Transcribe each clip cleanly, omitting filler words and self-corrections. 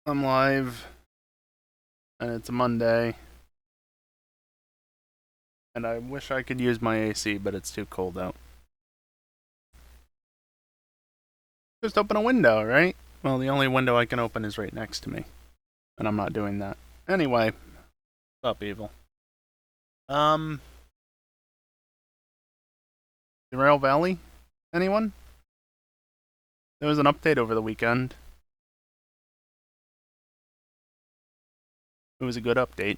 I'm live, and it's a Monday, and I wish I could use my AC, but it's too cold out. Just open a window, right? Well, the only window I can open is right next to me, and I'm not doing that. Anyway, what's up, Evil? Um, Derail Valley? Anyone? There was an update over the weekend. It was a good update.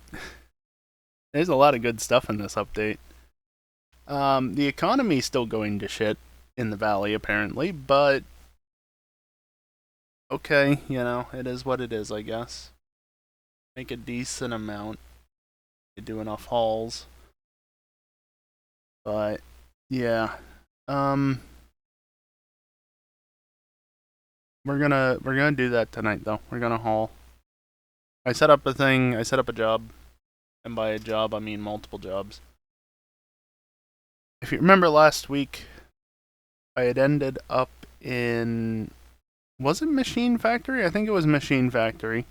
There's a lot of good stuff in this update. The economy's still going to shit in the valley, apparently, but okay, it is what it is, I guess. Make a decent amount. You do enough hauls. But yeah. Um we're gonna do that tonight though. We're gonna haul. I set up a job, and by a job I mean multiple jobs. If you remember last week, I had ended up in, was it Machine Factory? I think it was Machine Factory.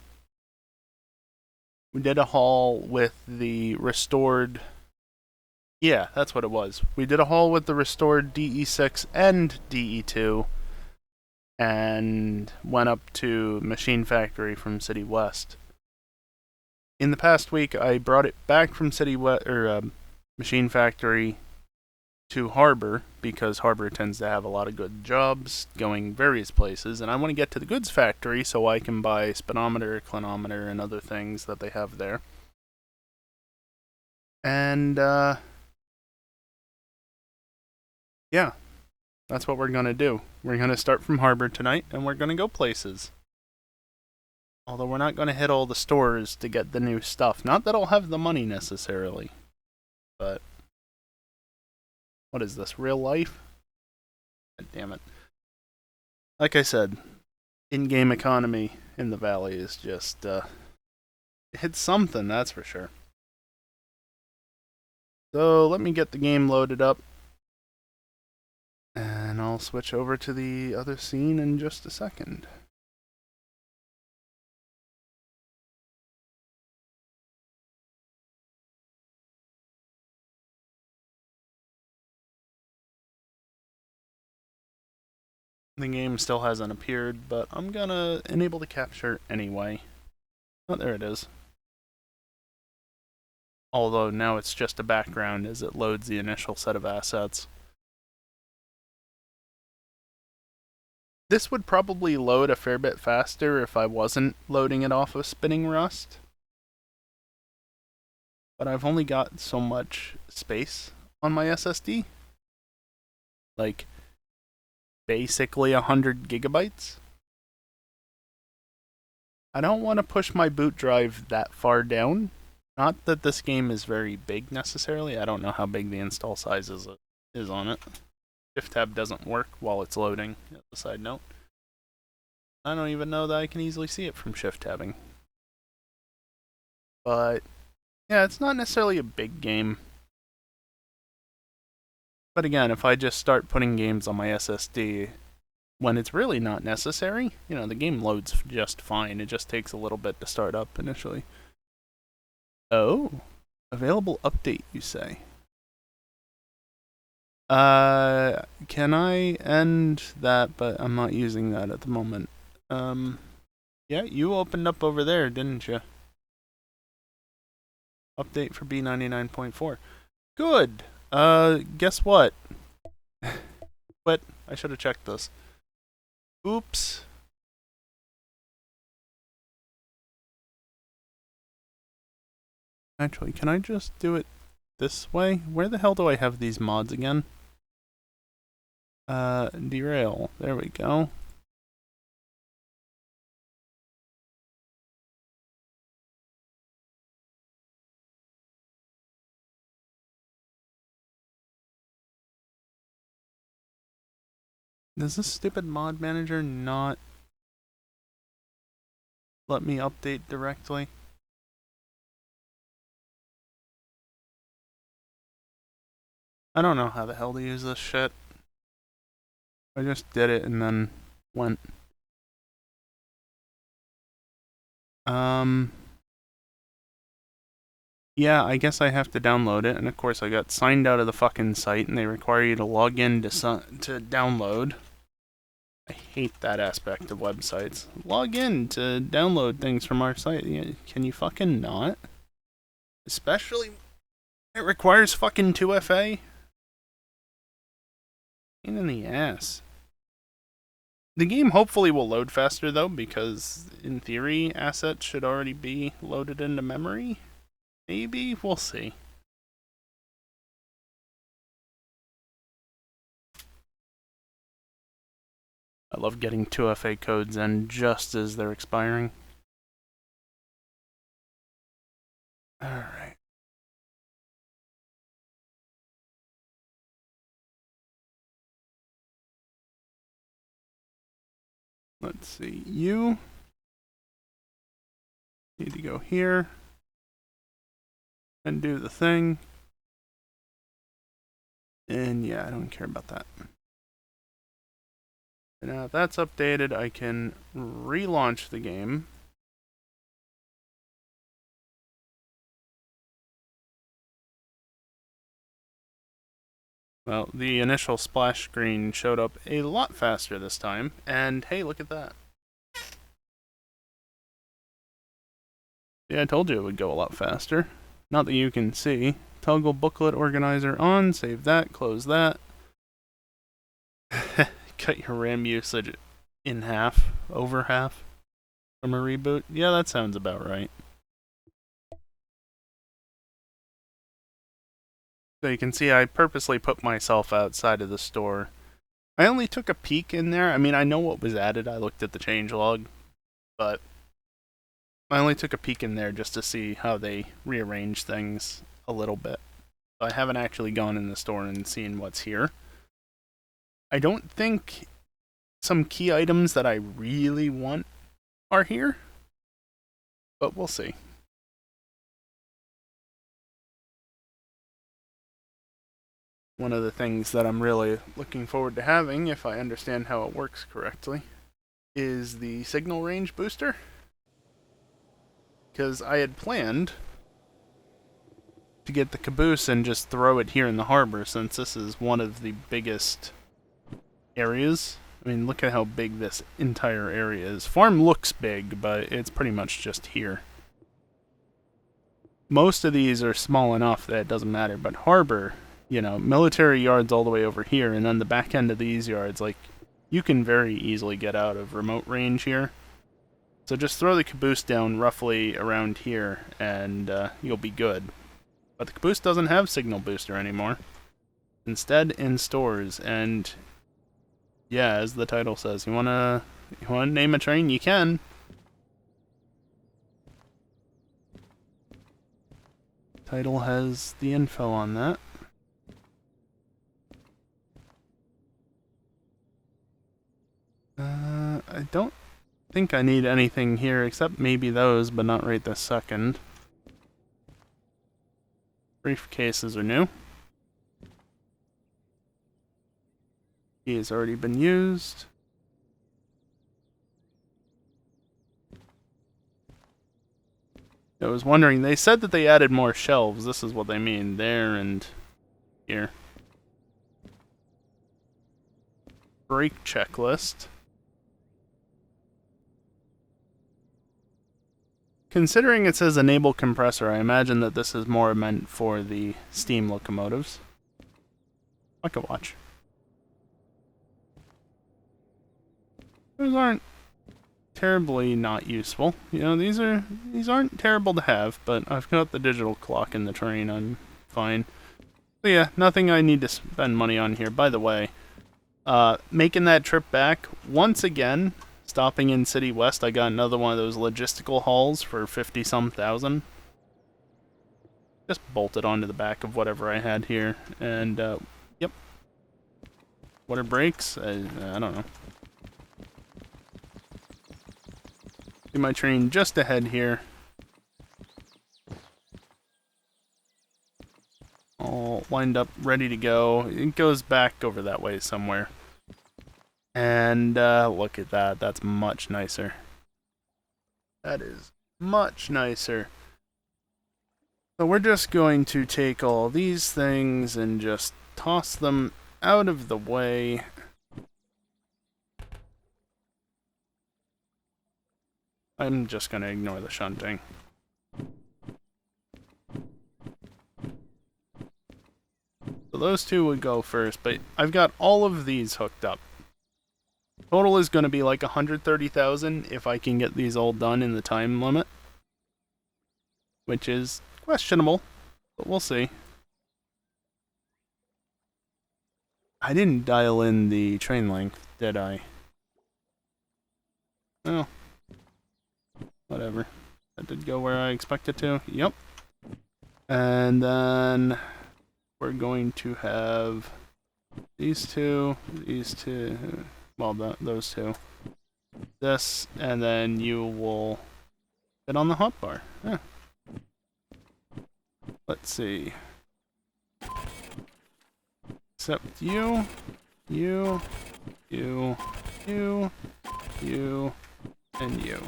We did a haul with the restored, yeah, that's what it was. We did a haul with the restored DE6 and DE2 and went up to Machine Factory from City West. In the past week, I brought it back from Machine Factory to Harbor because Harbor tends to have a lot of good jobs going various places, and I want to get to the goods factory so I can buy speedometer, clinometer, and other things that they have there. And yeah, that's what we're gonna do. We're gonna start from Harbor tonight, and we're gonna go places. Although we're not gonna hit all the stores to get the new stuff. Not that I'll have the money necessarily, but what is this, real life? God damn it. Like I said, in-game economy in the valley is just it's something, that's for sure. So let me get the game loaded up, and I'll switch over to the other scene in just a second. The game still hasn't appeared, but I'm gonna enable the capture anyway. Oh, there it is. Although now it's just a background as it loads the initial set of assets. This would probably load a fair bit faster if I wasn't loading it off of Spinning Rust. But I've only got so much space on my SSD. Like, basically 100 gigabytes. I don't want to push my boot drive that far down. Not that this game is very big necessarily. I don't know how big the install size is on it. Shift tab doesn't work while it's loading, as a side note. I don't even know that I can easily see it from shift tabbing. But yeah, it's not necessarily a big game. But again, if I just start putting games on my SSD when it's really not necessary, the game loads just fine. It just takes a little bit to start up initially. Oh, available update, you say? Can I end that? But I'm not using that at the moment. Yeah, you opened up over there, didn't you? Update for B99.4. Good. Guess what? But I should have checked this. Oops. Actually, can I just do it this way? Where the hell do I have these mods again? Derail. There we go. Does this stupid mod manager not let me update directly? I don't know how the hell to use this shit. I just did it and then went. Yeah, I guess I have to download it, and of course I got signed out of the fucking site, and they require you to log in to download. I hate that aspect of websites. Log in to download things from our site. Can you fucking not? Especially, it requires fucking 2FA. Pain in the ass. The game hopefully will load faster though, because in theory, assets should already be loaded into memory. Maybe? We'll see. I love getting 2FA codes in just as they're expiring. Alright. Let's see. You need to go here and do the thing. And yeah, I don't care about that. And now if that's updated, I can relaunch the game. Well, the initial splash screen showed up a lot faster this time, and hey, look at that. Yeah, I told you it would go a lot faster. Not that you can see. Toggle booklet organizer on, save that, close that. Cut your RAM usage in half, over half, from a reboot. Yeah, that sounds about right. So you can see I purposely put myself outside of the store. I only took a peek in there. I mean, I know what was added. I looked at the changelog, but I only took a peek in there just to see how they rearrange things a little bit. I haven't actually gone in the store and seen what's here. I don't think some key items that I really want are here, but we'll see. One of the things that I'm really looking forward to having, if I understand how it works correctly, is the signal range booster. Because I had planned to get the caboose and just throw it here in the harbor, since this is one of the biggest areas. I mean, look at how big this entire area is. Farm looks big, but it's pretty much just here. Most of these are small enough that it doesn't matter, but harbor, you know, military yards all the way over here, and then the back end of these yards, like, you can very easily get out of remote range here. So just throw the caboose down roughly around here, and you'll be good. But the caboose doesn't have signal booster anymore. Instead, in stores, and yeah, as the title says, you wanna name a train, you can. Title has the info on that. I don't think I need anything here except maybe those, but not right this second. Briefcases are new. Key has already been used. I was wondering, they said that they added more shelves. This is what they mean, there and here. Brake checklist. Considering it says enable compressor, I imagine that this is more meant for the steam locomotives. I could watch. Those aren't terribly not useful. You know, these aren't terrible to have, but I've got the digital clock in the train, I'm fine. So yeah, nothing I need to spend money on here. By the way, making that trip back, once again, stopping in City West, I got another one of those logistical hauls for 50-some thousand. Just bolted onto the back of whatever I had here, and yep. Water breaks? I don't know. See my train just ahead here. All lined up, ready to go. It goes back over that way somewhere. And look at that. That's much nicer. That is Much nicer. So we're just going to take all these things and just toss them out of the way. I'm just going to ignore the shunting. So those two would go first, but I've got all of these hooked up. Total is going to be like 130,000 if I can get these all done in the time limit. Which is questionable, but we'll see. I didn't dial in the train length, did I? Oh. Whatever. That did go where I expected to. Yep. And then we're going to have these two, well, those two. This, and then you will fit on the hotbar. Yeah. Let's see. Except you, and you.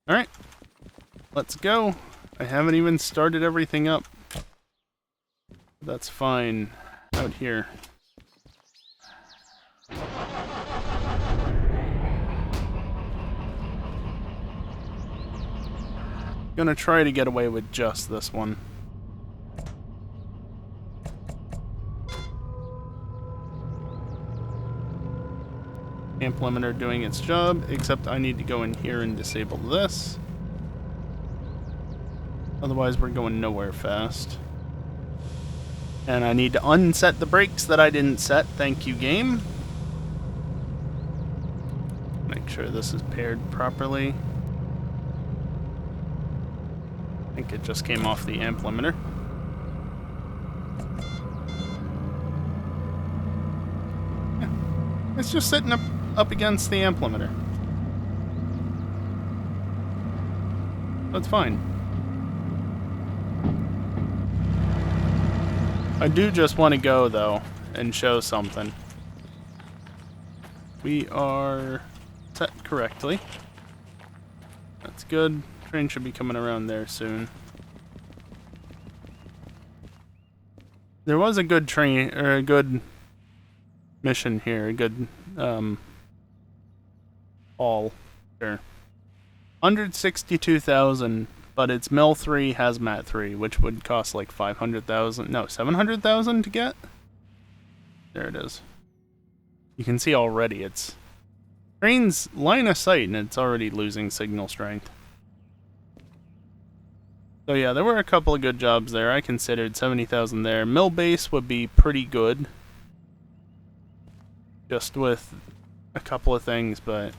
Alright. Let's go. I haven't even started everything up. That's fine. Out here. Gonna try to get away with just this one. Amp limiter doing its job, except I need to go in here and disable this. Otherwise we're going nowhere fast. And I need to unset the brakes that I didn't set. Thank you, game. Make sure this is paired properly. I think it just came off the amp limiter. Yeah. It's just sitting up against the amp limiter. That's fine. I do just want to go, though, and show something. We are set correctly. That's good. Train should be coming around there soon. There was a good train, or a good mission here, a good haul here. 162,000, but it's Mill 3, Hazmat 3, which would cost like 500,000, no, 700,000 to get? There it is. You can see already it's... Train's line of sight and it's already losing signal strength. So yeah, there were a couple of good jobs there. I considered 70,000 there. Mill base would be pretty good. Just with a couple of things, but...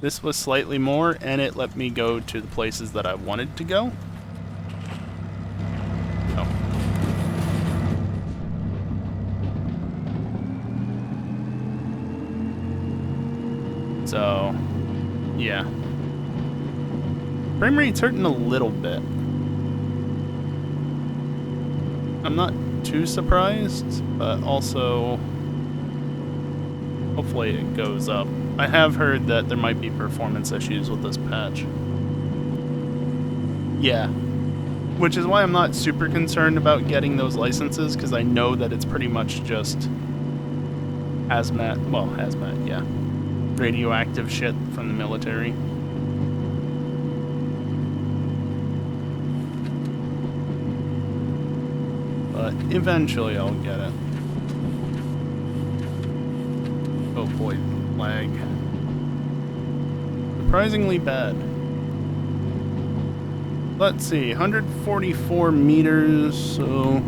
This was slightly more, and it let me go to the places that I wanted to go. So, yeah. Frame rate's hurting a little bit. I'm not too surprised, but also hopefully it goes up. I have heard that there might be performance issues with this patch. Yeah. Which is why I'm not super concerned about getting those licenses, because I know that it's pretty much just hazmat, well, hazmat, yeah. Radioactive shit from the military. But eventually I'll get it. Oh boy, lag. Surprisingly bad. Let's see, 144 meters, so...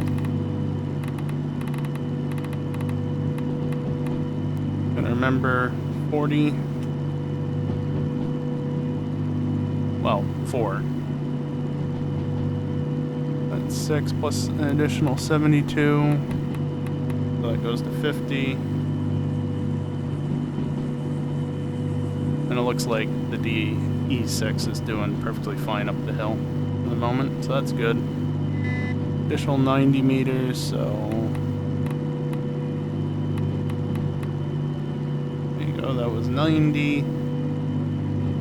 Gonna remember 40... Well, 4. That's 6 plus an additional 72. So that goes to 50. And it looks like the DE6 is doing perfectly fine up the hill for the moment, so that's good. Additional 90 meters, so... There you go, that was 90.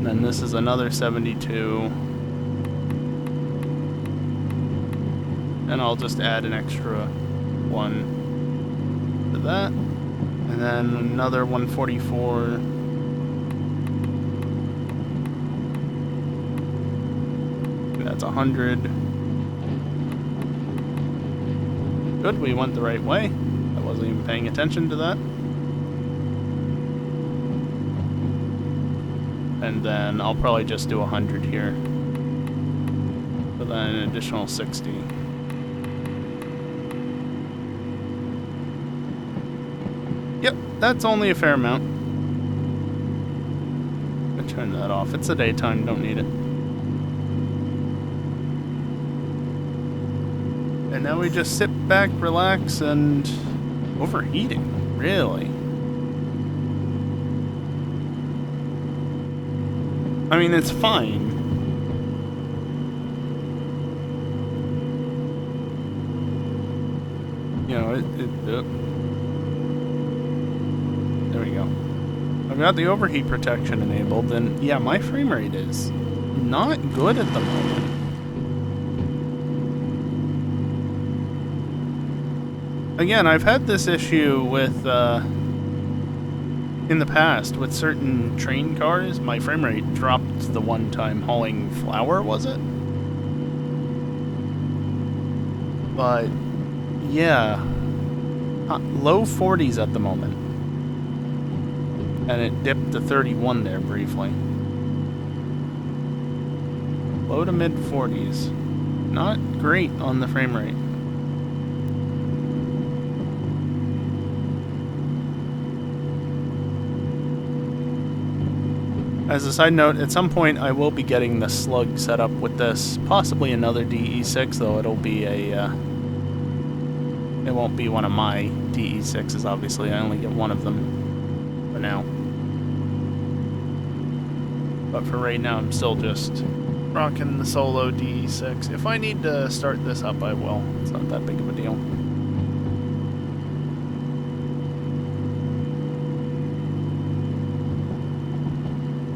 Then this is another 72. And I'll just add an extra one to that. And then another 144. That's 100. Good, we went the right way. I wasn't even paying attention to that. And then I'll probably just do 100 here. So then an additional 60. Yep, that's only a fair amount. I turn that off. It's the daytime, don't need it. And now we just sit back, relax, and overheating, really. I mean, it's fine. You know, there we go. I've got the overheat protection enabled, and yeah, my frame rate is not good at the moment. Again, I've had this issue with, in the past, with certain train cars. My frame rate dropped the one time hauling flour, was it? But, yeah. Low 40s at the moment. And it dipped to 31 there briefly. Low to mid 40s. Not great on the frame rate. As a side note, at some point I will be getting the slug set up with this, possibly another DE6, though it'll be a, it won't be one of my DE6s, obviously. I only get one of them for now. But for right now, I'm still just rocking the solo DE6. If I need to start this up, I will. It's not that big of a deal.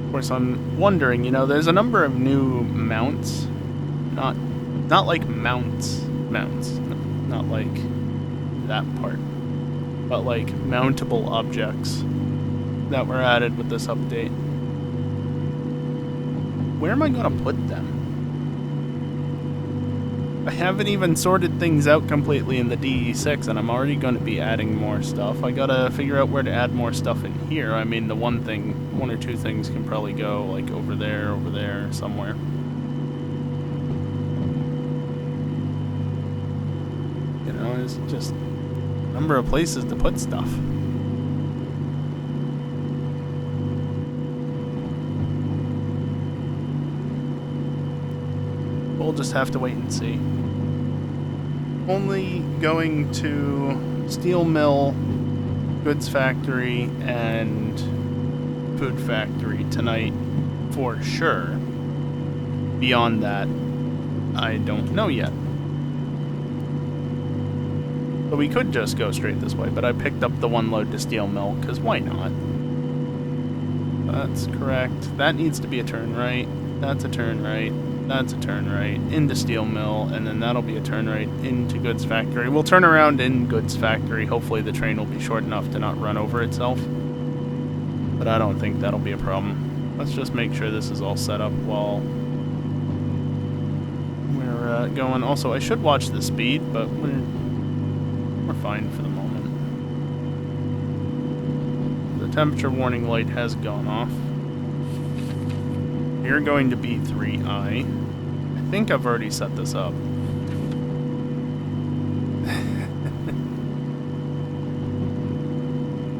Of course, I'm wondering, you know, there's a number of new mounts, not like mounts, not like that part, but like mountable objects that were added with this update. Where am I gonna put them? I haven't even sorted things out completely in the DE6, and I'm already going to be adding more stuff. I gotta figure out where to add more stuff in here. I mean, the one or two things can probably go, like, over there, somewhere. You know, it's just a number of places to put stuff. We'll just have to wait and see. Only going to steel mill, goods factory, and food factory tonight for sure. Beyond that, I don't know yet. But we could just go straight this way, but I picked up the one load to steel mill, because why not? That's correct. That needs to be a turn right. That's a turn right. That's a turn right into steel mill, and then that'll be a turn right into goods factory. We'll turn around in goods factory. Hopefully the train will be short enough to not run over itself. But I don't think that'll be a problem. Let's just make sure this is all set up while we're going. Also, I should watch the speed, but we're fine for the moment. The temperature warning light has gone off. You're going to be 3i. I think I've already set this up.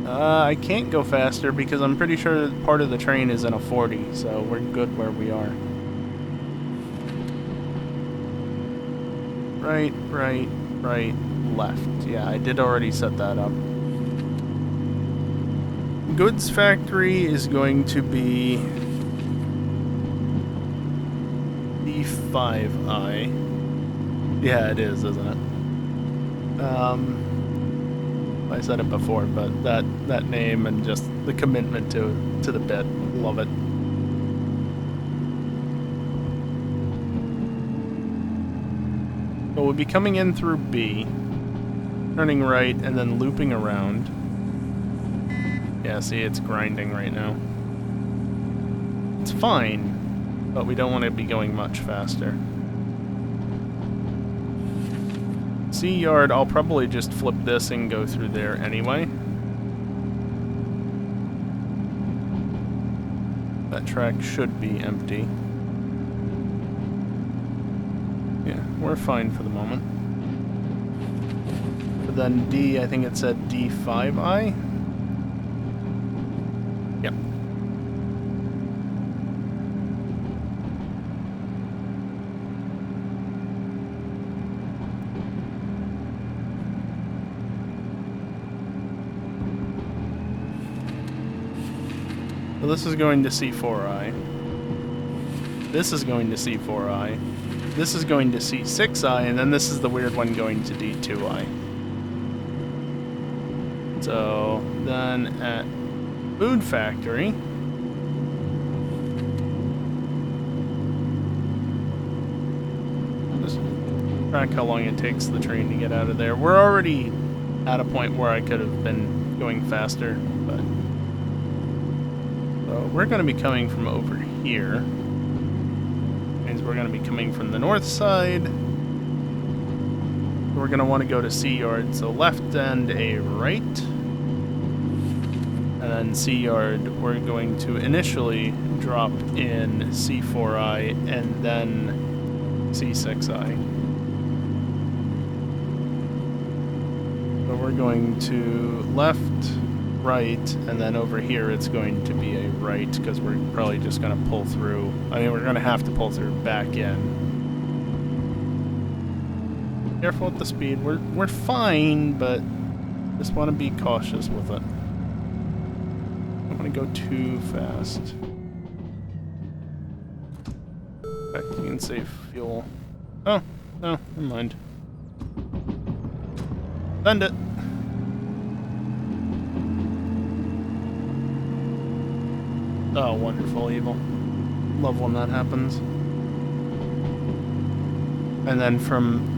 I can't go faster because I'm pretty sure part of the train is in a 40, so we're good where we are. Right, left. Yeah, I did already set that up. Goods factory is going to be D5i. Yeah, it is, isn't it? I said it before, but that name and just the commitment to the bit, love it. So we'll be coming in through B, turning right, and then looping around. Yeah, see, it's grinding right now. It's fine, but we don't want to be going much faster. C yard, I'll probably just flip this and go through there anyway. That track should be empty. Yeah, we're fine for the moment. But then D, I think it said D5I? Yep. So this is going to C4I. This is going to C4I. This is going to C6I, and then this is the weird one going to D2I. So then at Food Factory, just track how long it takes the train to get out of there. We're already at a point where I could have been going faster, but so we're going to be coming from over here. Means we're going to be coming from the north side. We're going to want to go to C yard, so left and a right. And then C yard, we're going to initially drop in C4I and then C6I. So we're going to left, right, and then over here it's going to be a right, because we're probably just going to pull through. I mean, we're going to have to pull through back in. Careful with the speed. We're fine, but just want to be cautious with it. Don't want to go too fast. In fact, you can save fuel. Oh, no, never mind. Send it. Oh, wonderful, evil. Love when that happens. And then from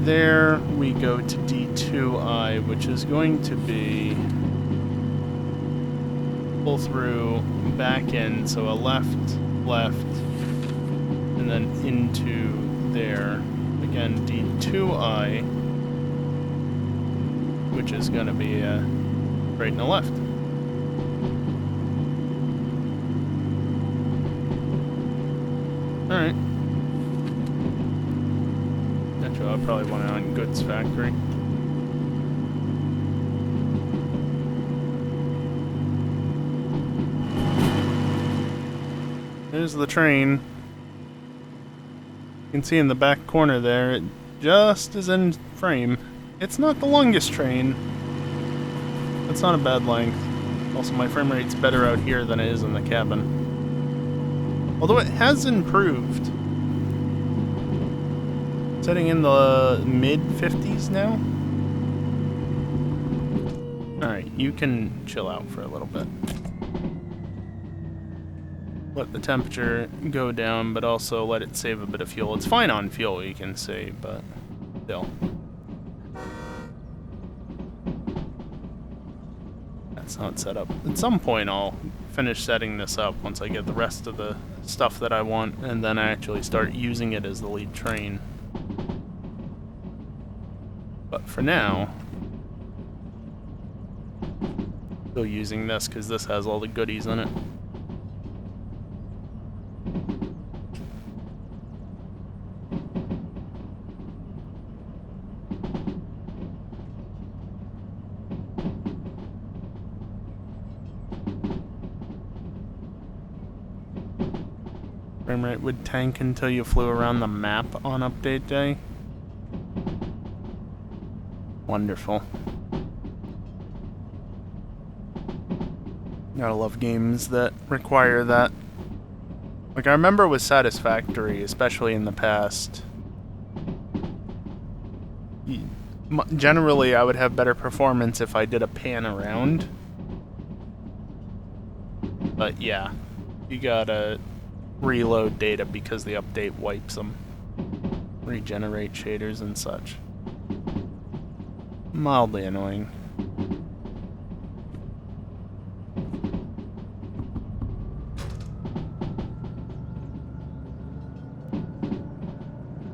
there, we go to D2I, which is going to be pull through back in, so a left, and then into there. Again, D2I, which is going to be a right and a left. Alright. Actually, I'll probably want it on Goods Factory. There's the train. You can see in the back corner there, it just is in frame. It's not the longest train. It's not a bad length. Also, my frame rate's better out here than it is in the cabin. Although it has improved. Sitting in the mid-50s now. Alright, you can chill out for a little bit. Let the temperature go down, but also let it save a bit of fuel. It's fine on fuel, you can see, but still. That's not set up. At some point I'll finish setting this up once I get the rest of the stuff that I want, and then I actually start using it as the lead train. But for now, still using this because this has all the goodies in it. Frame rate would tank until you flew around the map on update day. Wonderful. Gotta love games that require that. Like, I remember with Satisfactory, especially in the past, generally I would have better performance if I did a pan around. But yeah, you gotta reload data because the update wipes them. regenerate shaders and such. Mildly annoying.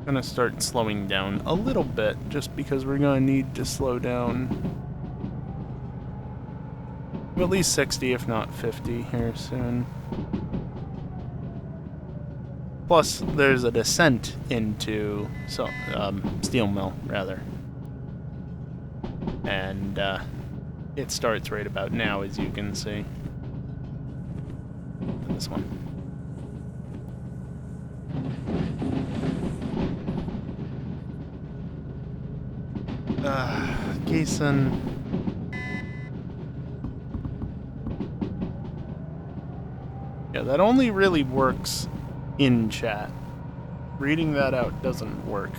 Gonna start slowing down a little bit just because we're gonna need to slow down to at least 60 if not 50 here soon. Plus there's a descent into steel mill rather, and it starts right about now, as you can see. This one. Gayson. Yeah, that only really works in chat. Reading that out doesn't work.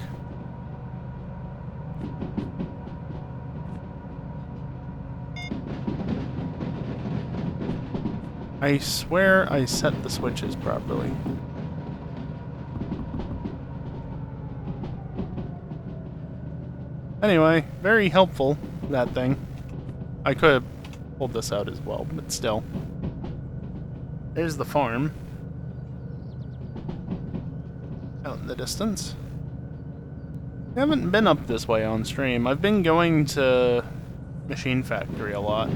I swear I set the switches properly. Anyway, very helpful, that thing. I could have pulled this out as well, but still. There's the farm. Out in the distance. I haven't been up this way on stream. I've been going to Machine Factory a lot.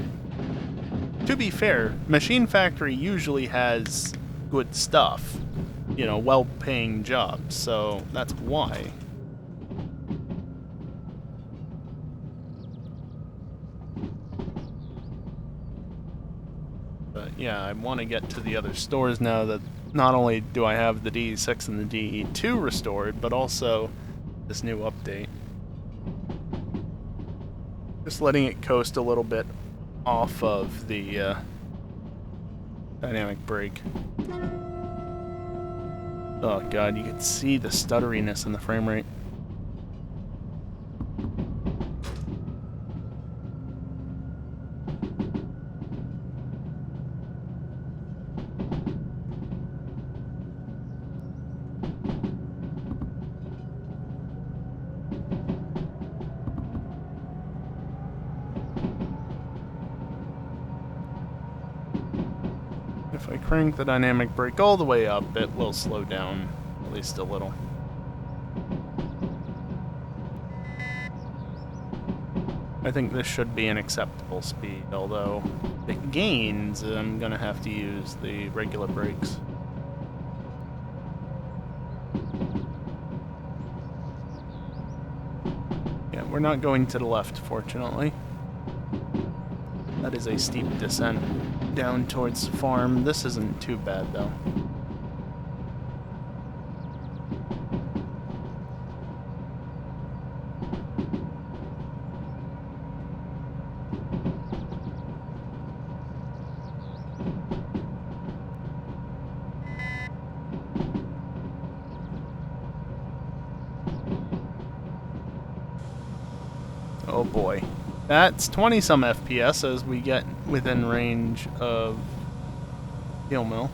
To be fair, Machine Factory usually has good stuff. You know, well-paying jobs, so that's why. But yeah, I want to get to the other stores now that not only do I have the DE6 and the DE2 restored, but also this new update. Just letting it coast a little bit off of the dynamic brake. Oh god, you can see the stutteriness in the frame rate. If I crank the dynamic brake all the way up, it will slow down at least a little. I think this should be an acceptable speed, although if it gains, I'm gonna have to use the regular brakes. Yeah, we're not going to the left, fortunately. That is a steep descent down towards the farm. This isn't too bad, though. Oh boy. That's 20-some FPS as we get within range of steel mill.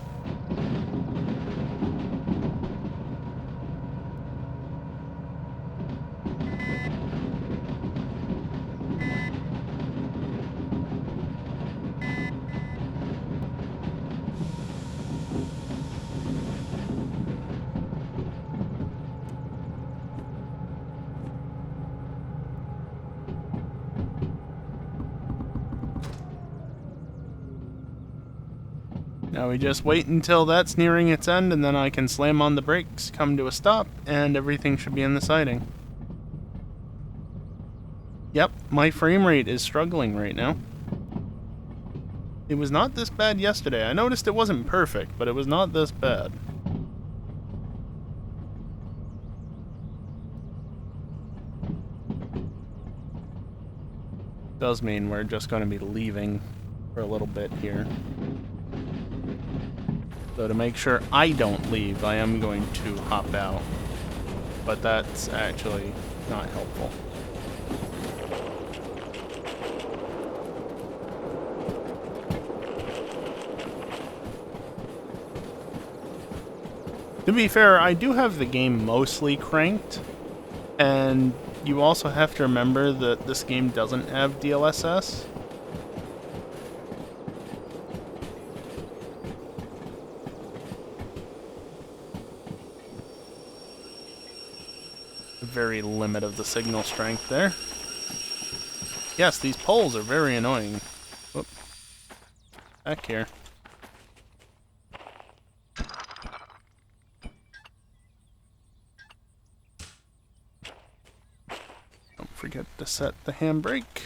Now we just wait until that's nearing its end, and then I can slam on the brakes, come to a stop, and everything should be in the siding. Yep, my frame rate is struggling right now. It was not this bad yesterday. I noticed it wasn't perfect, but it was not this bad. Does mean we're just going to be leaving for a little bit here. So to make sure I don't leave, I am going to hop out. But that's actually not helpful. To be fair, I do have the game mostly cranked. And you also have to remember that this game doesn't have DLSS. Very limit of the signal strength there. Yes, these poles are very annoying. Whoop. Back here. Don't forget to set the handbrake.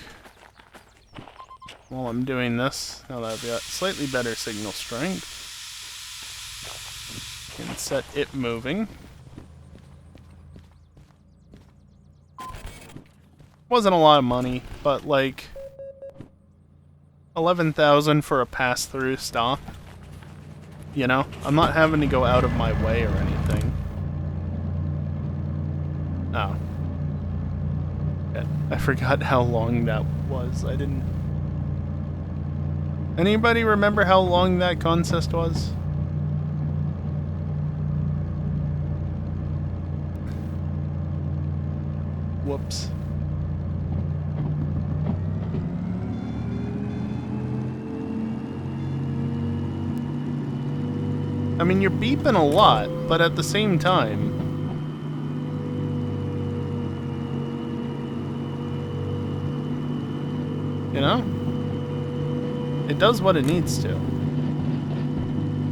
While I'm doing this, now that I've got slightly better signal strength, I can set it moving. Wasn't a lot of money, but like 11,000 for a pass-through stop. You know, I'm not having to go out of my way or anything. Oh. Yeah, I forgot how long that was. I didn't... Anybody remember how long that contest was? Whoops. I mean, you're beeping a lot, but at the same time... You know? It does what it needs to.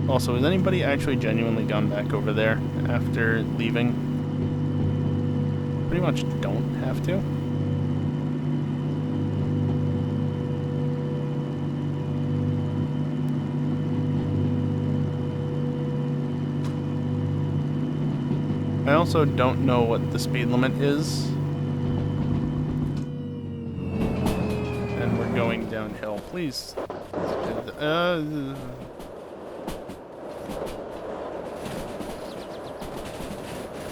Also, has anybody actually genuinely gone back over there after leaving? Pretty much don't have to. I also don't know what the speed limit is. And we're going downhill. Please.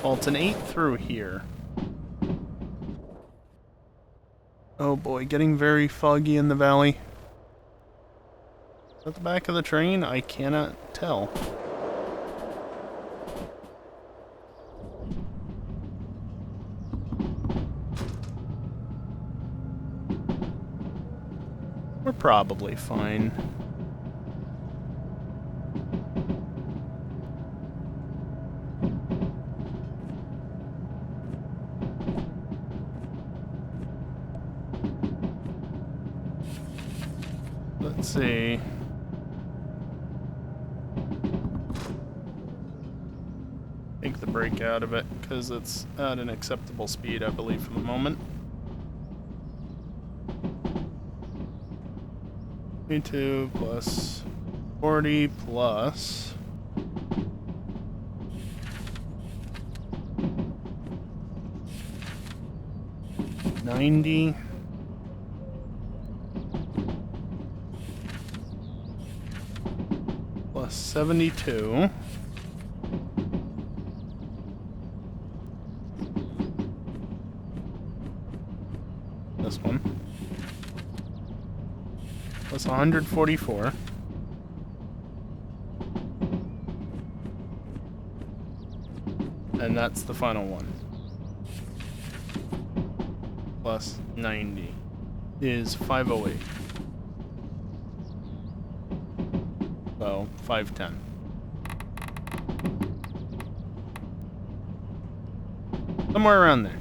Well, it's an 8 through here. Oh boy, getting very foggy in the valley. Is that the back of the train? I cannot tell. We're probably fine. Let's see. Take the brake out of it, because it's at an acceptable speed, I believe, for the moment. 22 plus 40 plus... $90. Plus 72. This one. Plus 144. And that's the final one. Plus 90 is 508. So, 510. Somewhere around there.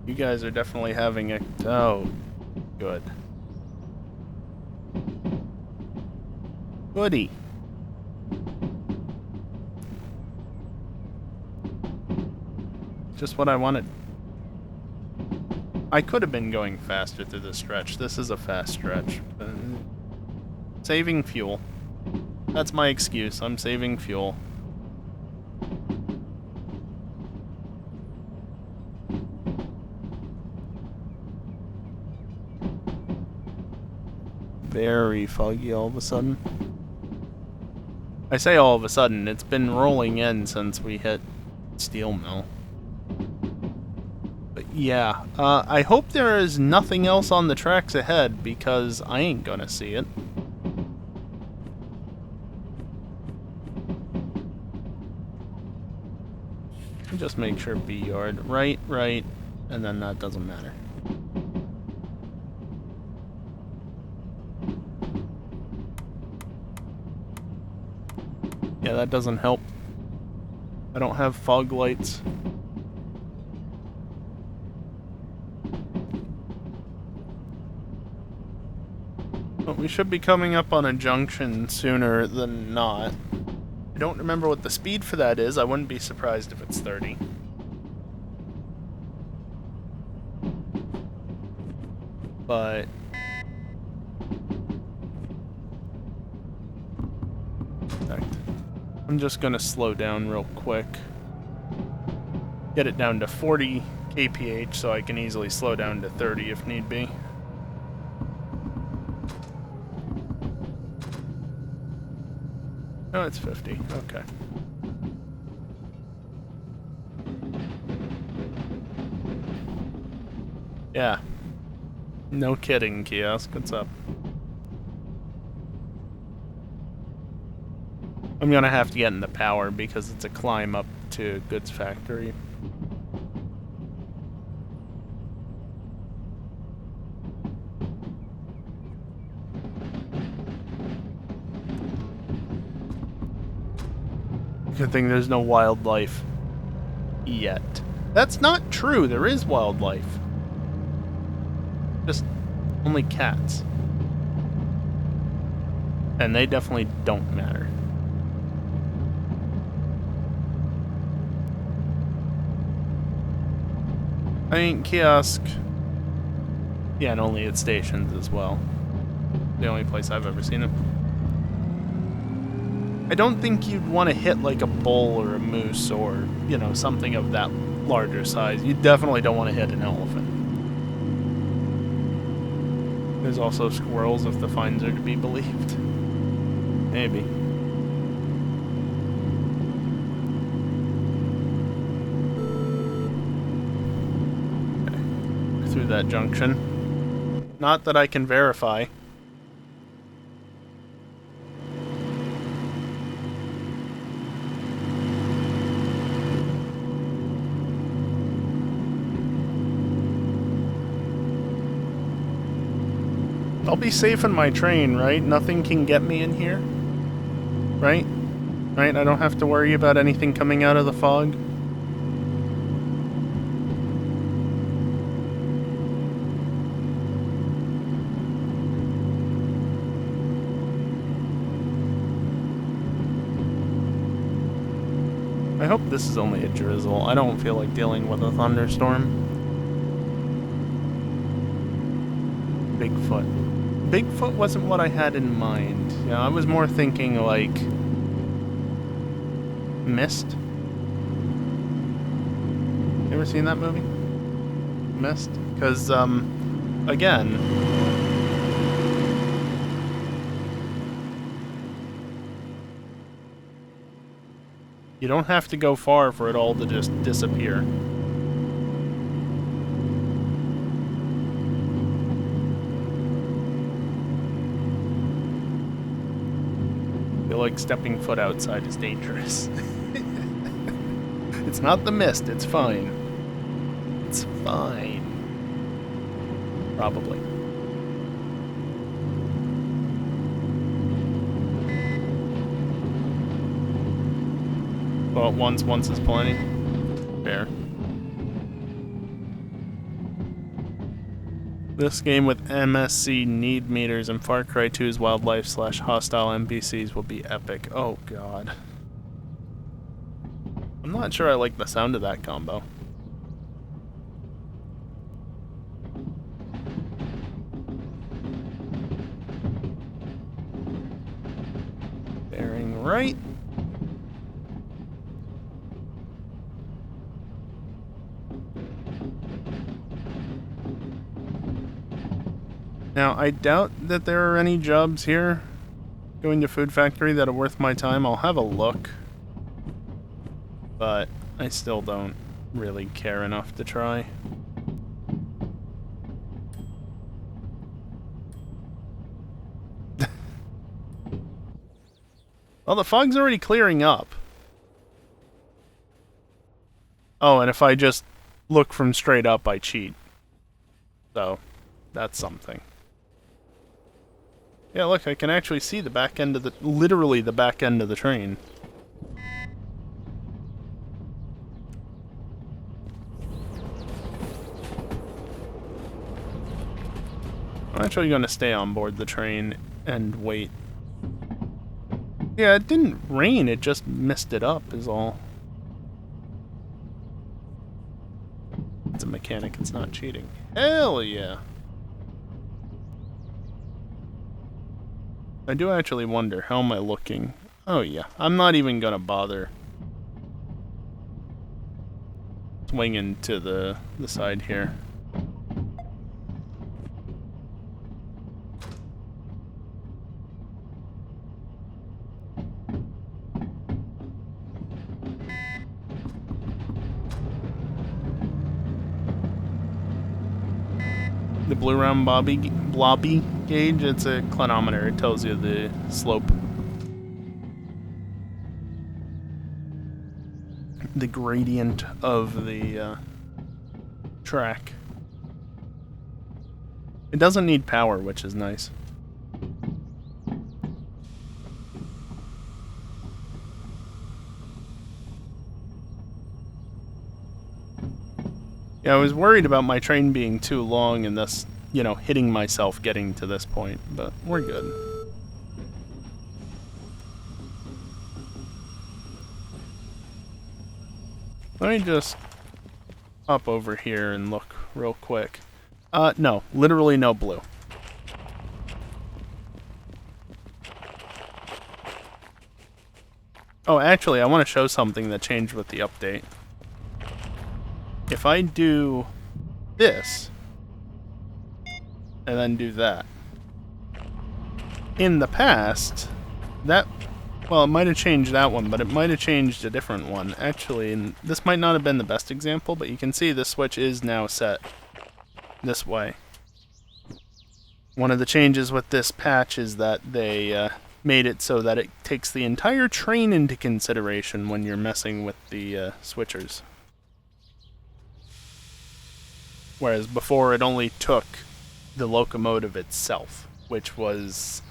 You guys are definitely having a... Oh, good. Goody. Just what I wanted. I could have been going faster through this stretch. This is a fast stretch. Saving fuel. That's my excuse. I'm saving fuel. very foggy all of a sudden. I say all of a sudden, it's been rolling in since we hit Steel Mill. But yeah, I hope there is nothing else on the tracks ahead, because I ain't gonna see it. Just make sure B yard. Right, and then that doesn't matter. Yeah, that doesn't help. I don't have fog lights. But we should be coming up on a junction sooner than not. I don't remember what the speed for that is. I wouldn't be surprised if it's 30. But I'm just gonna slow down real quick. Get it down to 40 kph so I can easily slow down to 30 if need be. No, it's 50. Okay. Yeah. No kidding, Kiosk. What's up? I'm gonna have to get into power because it's a climb up to Goods Factory. Good thing there's no wildlife yet. That's not true. There is wildlife. Just only cats. And they definitely don't matter. I mean, Kiosk... Yeah, and only at stations as well. The only place I've ever seen it. I don't think you'd want to hit like a bull or a moose or, you know, something of that larger size. You definitely don't want to hit an elephant. There's also squirrels if the finds are to be believed. Maybe. Okay. Through that junction. Not that I can verify. I'll be safe in my train, right? Nothing can get me in here. Right? Right? I don't have to worry about anything coming out of the fog. I hope this is only a drizzle. I don't feel like dealing with a thunderstorm. Bigfoot. Bigfoot wasn't what I had in mind. Yeah, I was more thinking like Mist. You ever seen that movie? Mist? Because, again, you don't have to go far for it all to just disappear. Like stepping foot outside is dangerous. It's not the mist, it's fine. It's fine. Probably. Well, once is plenty. Fair. This game with MSC need meters and Far Cry 2's wildlife / hostile NPCs will be epic. Oh god. I'm not sure I like the sound of that combo. Bearing right. Now, I doubt that there are any jobs here going to Food Factory that are worth my time. I'll have a look. But I still don't really care enough to try. Well, the fog's already clearing up. Oh, and if I just look from straight up, I cheat. So, that's something. Yeah, look, I can actually see the back end of the... literally the back end of the train. I'm actually going to stay on board the train and wait. Yeah, it didn't rain, it just messed it up is all. It's a mechanic, it's not cheating. Hell yeah! I do actually wonder, how am I looking? Oh yeah, I'm not even gonna bother swinging to the side here. The blue round blobby gauge, it's a clinometer. It tells you the slope. The gradient of the track. It doesn't need power, which is nice. Yeah, I was worried about my train being too long and thus, you know, hitting myself getting to this point, but we're good. Let me just hop over here and look real quick. No, literally no blue. Oh, actually, I want to show something that changed with the update. If I do this, and then do that, in the past, that, well, it might have changed that one, but it might have changed a different one. Actually, and this might not have been the best example, but you can see the switch is now set this way. One of the changes with this patch is that they made it so that it takes the entire train into consideration when you're messing with the switchers. Whereas before it only took the locomotive itself, which was...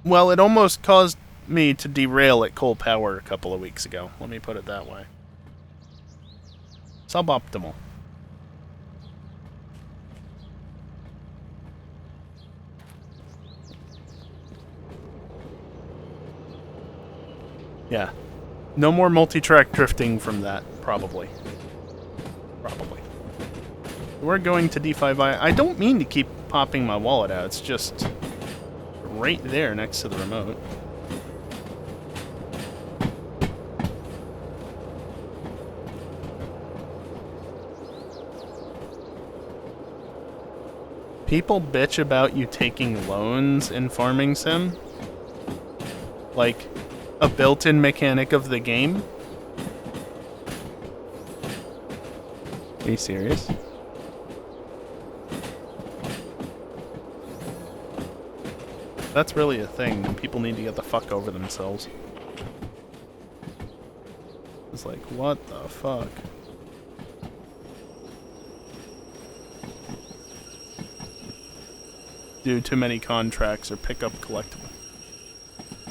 well, it almost caused me to derail at coal power a couple of weeks ago. Let me put it that way. Suboptimal. Yeah. No more multi-track drifting from that, probably. Probably. We're going to D5i. I don't mean to keep popping my wallet out. It's just right there next to the remote. People bitch about you taking loans in Farming Sim. Like a built-in mechanic of the game. Are you serious? That's really a thing, and people need to get the fuck over themselves. It's like, what the fuck? Do too many contracts or pick up collectible.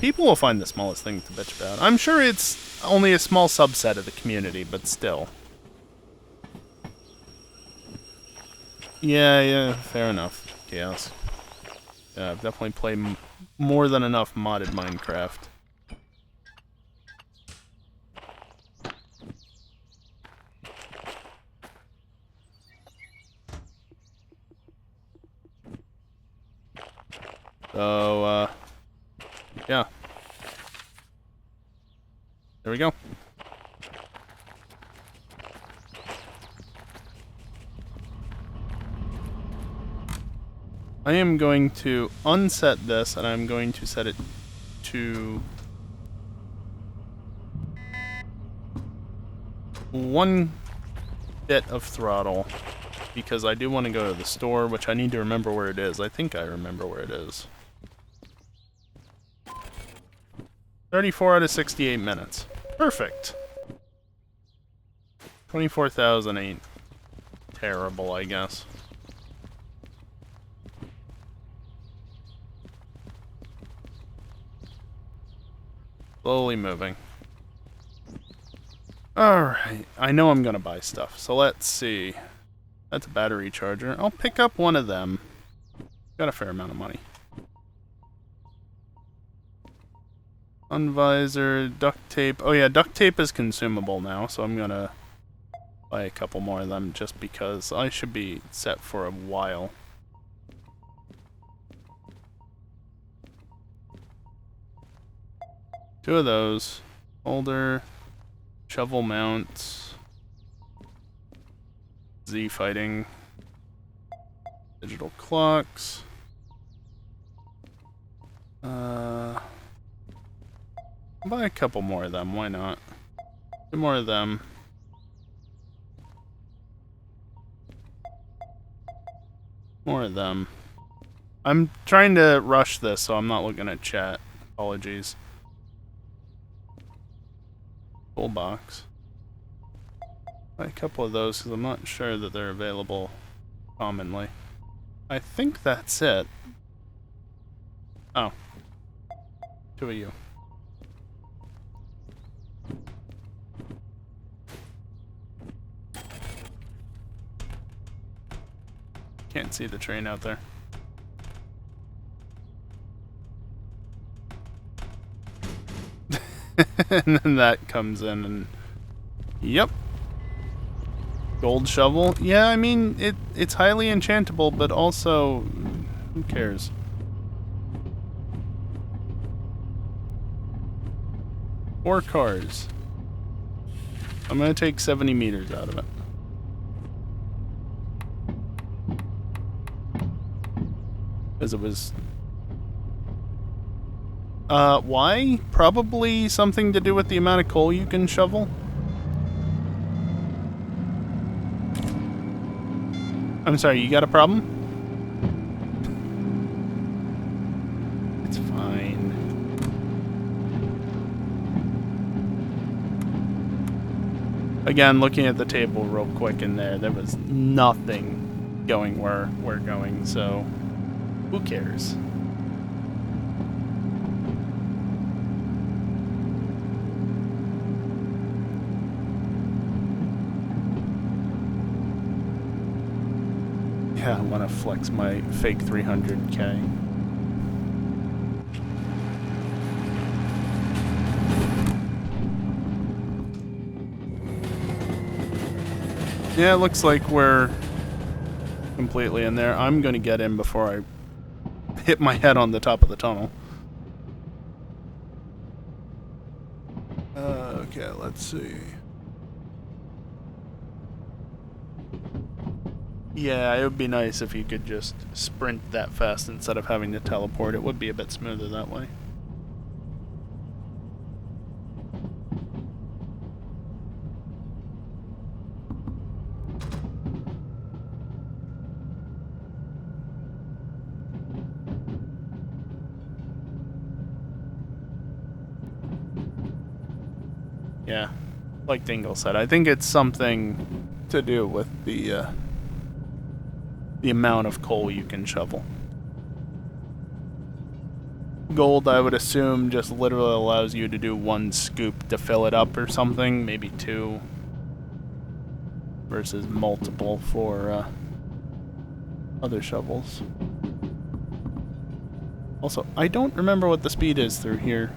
People will find the smallest thing to bitch about. I'm sure it's only a small subset of the community, but still. Yeah, fair enough. Chaos. Yeah, I've definitely played more than enough modded Minecraft. So, yeah. There we go. I am going to unset this, and I'm going to set it to 1 bit of throttle, because I do want to go to the store, which I need to remember where it is. I think I remember where it is. 34 out of 68 minutes. Perfect. 24,000 ain't terrible, I guess. Slowly moving. Alright, I know I'm gonna buy stuff, so let's see. That's a battery charger. I'll pick up one of them. Got a fair amount of money. Sun visor, duct tape. Oh yeah, duct tape is consumable now, so I'm gonna buy a couple more of them just because I should be set for a while. Two of those. Holder, shovel mounts, Z fighting, digital clocks. Buy a couple more of them, why not? 2 more of them. More of them. I'm trying to rush this, so I'm not looking at chat. Apologies. Full box. Buy a couple of those because I'm not sure that they're available commonly. I think that's it. Oh. 2 of you. Can't see the train out there. And then that comes in and... Yep. Gold shovel. Yeah, I mean, it's highly enchantable, but also... Who cares? Four cars. I'm gonna take 70 meters out of it. Because it was... why? Probably something to do with the amount of coal you can shovel. I'm sorry, you got a problem? It's fine. Again, looking at the table real quick in there was nothing going where we're going, so who cares? Yeah, I want to flex my fake 300k. Yeah, it looks like we're completely in there. I'm going to get in before I hit my head on the top of the tunnel. Okay, let's see. Yeah, it would be nice if you could just sprint that fast instead of having to teleport. It would be a bit smoother that way. Yeah, like Dingle said, I think it's something to do with the amount of coal you can shovel. Gold, I would assume, just literally allows you to do 1 scoop to fill it up or something, maybe 2, versus multiple for other shovels. Also, I don't remember what the speed is through here.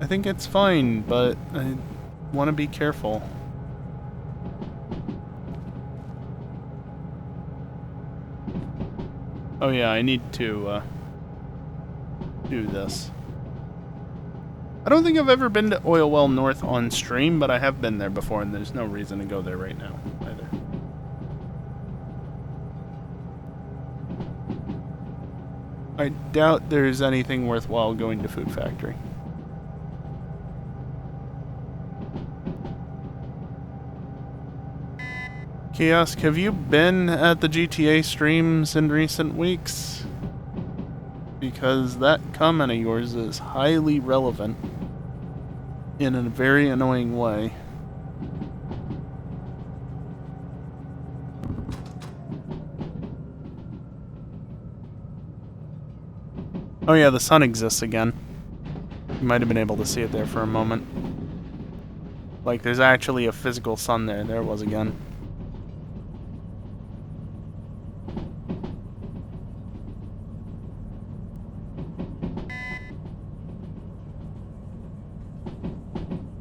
I think it's fine, but I want to be careful. Oh yeah, I need to do this. I don't think I've ever been to Oil Well North on stream, but I have been there before, and there's no reason to go there right now, either. I doubt there's anything worthwhile going to Food Factory. Kiosk, have you been at the GTA streams in recent weeks? Because that comment of yours is highly relevant in a very annoying way. Oh yeah, the sun exists again. You might have been able to see it there for a moment. Like, there's actually a physical sun there. There it was again.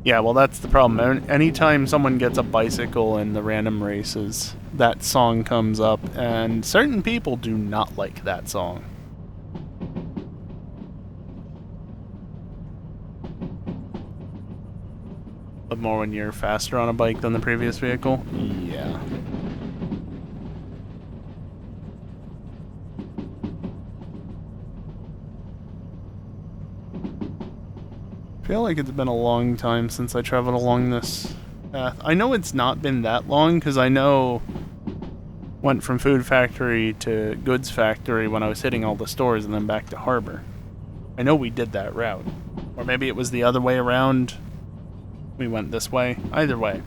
Yeah, well, that's the problem. Anytime someone gets a bicycle in the random races, that song comes up, and certain people do not like that song. But more when you're faster on a bike than the previous vehicle? Yeah. I feel like it's been a long time since I traveled along this path. I know it's not been that long, because I know went from Food Factory to Goods Factory when I was hitting all the stores and then back to Harbor. I know we did that route. Or maybe it was the other way around. We went this way. Either way.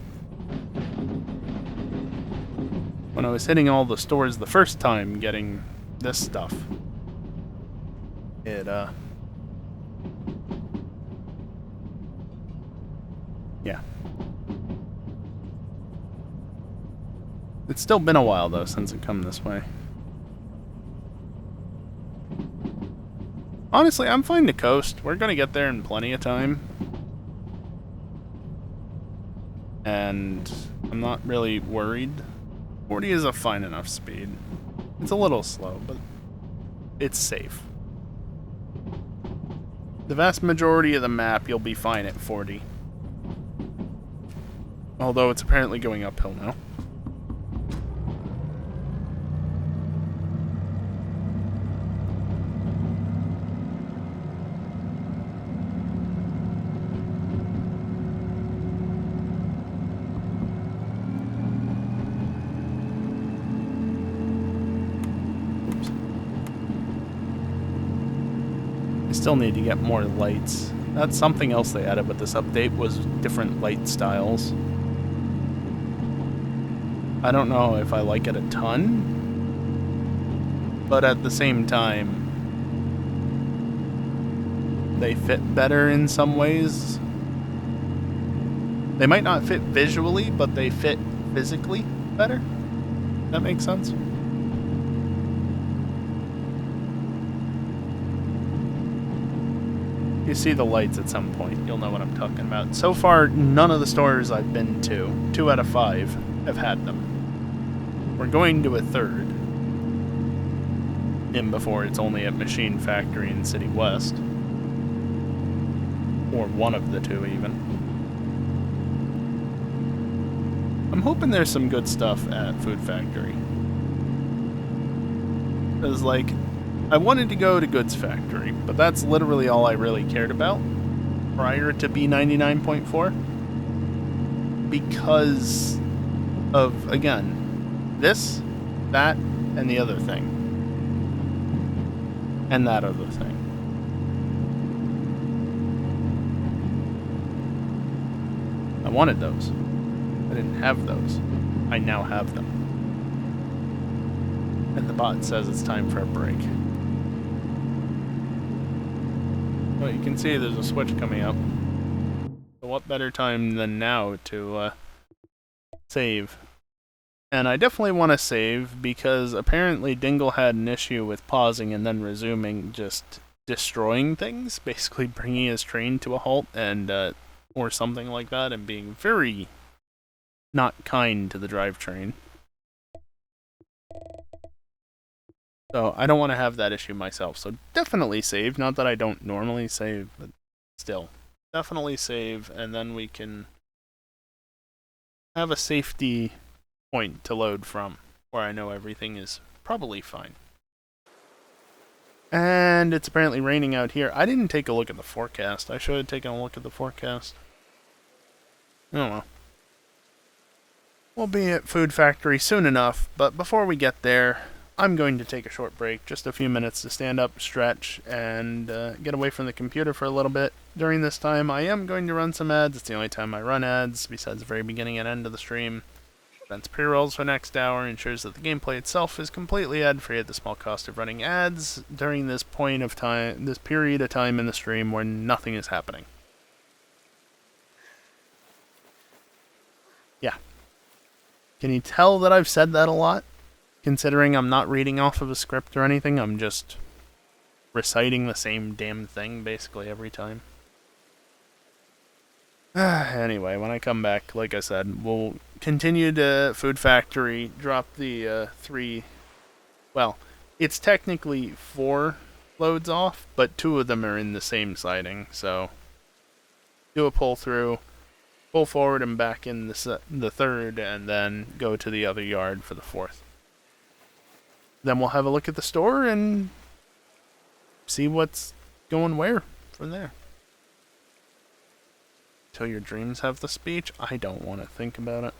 When I was hitting all the stores the first time getting this stuff, it, yeah. It's still been a while, though, since it come this way. Honestly, I'm fine to coast. We're gonna get there in plenty of time. And I'm not really worried. 40 is a fine enough speed. It's a little slow, but it's safe. The vast majority of the map, you'll be fine at 40. Although it's apparently going uphill now. Still need to get more lights. That's something else they added with this update, was different light styles. I don't know if I like it a ton, but at the same time, they fit better in some ways. They might not fit visually, but they fit physically better. That makes sense? You see the lights at some point, you'll know what I'm talking about. So far, none of the stores I've been to, 2 out of 5, have had them. We're going to a third. In before it's only at Machine Factory in City West. Or one of the 2, even. I'm hoping there's some good stuff at Food Factory. Because, like, I wanted to go to Goods Factory, but that's literally all I really cared about prior to B99.4. Because of, again, this, that, and the other thing. And that other thing. I wanted those. I didn't have those. I now have them. And the bot says it's time for a break. Well, you can see there's a switch coming up. So what better time than now to save? And I definitely want to save because apparently Dingle had an issue with pausing and then resuming, just destroying things, basically bringing his train to a halt and or something like that, and being very not kind to the drivetrain. So I don't want to have that issue myself. So definitely save. Not that I don't normally save, but still. Definitely save, and then we can have a safety point to load from, where I know everything is probably fine. And it's apparently raining out here. I didn't take a look at the forecast. I should have taken a look at the forecast. Oh well. We'll be at Food Factory soon enough, but before we get there, I'm going to take a short break, just a few minutes to stand up, stretch, and get away from the computer for a little bit. During this time, I am going to run some ads. It's the only time I run ads, besides the very beginning and end of the stream. Prevents pre-rolls for next hour, ensures that the gameplay itself is completely ad-free at the small cost of running ads during this point of time, this period of time in the stream where nothing is happening. Yeah. Can you tell that I've said that a lot? Considering I'm not reading off of a script or anything, I'm just reciting the same damn thing basically every time. Anyway, when I come back, like I said, we'll continue to Food Factory, drop the 3... Well, it's technically 4 loads off, but 2 of them are in the same siding, so do a pull through, pull forward and back in the third, and then go to the other yard for the 4th. Then we'll have a look at the store and see what's going where from there. Till your dreams have the speech? I don't want to think about it.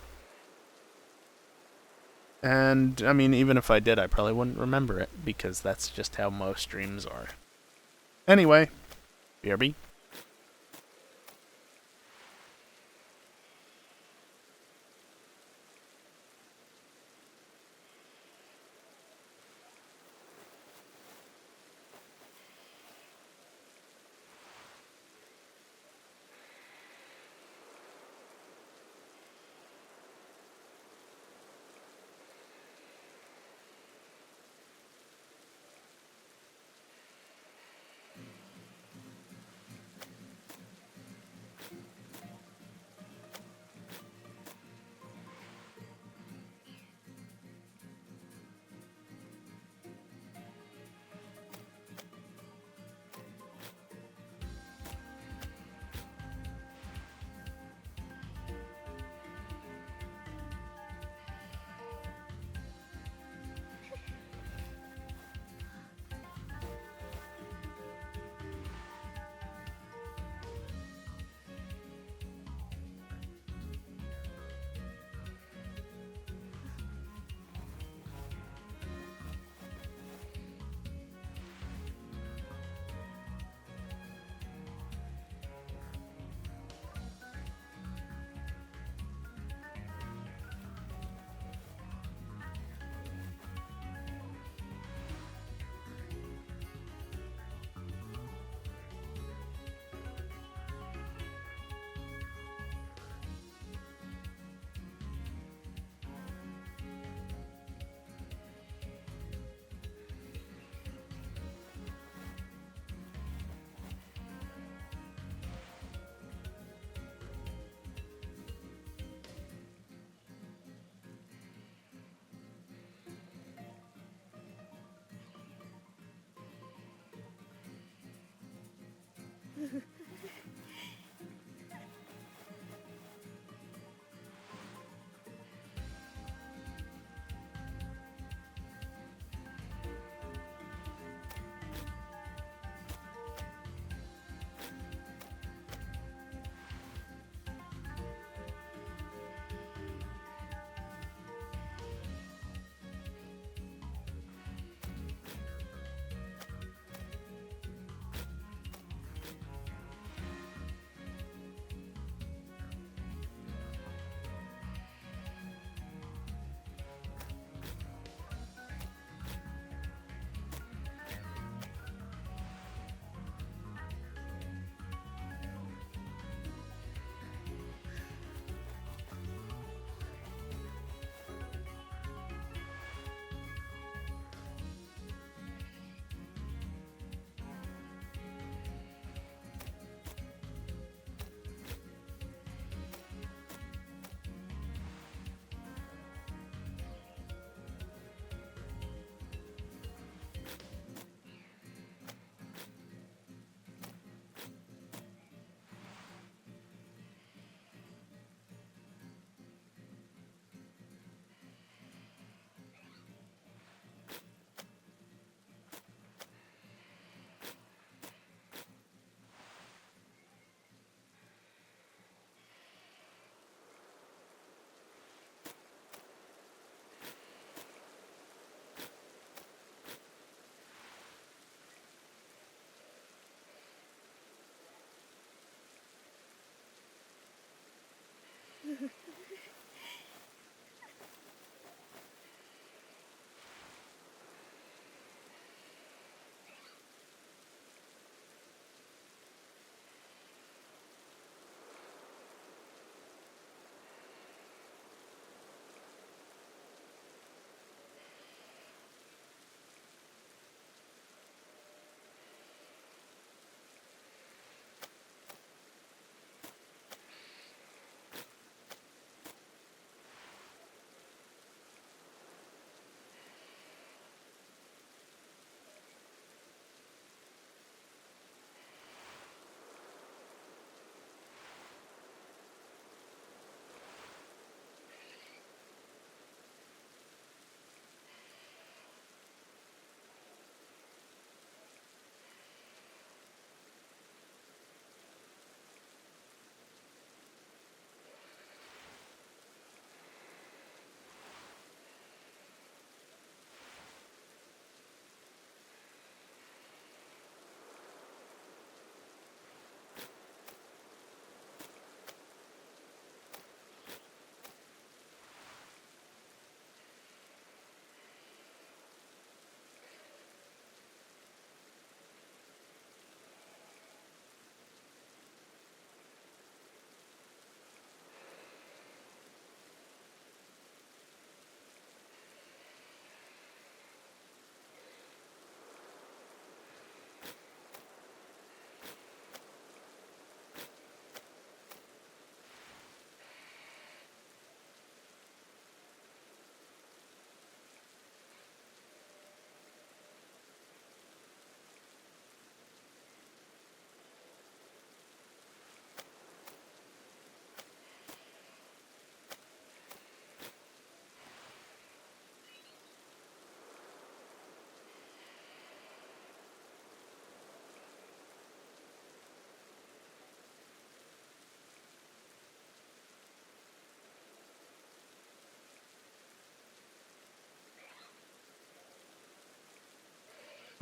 And, I mean, even if I did, I probably wouldn't remember it, because that's just how most dreams are. Anyway, BRB.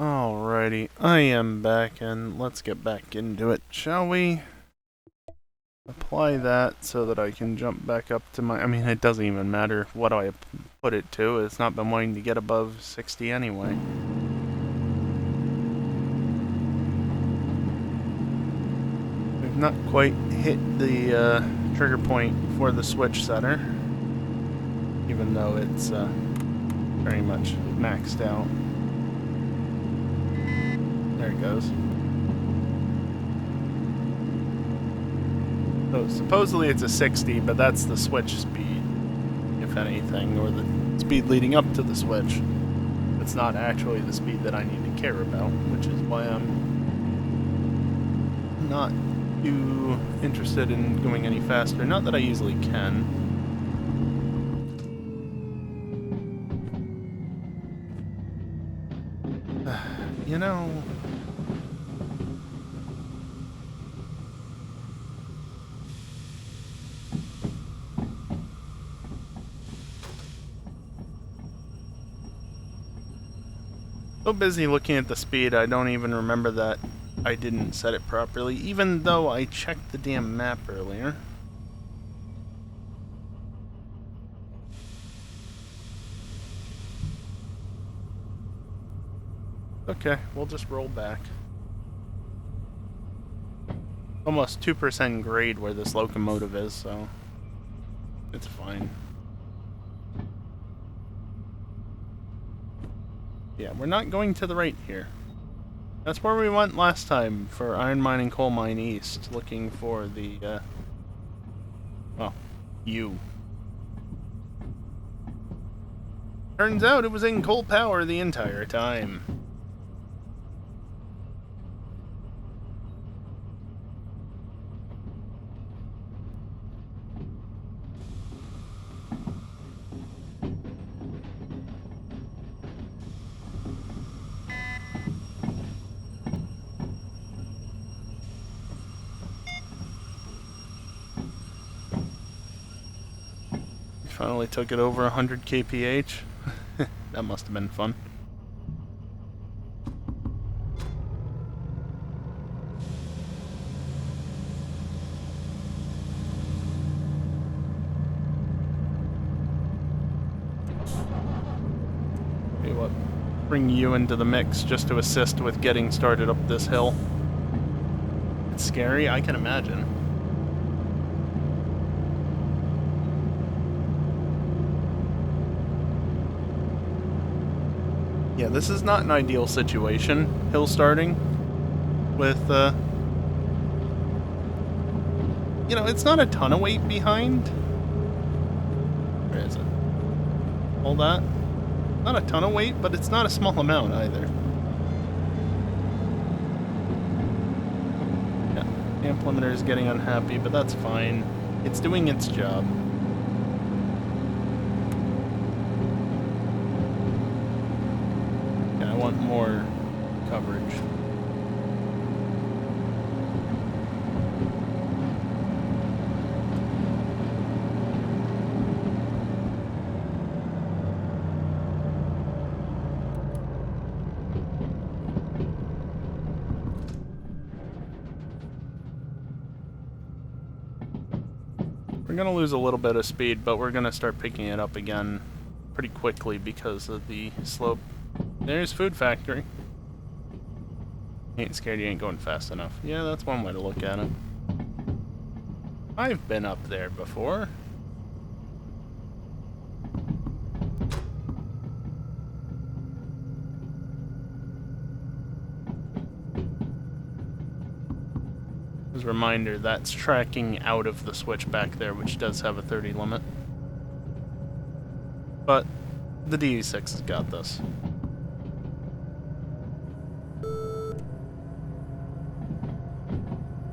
Alrighty, I am back, and let's get back into it, shall we? Apply that so that I can jump back up to my... I mean, it doesn't even matter what I put it to. It's not been wanting to get above 60 anyway. We've not quite hit the trigger point for the switch setter, even though it's very much maxed out. There it goes. So supposedly it's a 60, but that's the switch speed, if anything, or the speed leading up to the switch. It's not actually the speed that I need to care about, which is why I'm not too interested in going any faster. Not that I easily can. You know... So busy looking at the speed, I don't even remember that I didn't set it properly, even though I checked the damn map earlier. Okay, we'll just roll back. Almost 2% grade where this locomotive is, so it's fine. Yeah, we're not going to the right here. That's where we went last time for Iron Mine and Coal Mine East, looking for the, well, U. Turns out it was in coal power the entire time. Finally took it over 100 kph. That must have been fun. bring you into the mix just to assist with getting started up this hill. It's scary, I can imagine. Yeah, this is not an ideal situation, hill starting, with, you know, it's not a ton of weight behind. Where is it? All that? Not a ton of weight, but it's not a small amount either. Yeah, the implementer is getting unhappy, but that's fine. It's doing its job. Yeah, I want more coverage. We're gonna lose a little bit of speed, but we're gonna start picking it up again pretty quickly because of the slope. There's Food Factory. Ain't scared you ain't going fast enough. Yeah, that's one way to look at it. I've been up there before. As a reminder, that's tracking out of the switchback there, which does have a 30 limit. But the DE6 has got this.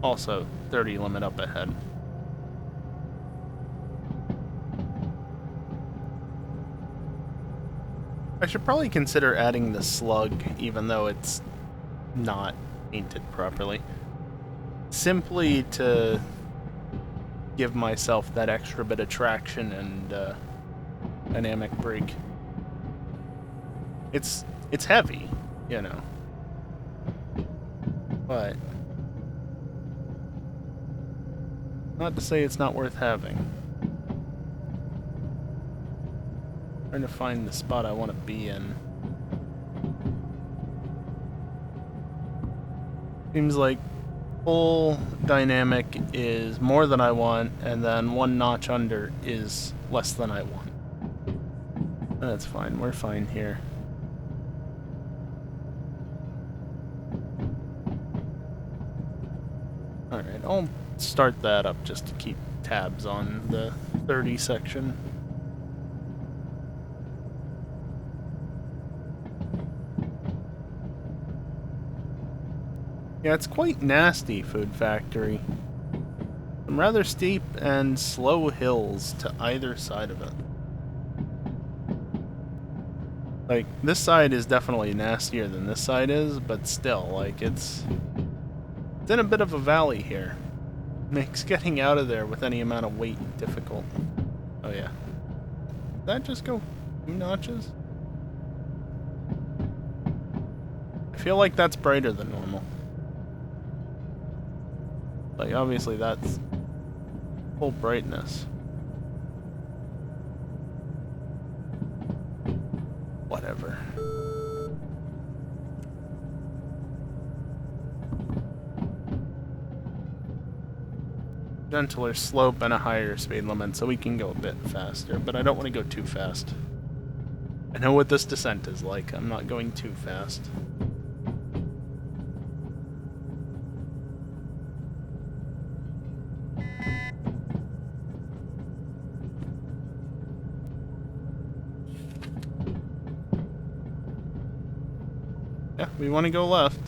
Also, 30 limit up ahead. I should probably consider adding the slug, even though it's not painted properly. Simply to give myself that extra bit of traction and dynamic brake. It's heavy, you know. But not to say it's not worth having. Trying to find the spot I want to be in. Seems like full dynamic is more than I want, and then one notch under is less than I want. That's fine, we're fine here. Alright, I'll start that up just to keep tabs on the 30 section. Yeah, it's quite nasty, Food Factory. Some rather steep and slow hills to either side of it. Like, this side is definitely nastier than this side is, but still, like, it's in a bit of a valley here. Makes getting out of there with any amount of weight difficult. Oh yeah. Did that just go 2 notches? I feel like that's brighter than normal. Like, obviously that's full brightness. Whatever. Gentler slope and a higher speed limit, so we can go a bit faster, but I don't want to go too fast. I know what this descent is like. I'm not going too fast. Yeah, we want to go left.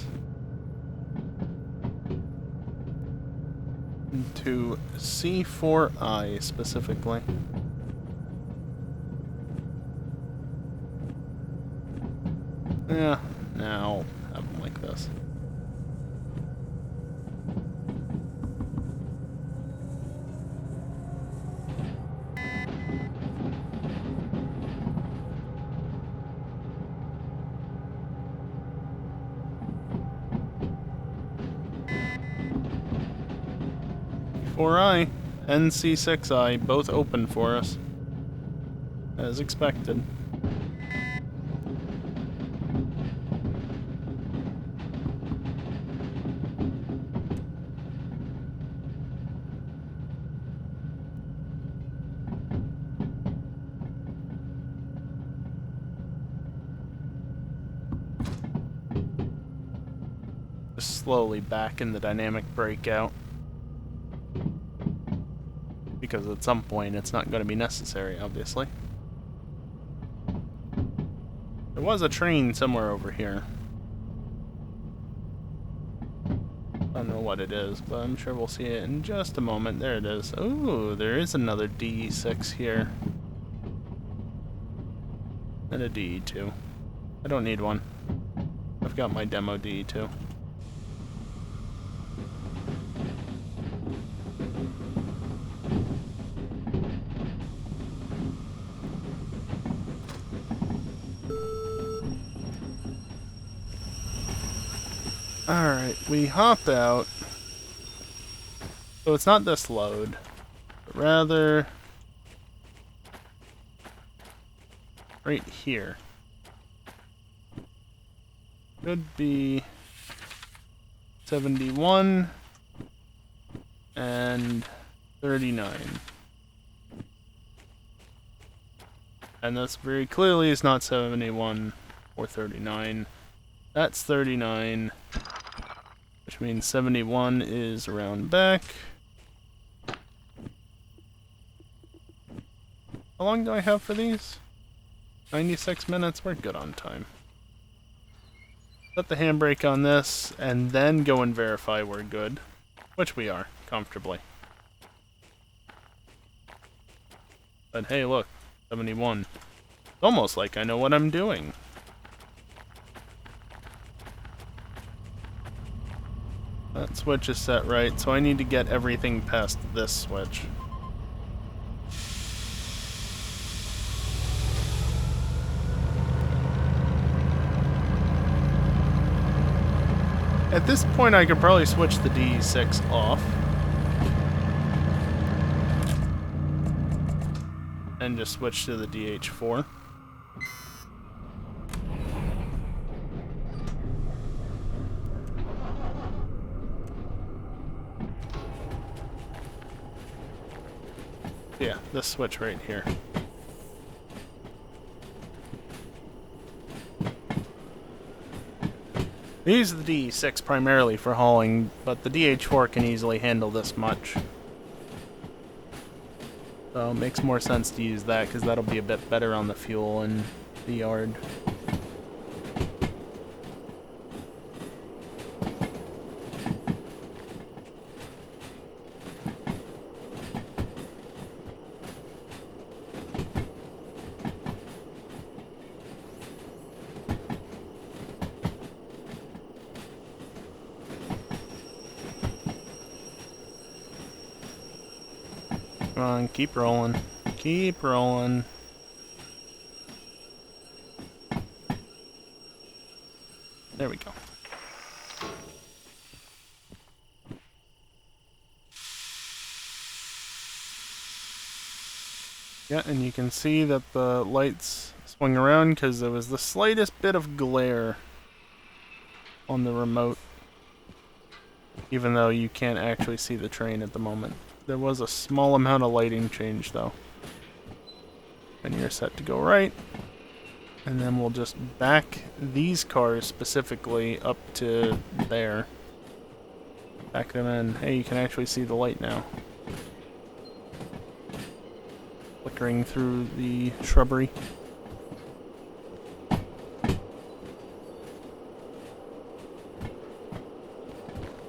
To C4I specifically. Yeah, now have them like this. C4I and C6I both open for us, as expected. slowly back in the dynamic breakout. Because at some point it's not going to be necessary, obviously. There was a train somewhere over here. I don't know what it is, but I'm sure we'll see it in just a moment. There it is. Ooh, there is another DE6 here. And a DE2. I don't need one. I've got my demo DE2. Alright, we hop out. So it's not this load, but rather right here. Could be 71 and 39. And this very clearly is not 71 or 39. That's 39. Which means 71 is around back. How long do I have for these? 96 minutes? We're good on time. Set the handbrake on this, and then go and verify we're good. Which we are, comfortably. But hey, look. 71. It's almost like I know what I'm doing. That switch is set right, so I need to get everything past this switch. At this point, I could probably switch the DE6 off. And just switch to the DH4. Yeah, this switch right here. I use the DE6 primarily for hauling, but the DH4 can easily handle this much. So it makes more sense to use that, because that'll be a bit better on the fuel in the yard. Come on, keep rolling. Keep rolling. There we go. Yeah, and you can see that the lights swing around because there was the slightest bit of glare on the remote. Even though you can't actually see the train at the moment. There was a small amount of lighting change though. And you're set to go right. And then we'll just back these cars specifically up to there. Back them in. Hey, you can actually see the light now. Flickering through the shrubbery.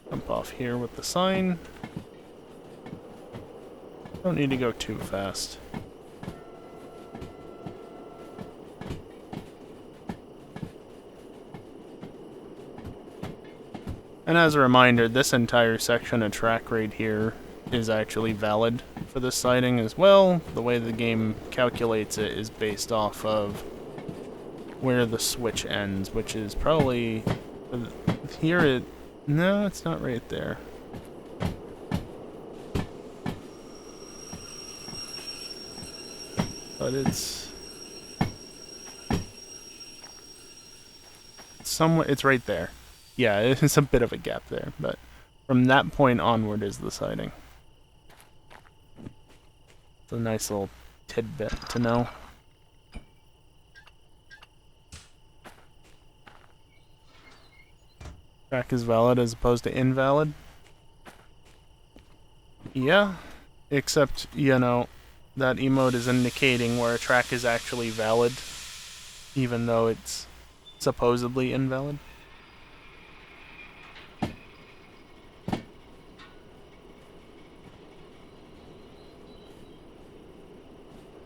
Jump off here with the sign. Don't need to go too fast. And as a reminder, this entire section of track right here is actually valid for this siding as well. The way the game calculates it is based off of where the switch ends, which is probably here. No, it's not right there. But it's somewhere. It's right there. Yeah, it's a bit of a gap there, but from that point onward is the siding. It's a nice little tidbit to know. Track is valid as opposed to invalid? Yeah, except, you know, that emote is indicating where a track is actually valid, even though it's supposedly invalid.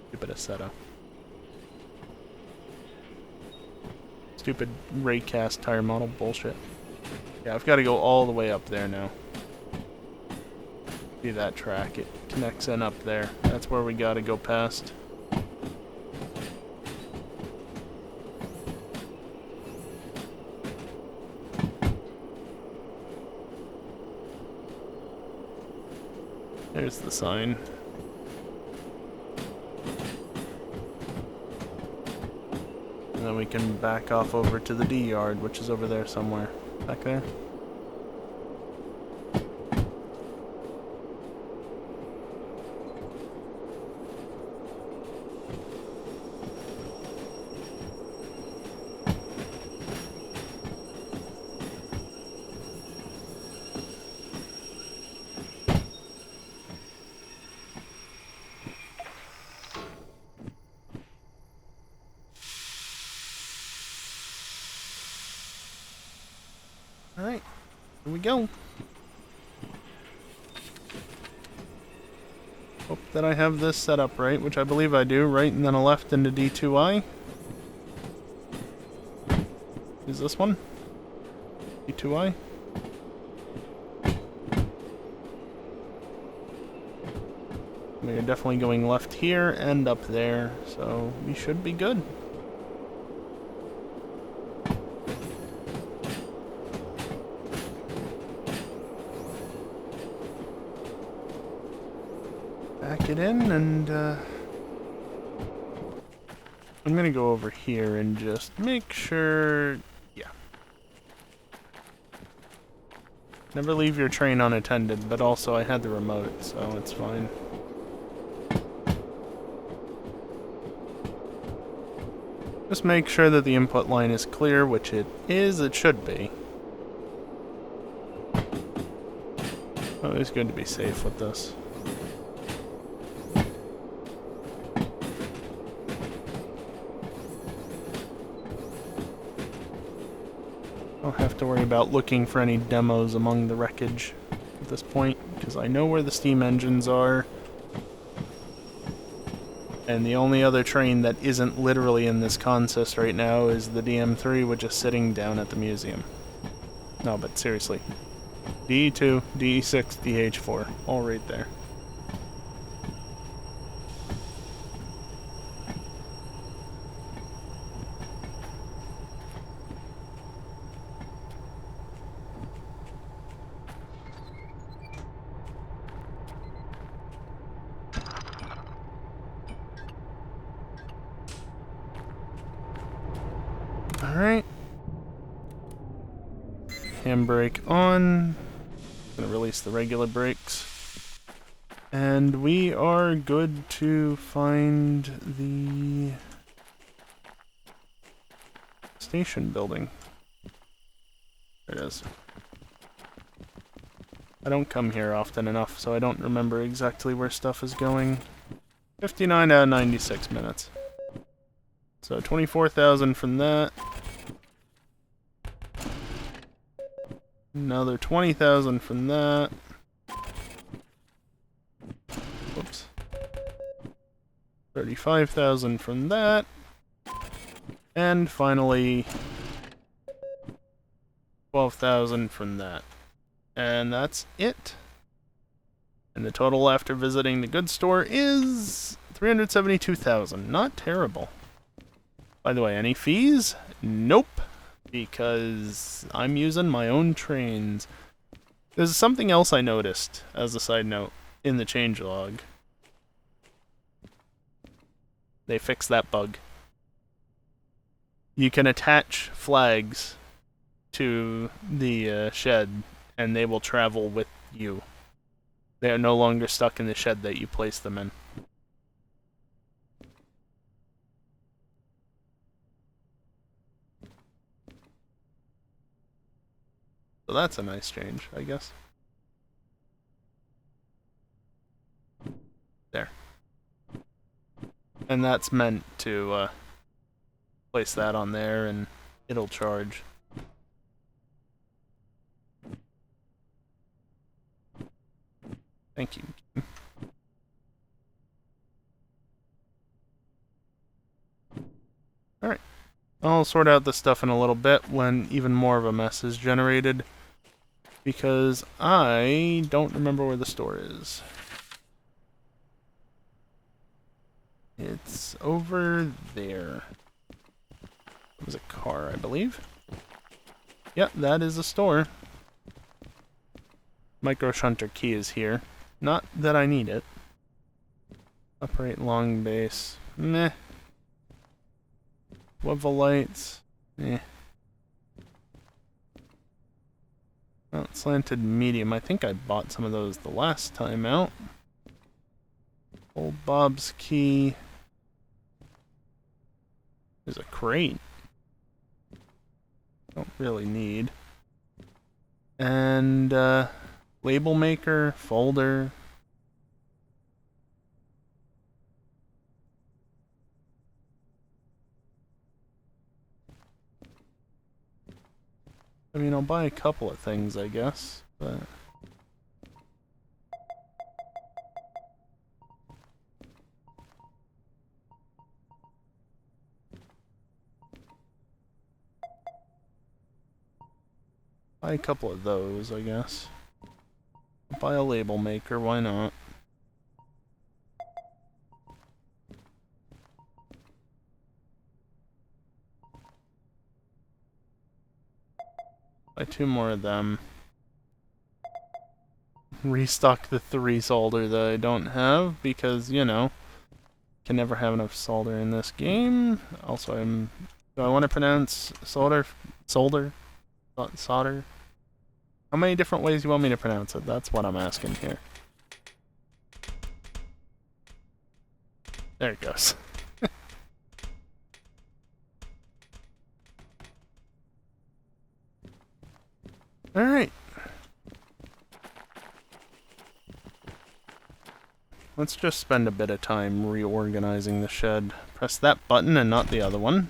Stupid Assetto. Stupid raycast tire model bullshit. Yeah, I've got to go all the way up there now. See that track, it connects in up there. That's where we gotta go past. There's the sign. And then we can back off over to the D yard, which is over there somewhere. Back there. Alright, here we go. Hope that I have this set up right, which I believe I do, right, and then a left into D2I. Is this one? D2I? We are definitely going left here and up there, so we should be good. Back it in, and I'm gonna go over here and just make sure, yeah. Never leave your train unattended, but also I had the remote, so it's fine. Just make sure that the input line is clear, which it is, it should be. Always good to be safe with this. Don't have to worry about looking for any demos among the wreckage at this point, because I know where the steam engines are. And the only other train that isn't literally in this consist right now is the DM3, which is sitting down at the museum. No, but seriously. D2, D6, DH4, all right there. Alright. Handbrake on. Gonna release the regular brakes. And we are good to find the station building. There it is. I don't come here often enough, so I don't remember exactly where stuff is going. 59 out of 96 minutes. So 24,000 from that. Another 20,000 from that. Whoops. 35,000 from that. And finally 12,000 from that. And that's it. And the total after visiting the goods store is 372,000. Not terrible. By the way, any fees? Nope. Because I'm using my own trains. There's something else I noticed, as a side note, in the changelog. They fixed that bug. You can attach flags to the shed, and they will travel with you. They are no longer stuck in the shed that you place them in. So that's a nice change, I guess. There. And that's meant to place that on there and it'll charge. Thank you. Alright. I'll sort out this stuff in a little bit when even more of a mess is generated. Because I don't remember where the store is. It's over there. It was a car, I believe. Yep, that is a store. Micro shunter key is here. Not that I need it. Upright long base. Meh. Swivel lights. Eh. Well, slanted medium. I think I bought some of those the last time out. Old Bob's key. There's a crate. Don't really need. And, label maker, folder. I mean, I'll buy a couple of things, I guess, but... buy a couple of those, I guess. Buy a label maker, why not? Buy 2 more of them. Restock the 3 solder that I don't have, because, you know, can never have enough solder in this game. Also, do I want to pronounce solder? Not solder? How many different ways do you want me to pronounce it? That's what I'm asking here. There it goes. Alright. Let's just spend a bit of time reorganizing the shed. Press that button and not the other one.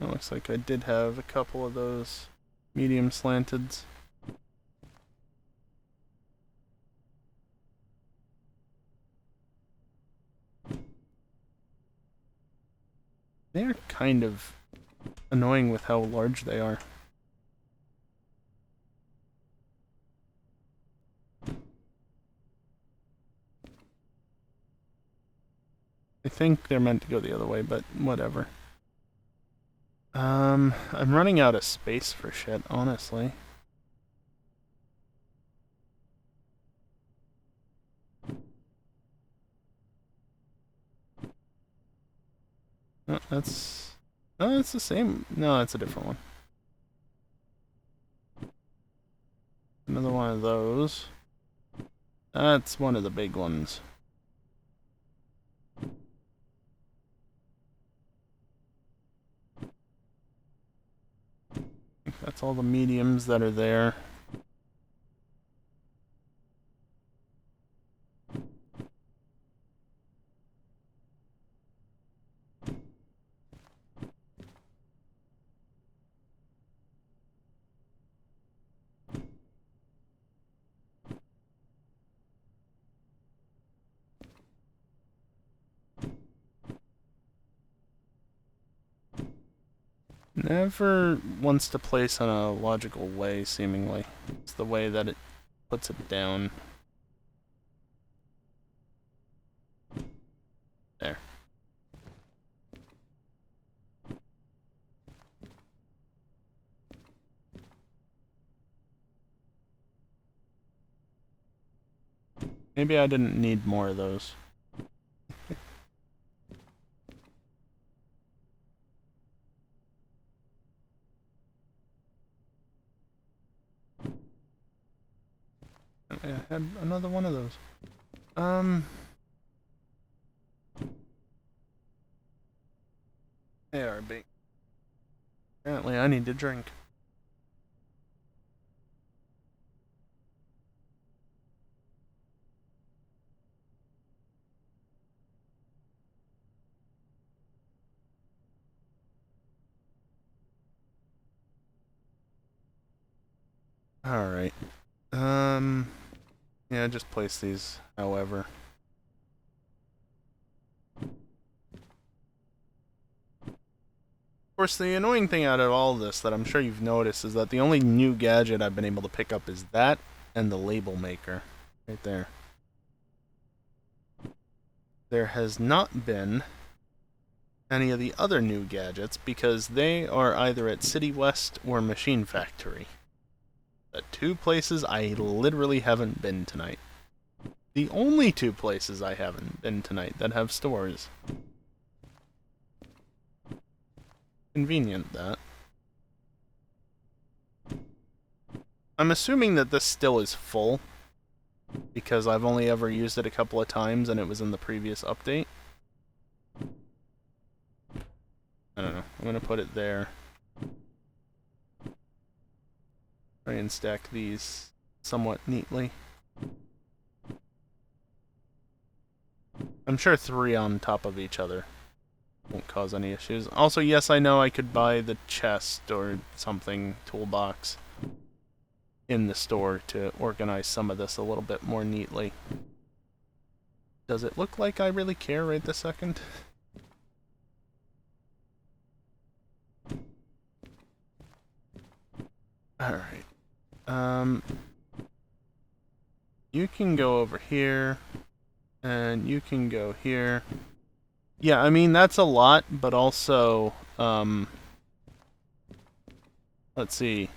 It looks like I did have a couple of those medium slanteds. They're kind of annoying with how large they are. I think they're meant to go the other way, but whatever. I'm running out of space for shit, honestly. Oh, that's... oh, it's the same. No, it's a different one. Another one of those. That's one of the big ones. That's all the mediums that are there. Never wants to place in a logical way, seemingly. It's the way that it puts it down. There. Maybe I didn't need more of those. I had another one of those. ARB. Apparently I need to drink. Alright. Yeah, just place these however. Of course, the annoying thing out of all this that I'm sure you've noticed is that the only new gadget I've been able to pick up is that and the label maker. Right there. There has not been any of the other new gadgets because they are either at City West or Machine Factory. The two places I literally haven't been tonight. The only two places I haven't been tonight that have stores. Convenient, that. I'm assuming that this still is full, because I've only ever used it a couple of times and it was in the previous update. I don't know. I'm going to put it there. Try and stack these somewhat neatly. I'm sure 3 on top of each other won't cause any issues. Also, yes, I know I could buy the chest or something, toolbox, in the store to organize some of this a little bit more neatly. Does it look like I really care right this second? Alright. You can go over here, and you can go here. Yeah, I mean, that's a lot, but also, let's see.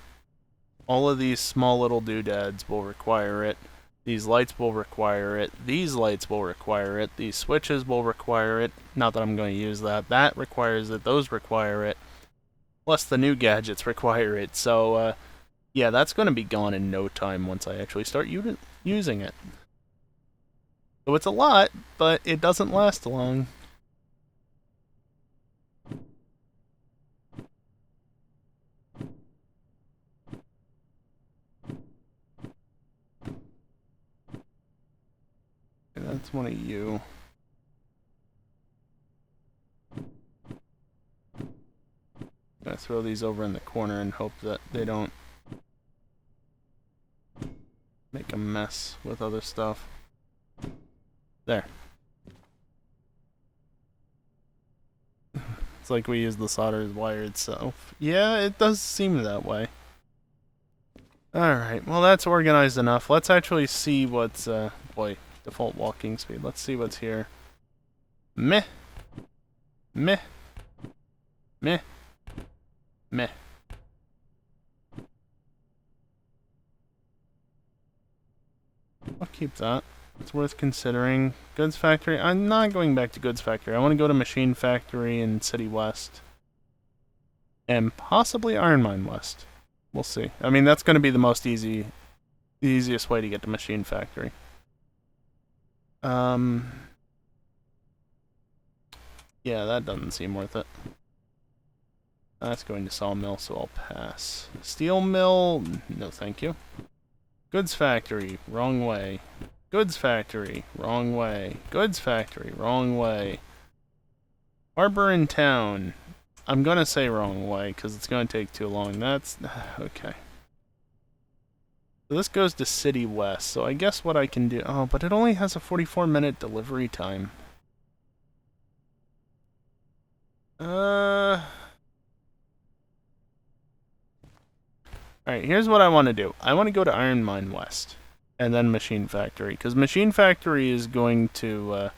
All of these small little doodads will require it. These lights will require it. These lights will require it. These switches will require it. Not that I'm going to use that. That requires it. Those require it. Plus the new gadgets require it. So, yeah, that's going to be gone in no time once I actually start using it. So it's a lot, but it doesn't last long. Okay, that's one of you. I'm gonna throw these over in the corner and hope that they don't make a mess with other stuff. There. It's like we use the solder as wired, so... Yeah, it does seem that way. Alright, well that's organized enough. Let's actually see what's, boy, default walking speed. Let's see what's here. Meh. Meh. Meh. Meh. I'll keep that. It's worth considering. Goods Factory. I'm not going back to Goods Factory. I want to go to Machine Factory in City West. And possibly Iron Mine West. We'll see. I mean, that's going to be the easiest way to get to Machine Factory. Yeah, that doesn't seem worth it. That's going to Sawmill, so I'll pass. Steel Mill, no thank you. Goods Factory, wrong way. Goods Factory, wrong way. Goods Factory, wrong way. Harbor in Town. I'm gonna say wrong way, because it's gonna take too long. That's... okay. So this goes to City West, so I guess what I can do... Oh, but it only has a 44-minute delivery time. Alright, here's what I want to do. I want to go to Iron Mine West, and then Machine Factory, because Machine Factory is going to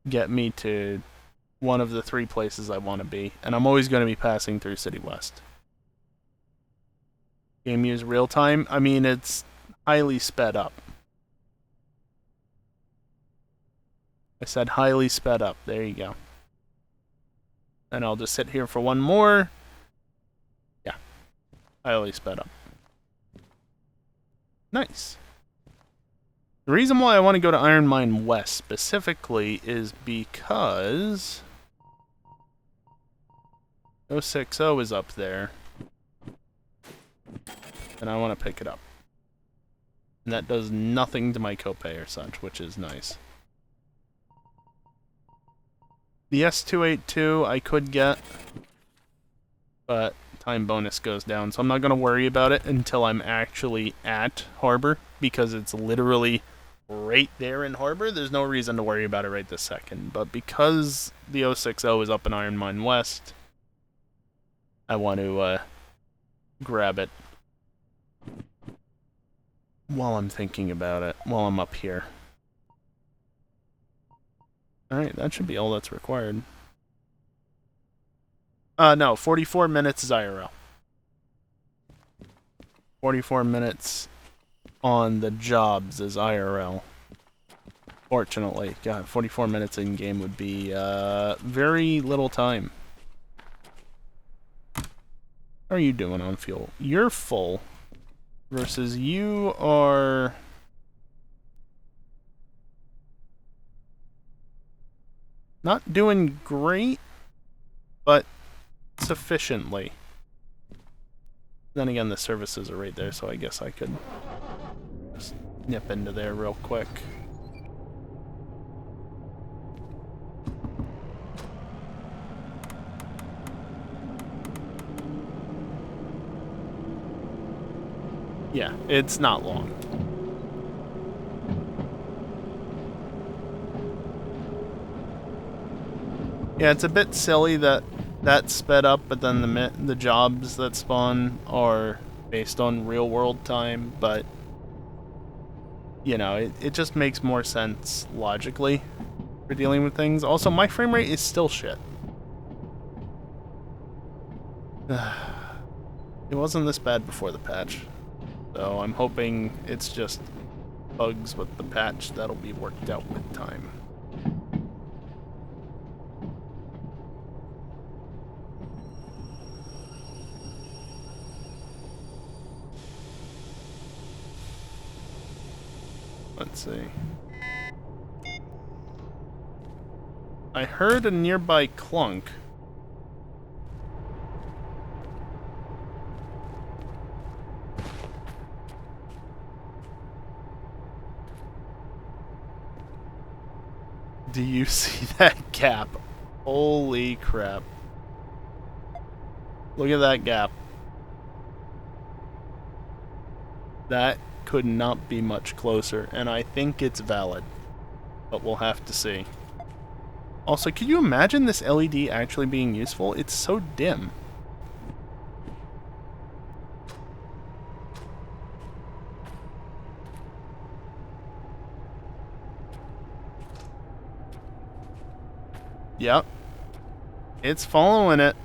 get me to one of the 3 places I want to be, and I'm always going to be passing through City West. Game use real time? I mean, it's highly sped up. I said highly sped up. There you go. And I'll just sit here for one more. Yeah. Highly sped up. Nice. The reason why I want to go to Iron Mine West specifically is because 060 is up there. And I want to pick it up. And that does nothing to my copay or such, which is nice. The S282 I could get, but time bonus goes down, so I'm not going to worry about it until I'm actually at Harbor, because it's literally right there in Harbor. There's no reason to worry about it right this second, but because the 060 is up in Iron Mine West, I want to grab it while I'm thinking about it, while I'm up here. Alright, that should be all that's required. No, 44 minutes is IRL. 44 minutes on the jobs is IRL. Fortunately. God, 44 minutes in game would be very little time. How are you doing on fuel? You're full. Versus you are... not doing great, but sufficiently. Then again, the services are right there, so I guess I could just nip into there real quick. Yeah, it's not long. Yeah, it's a bit silly that that's sped up, but then the jobs that spawn are based on real world time, but you know, it just makes more sense logically for dealing with things. Also, my frame rate is still shit. It wasn't this bad before the patch, so I'm hoping it's just bugs with the patch that'll be worked out with time. Let's see. I heard a nearby clunk. Do you see that gap? Holy crap. Look at that gap. That could not be much closer, and I think it's valid. But we'll have to see. Also, could you imagine this LED actually being useful? It's so dim. Yep. It's following it.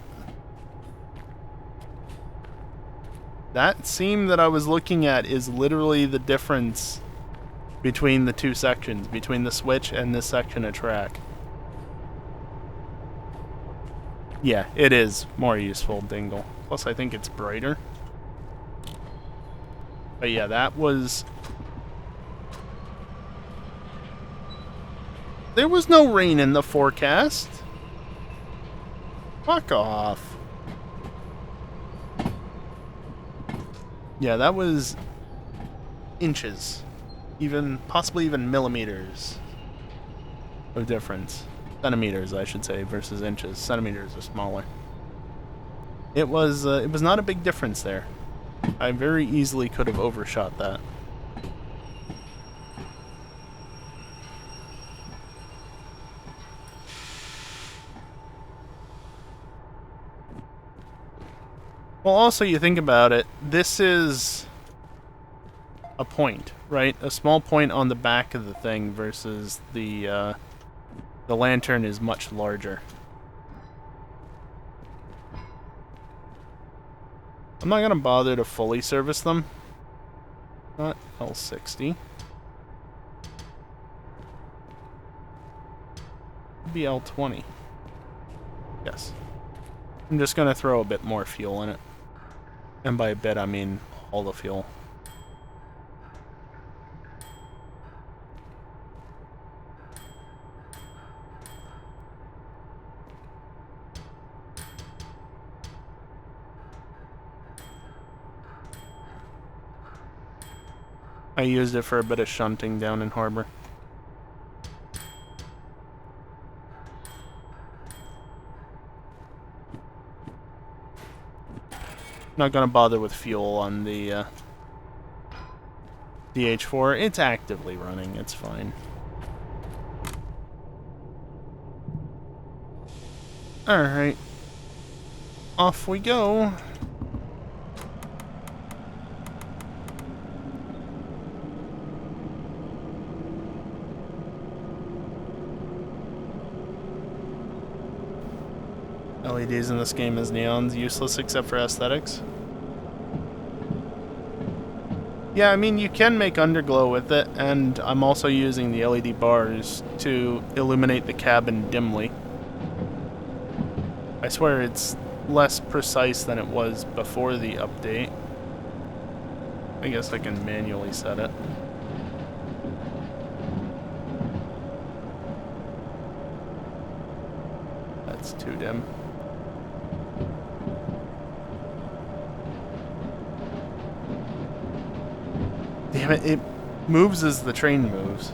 That seam that I was looking at is literally the difference between the two sections, between the switch and this section of track. Yeah, it is more useful, Dingle. Plus, I think it's brighter. But yeah, that was... There was no rain in the forecast. Fuck off. Yeah, that was inches. Possibly even millimeters of difference. Centimeters, I should say, versus inches. Centimeters are smaller. It was not a big difference there. I very easily could have overshot that. Well, also, you think about it, this is a point, right? A small point on the back of the thing versus the lantern is much larger. I'm not gonna bother to fully service them. Not L60. Be L20. Yes. I'm just gonna throw a bit more fuel in it. And by a bit, I mean all the fuel. I used it for a bit of shunting down in Harbor. Not gonna bother with fuel on the DH4. It's actively running, it's fine. Alright. Off we go. LEDs in this game is neon's useless except for aesthetics. Yeah, I mean, you can make underglow with it, and I'm also using the LED bars to illuminate the cabin dimly. I swear it's less precise than it was before the update. I guess I can manually set it. That's too dim. Damn it, it moves as the train moves.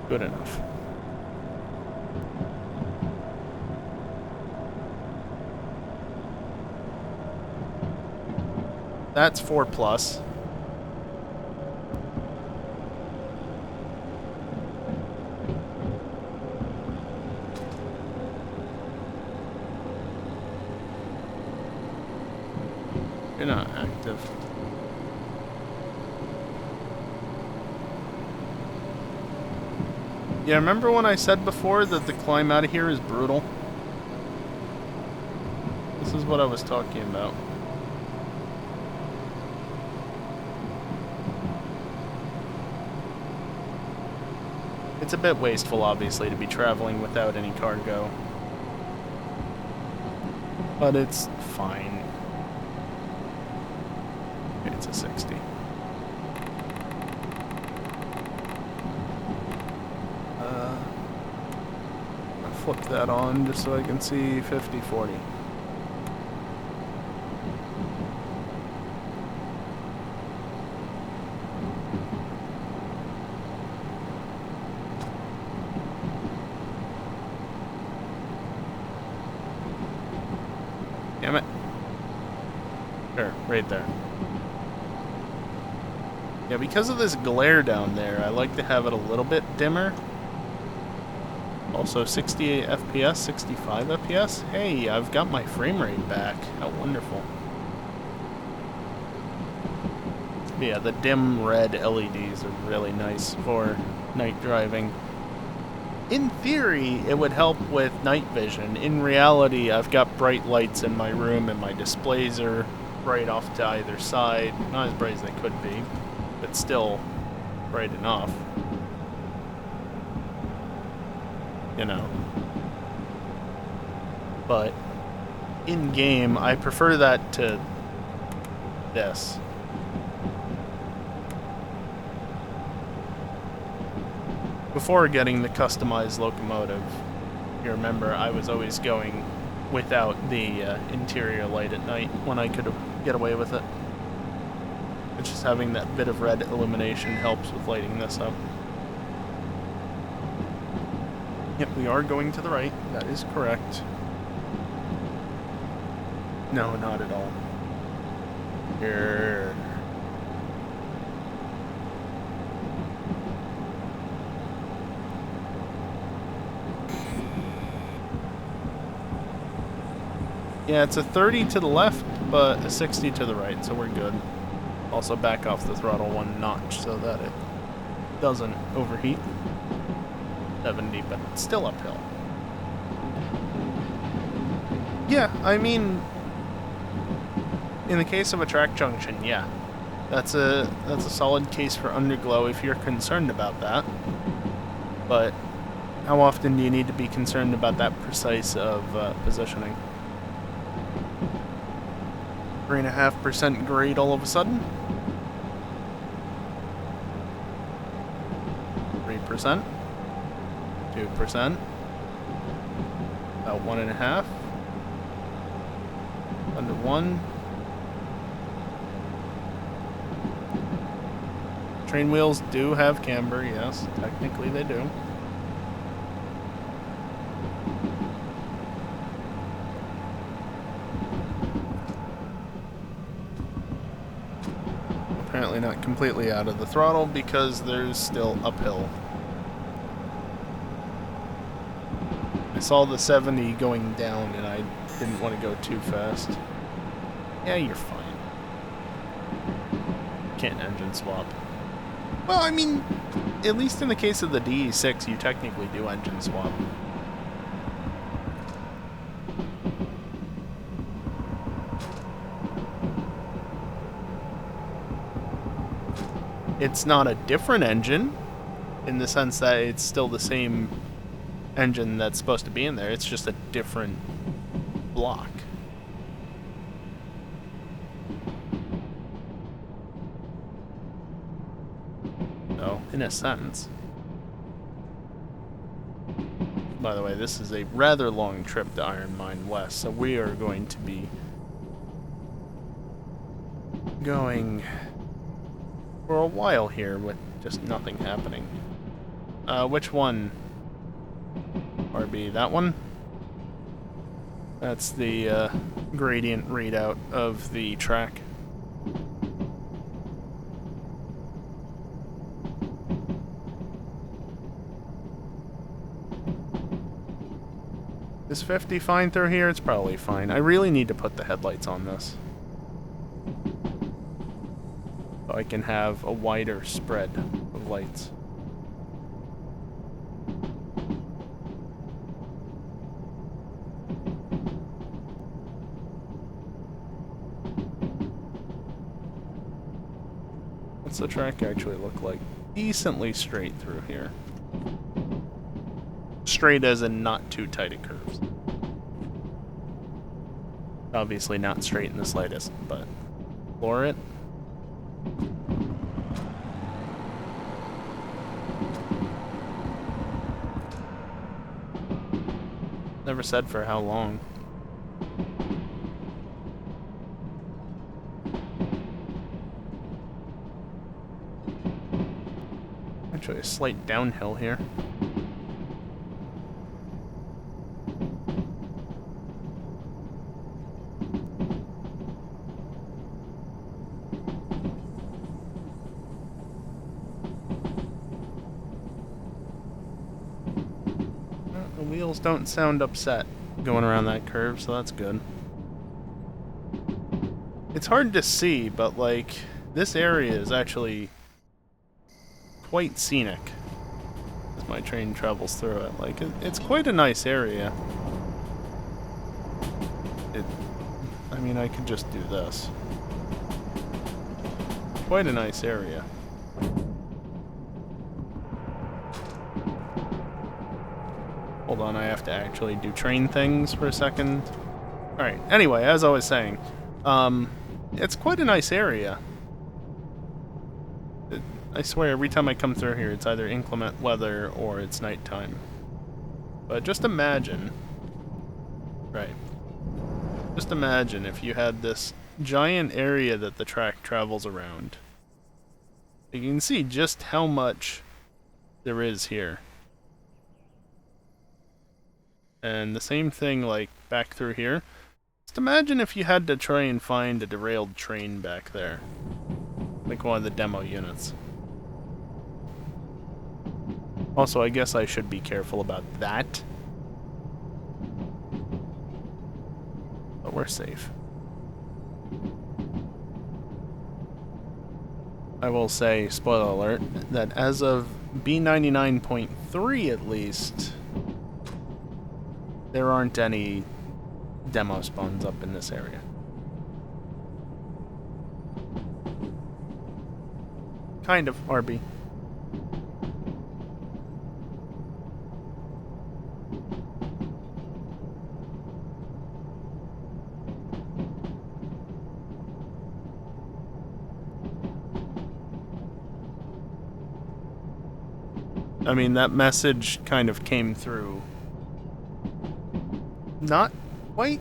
Good enough. That's 4+. You're not active. Yeah, remember when I said before that the climb out of here is brutal? This is what I was talking about. It's a bit wasteful, obviously, to be traveling without any cargo. But it's fine. Okay, it's a 60. I'll flip that on just so I can see 50/40. Damn it. There, right there. Yeah, because of this glare down there, I like to have it a little bit dimmer. Also 68 FPS, 65 FPS. Hey, I've got my frame rate back. How wonderful. Yeah, the dim red LEDs are really nice for night driving. In theory, it would help with night vision. In reality, I've got bright lights in my room and my displays are bright off to either side. Not as bright as they could be, but still bright enough. You know. But in game, I prefer that to this. Before getting the customized locomotive, you remember I was always going without the interior light at night when I could get away with it. It's just having that bit of red illumination helps with lighting this up. Yep, we are going to the right. That is correct. No, not at all. Here. Yeah, it's a 30 to the left, but a 60 to the right, so we're good. Also back off the throttle 1 notch so that it doesn't overheat. 70, but still uphill. Yeah, I mean, in the case of a track junction, yeah. That's a solid case for underglow if you're concerned about that. But how often do you need to be concerned about that precise of positioning? 3.5% grade all of a sudden? 3%? 2%? About 1.5%? Under 1. Train wheels do have camber, yes. Technically they do. Apparently not completely out of the throttle because there's still uphill. I saw the 70 going down and I didn't want to go too fast. Yeah, you're fine. Can't engine swap. Well, I mean, at least in the case of the DE6, you technically do engine swap. It's not a different engine, in the sense that it's still the same engine that's supposed to be in there. It's just a different block. So, in a sense. By the way, this is a rather long trip to Iron Mine West, so we are going to be going for a while here with just nothing happening. Which one? RB, that one? That's the gradient readout of the track. Is 50 fine through here? It's probably fine. I really need to put the headlights on this, so I can have a wider spread of lights. What's the track actually look like? Decently straight through here. Straight as in not too tight at curves. Obviously not straight in the slightest, but floor it. Never said for how long. Actually, a slight downhill here. The wheels don't sound upset going around that curve, so that's good. It's hard to see, but like, this area is actually quite scenic as my train travels through it. Like, it's quite a nice area. I mean, I could just do this. Quite a nice area. Hold on, I have to actually do train things for a second. Alright, anyway, as I was saying, it's quite a nice area. I swear, every time I come through here, it's either inclement weather or it's nighttime. But just imagine... Right. Just imagine if you had this giant area that the track travels around. You can see just how much there is here. And the same thing, like, back through here. Just imagine if you had to try and find a derailed train back there. Like one of the demo units. Also, I guess I should be careful about that. But we're safe. I will say, spoiler alert, that as of B99.3 at least, there aren't any demo spawns up in this area. Kind of, RB. I mean, that message kind of came through not quite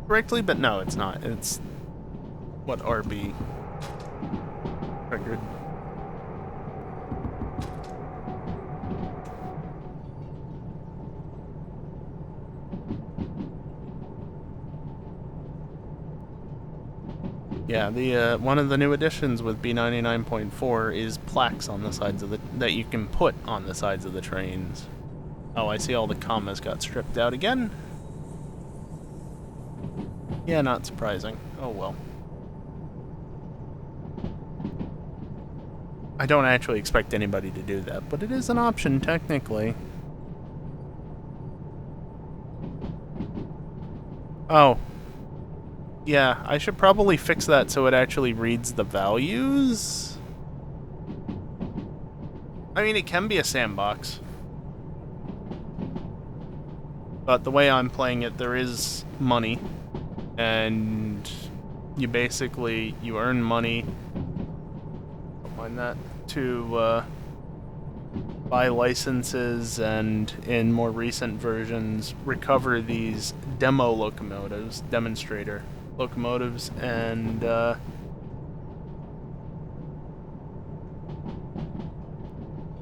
correctly, but no, it's not. It's what RB triggered. Yeah, the one of the new additions with B99.4 is plaques on the sides of the that you can put on the sides of the trains. Oh, I see all the commas got stripped out again. Yeah, not surprising. Oh well. I don't actually expect anybody to do that, but it is an option technically. Oh. Yeah, I should probably fix that so it actually reads the values. I mean, it can be a sandbox. But the way I'm playing it, there is money. And you basically, you earn money, don't mind that, to buy licenses and, in more recent versions, recover these demo locomotives, demonstrator locomotives, and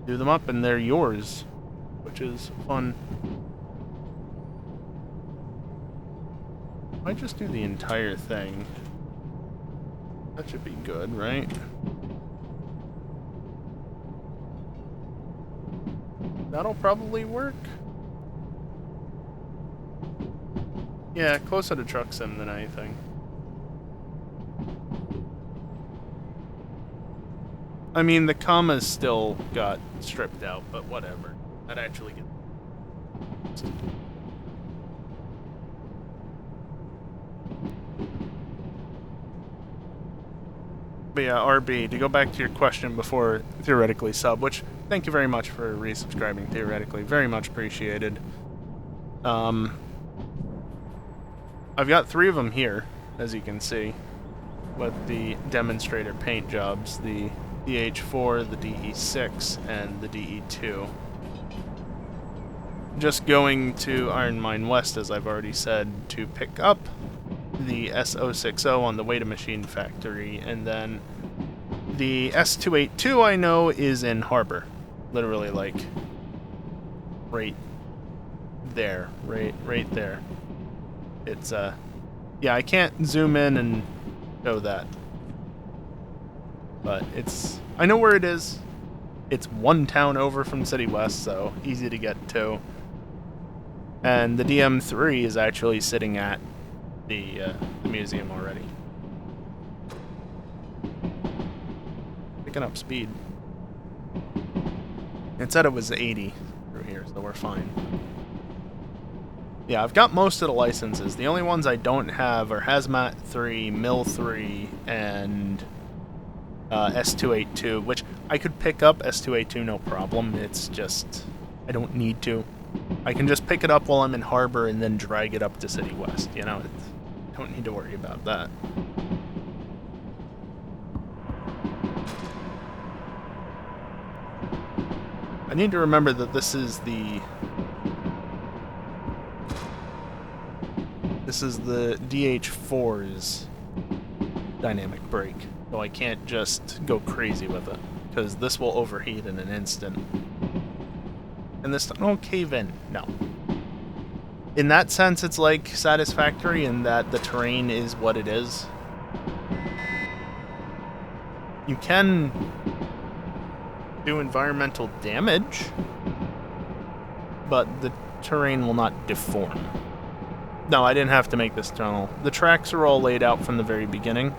do them up, and they're yours, which is fun. Might just do the entire thing. That should be good, right? That'll probably work. Yeah, closer to Truck Sim than anything. I mean, the commas still got stripped out, but whatever. That actually gets... But yeah, RB, to go back to your question before theoretically sub, which thank you very much for resubscribing theoretically, very much appreciated. I've got 3 of them here, as you can see, with the demonstrator paint jobs, the DH4, the DE6, and the DE2. Just going to Iron Mine West, as I've already said, to pick up the S060 on the Weta Machine Factory, and then the S282 I know is in Harbor. Literally, like, right there. Right there. It's, yeah, I can't zoom in and show that. But it's... I know where it is. It's 1 town over from City West, so easy to get to. And the DM3 is actually sitting at the museum already. Picking up speed. It said it was 80 through here, so we're fine. Yeah, I've got most of the licenses. The only ones I don't have are Hazmat 3, Mill 3, and S282, which I could pick up S282 no problem. It's just, I don't need to. I can just pick it up while I'm in Harbor and then drag it up to City West, you know? Don't need to worry about that. I need to remember that this is the DH4's dynamic brake, so I can't just go crazy with it, because this will overheat in an instant. And this don't cave in. No. In that sense, it's like satisfactory in that the terrain is what it is. You can do environmental damage, but the terrain will not deform. No, I didn't have to make this tunnel. The tracks are all laid out from the very beginning.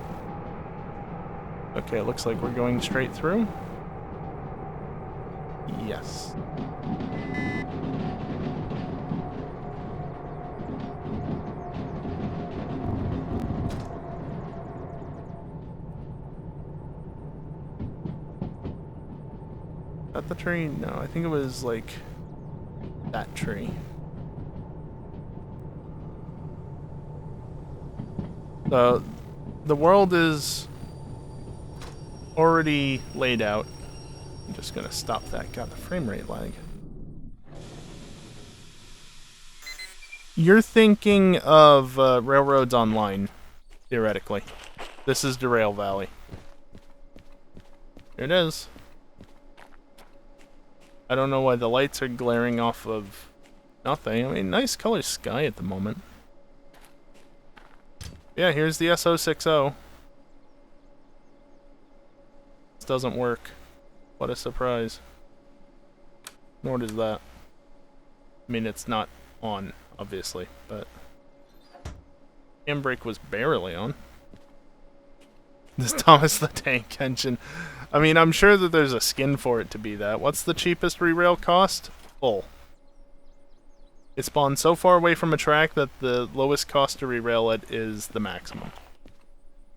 Okay, it looks like we're going straight through. Yes. Not the tree? No, I think it was like that tree. The world is already laid out. I'm just gonna stop that. Got the frame rate lag. You're thinking of Railroads Online, theoretically. This is Derail Valley. Here it is. I don't know why the lights are glaring off of nothing. I mean, nice color sky at the moment. Yeah, here's the SO60. This doesn't work. What a surprise. Nor does that. I mean, it's not on, obviously, but... handbrake was barely on. This Thomas the Tank engine. I mean, I'm sure that there's a skin for it to be that. What's the cheapest re-rail cost? Full. It spawns so far away from a track that the lowest cost to re-rail it is the maximum.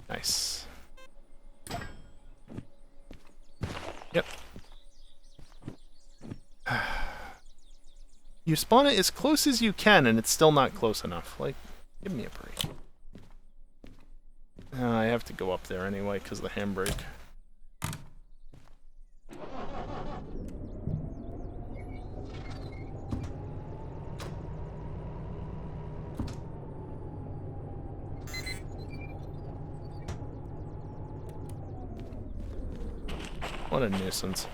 Nice. Yep. You spawn it as close as you can, and it's still not close enough. Like, give me a break. I have to go up there anyway, because of the handbrake. What a nuisance.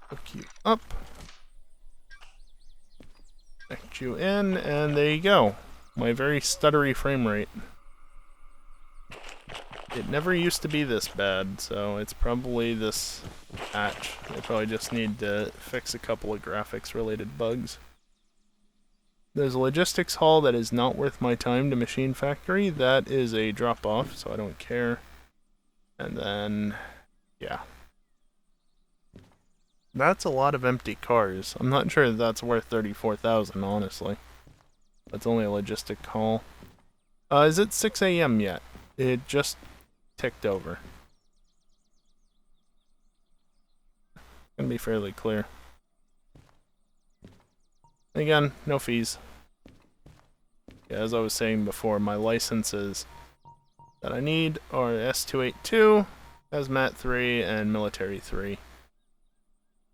Hook you up. Connect you in, and there you go. My very stuttery frame rate. It never used to be this bad, so it's probably this patch. I probably just need to fix a couple of graphics related bugs. There's a logistics haul that is not worth my time to Machine Factory. That is a drop off, so I don't care. And then, yeah. That's a lot of empty cars. I'm not sure that's worth 34,000, honestly. That's only a logistic haul. Is it 6 a.m. yet? It just ticked over. Gonna be fairly clear. Again, no fees. Yeah, as I was saying before, my licenses that I need are S282, Hazmat 3, and Military 3.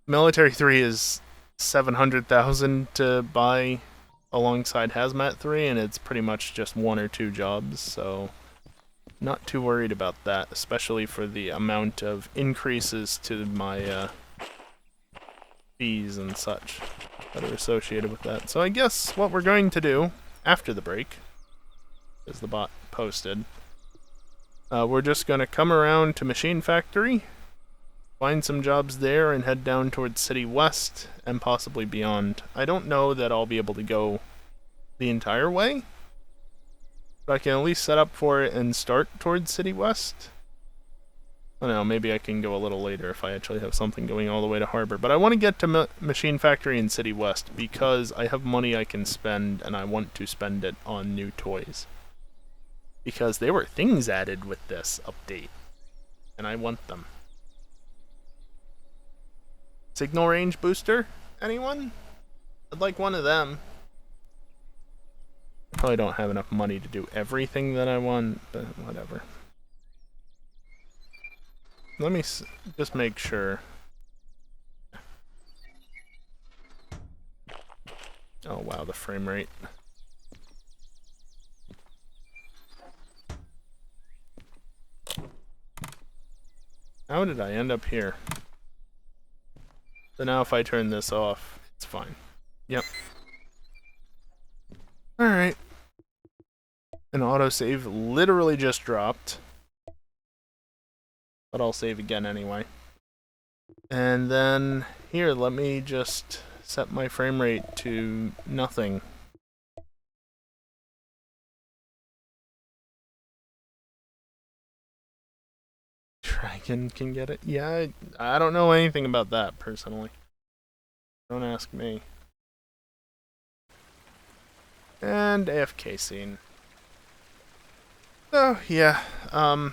Military 3 is 700,000 to buy alongside Hazmat 3, and it's pretty much just 1 or 2 jobs, so not too worried about that, especially for the amount of increases to my fees and such that are associated with that. So I guess what we're going to do after the break, as the bot posted, we're just going to come around to Machine Factory, find some jobs there, and head down towards City West, and possibly beyond. I don't know that I'll be able to go the entire way, but I can at least set up for it and start towards City West. I don't know, maybe I can go a little later if I actually have something going all the way to Harbor. But I want to get to Machine Factory in City West because I have money I can spend, and I want to spend it on new toys. Because there were things added with this update, and I want them. Signal range booster? Anyone? I'd like one of them. I probably don't have enough money to do everything that I want, but whatever. Let me just make sure. Oh wow, the frame rate. How did I end up here? So now if I turn this off, it's fine. Yep. Alright. An autosave literally just dropped. But I'll save again anyway. And then here, let me just set my frame rate to nothing. Dragon can get it? Yeah, I don't know anything about that personally. Don't ask me. And AFK scene. So yeah, I'm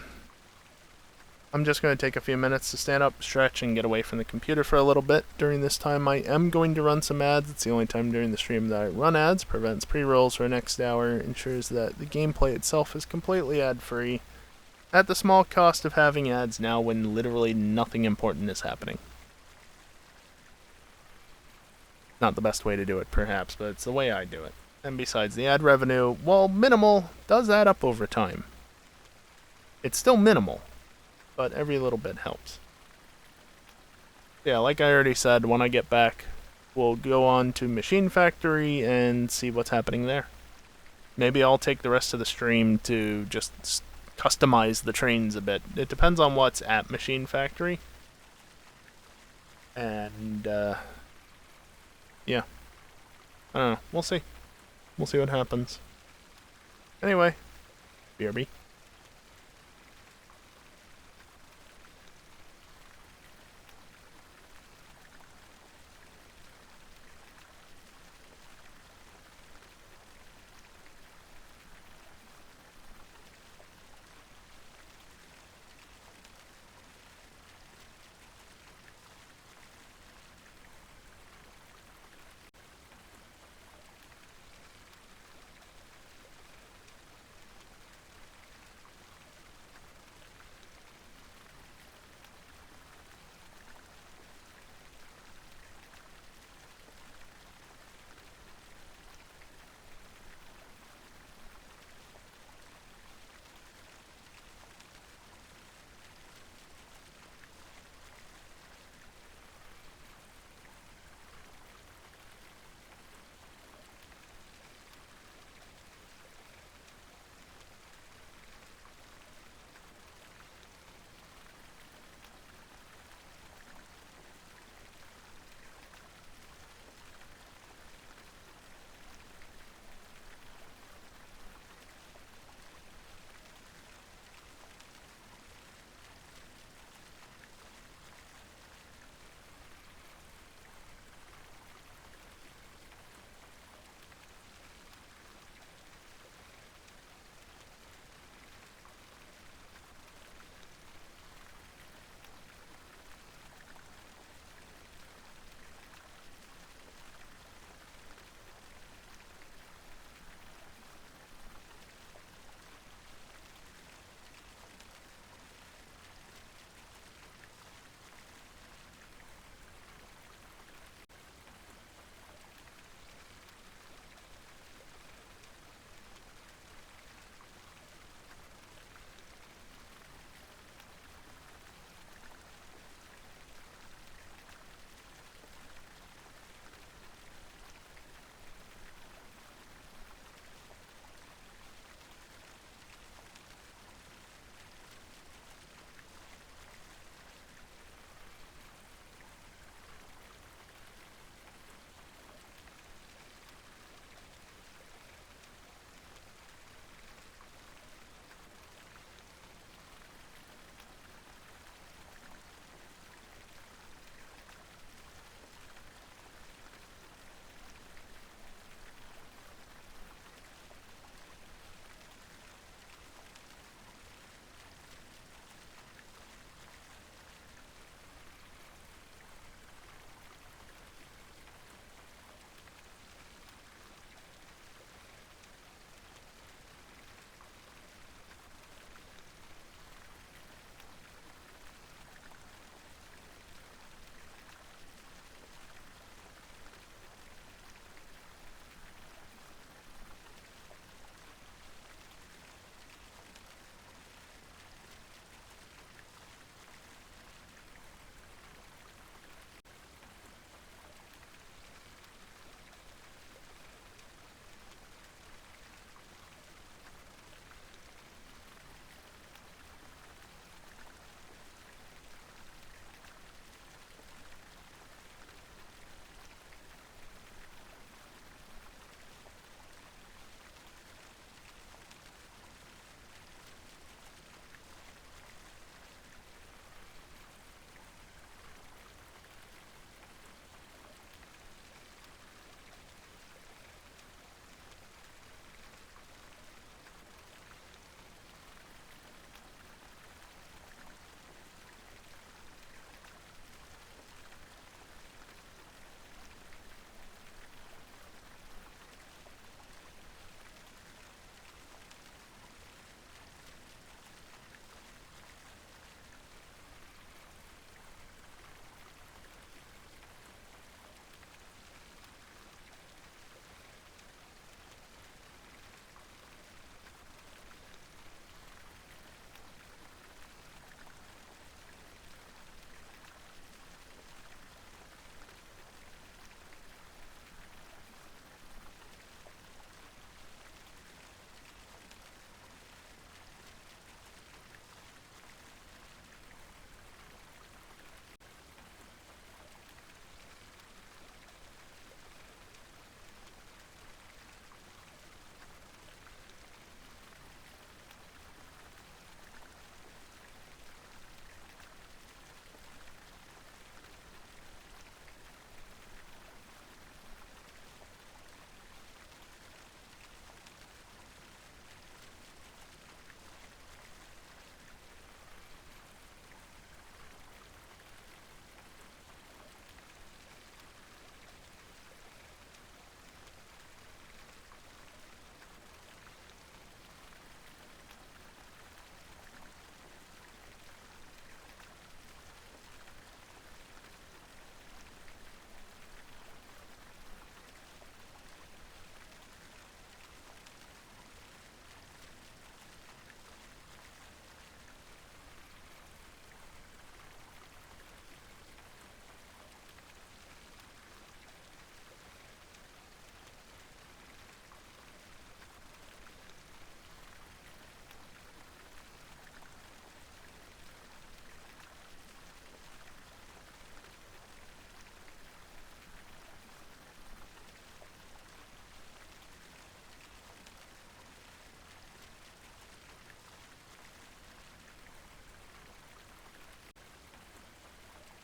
just going to take a few minutes to stand up, stretch, and get away from the computer for a little bit. During this time, I am going to run some ads. It's the only time during the stream that I run ads. Prevents pre-rolls for next hour. Ensures that the gameplay itself is completely ad-free. At the small cost of having ads now when literally nothing important is happening. Not the best way to do it, perhaps, but it's the way I do it. And besides, the ad revenue, while minimal, does add up over time. It's still minimal, but every little bit helps. Yeah, like I already said, when I get back, we'll go on to Machine Factory and see what's happening there. Maybe I'll take the rest of the stream to just customize the trains a bit. It depends on what's at Machine Factory. And, yeah. I don't know. We'll see. We'll see what happens. Anyway, BRB.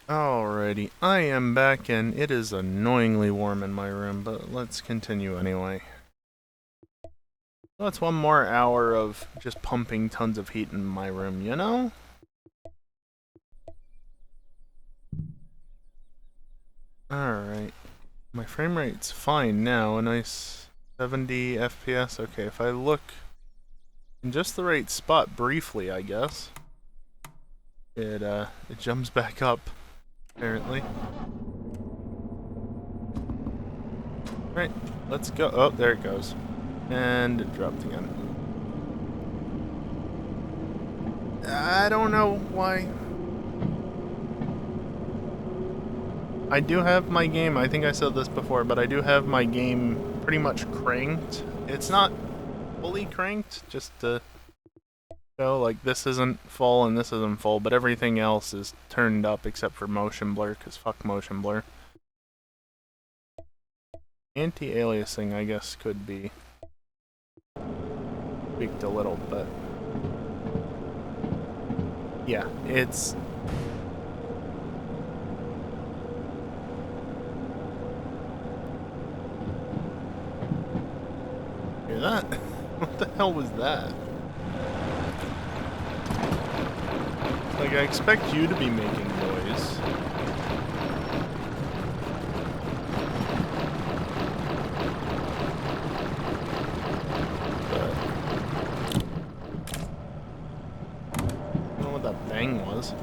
Alrighty, I am back and it is annoyingly warm in my room, but let's continue anyway. That's one more hour of just pumping tons of heat in my room, you know? Alright. My frame rate's fine now, a nice 70 FPS. Okay, if I look in just the right spot briefly, I guess, it jumps back up, apparently. Right, let's go. Oh, there it goes. And it dropped again. I don't know why. I do have my game, I think I said this before, but I do have my game pretty much cranked. It's not fully cranked, just to show, like, this isn't full and this isn't full, but everything else is turned up except for motion blur, because fuck motion blur. Anti-aliasing, I guess, could be tweaked a little, but yeah, it's... Hear that? What the hell was that? Like, I expect you to be making noise. But I don't know what that bang was. Is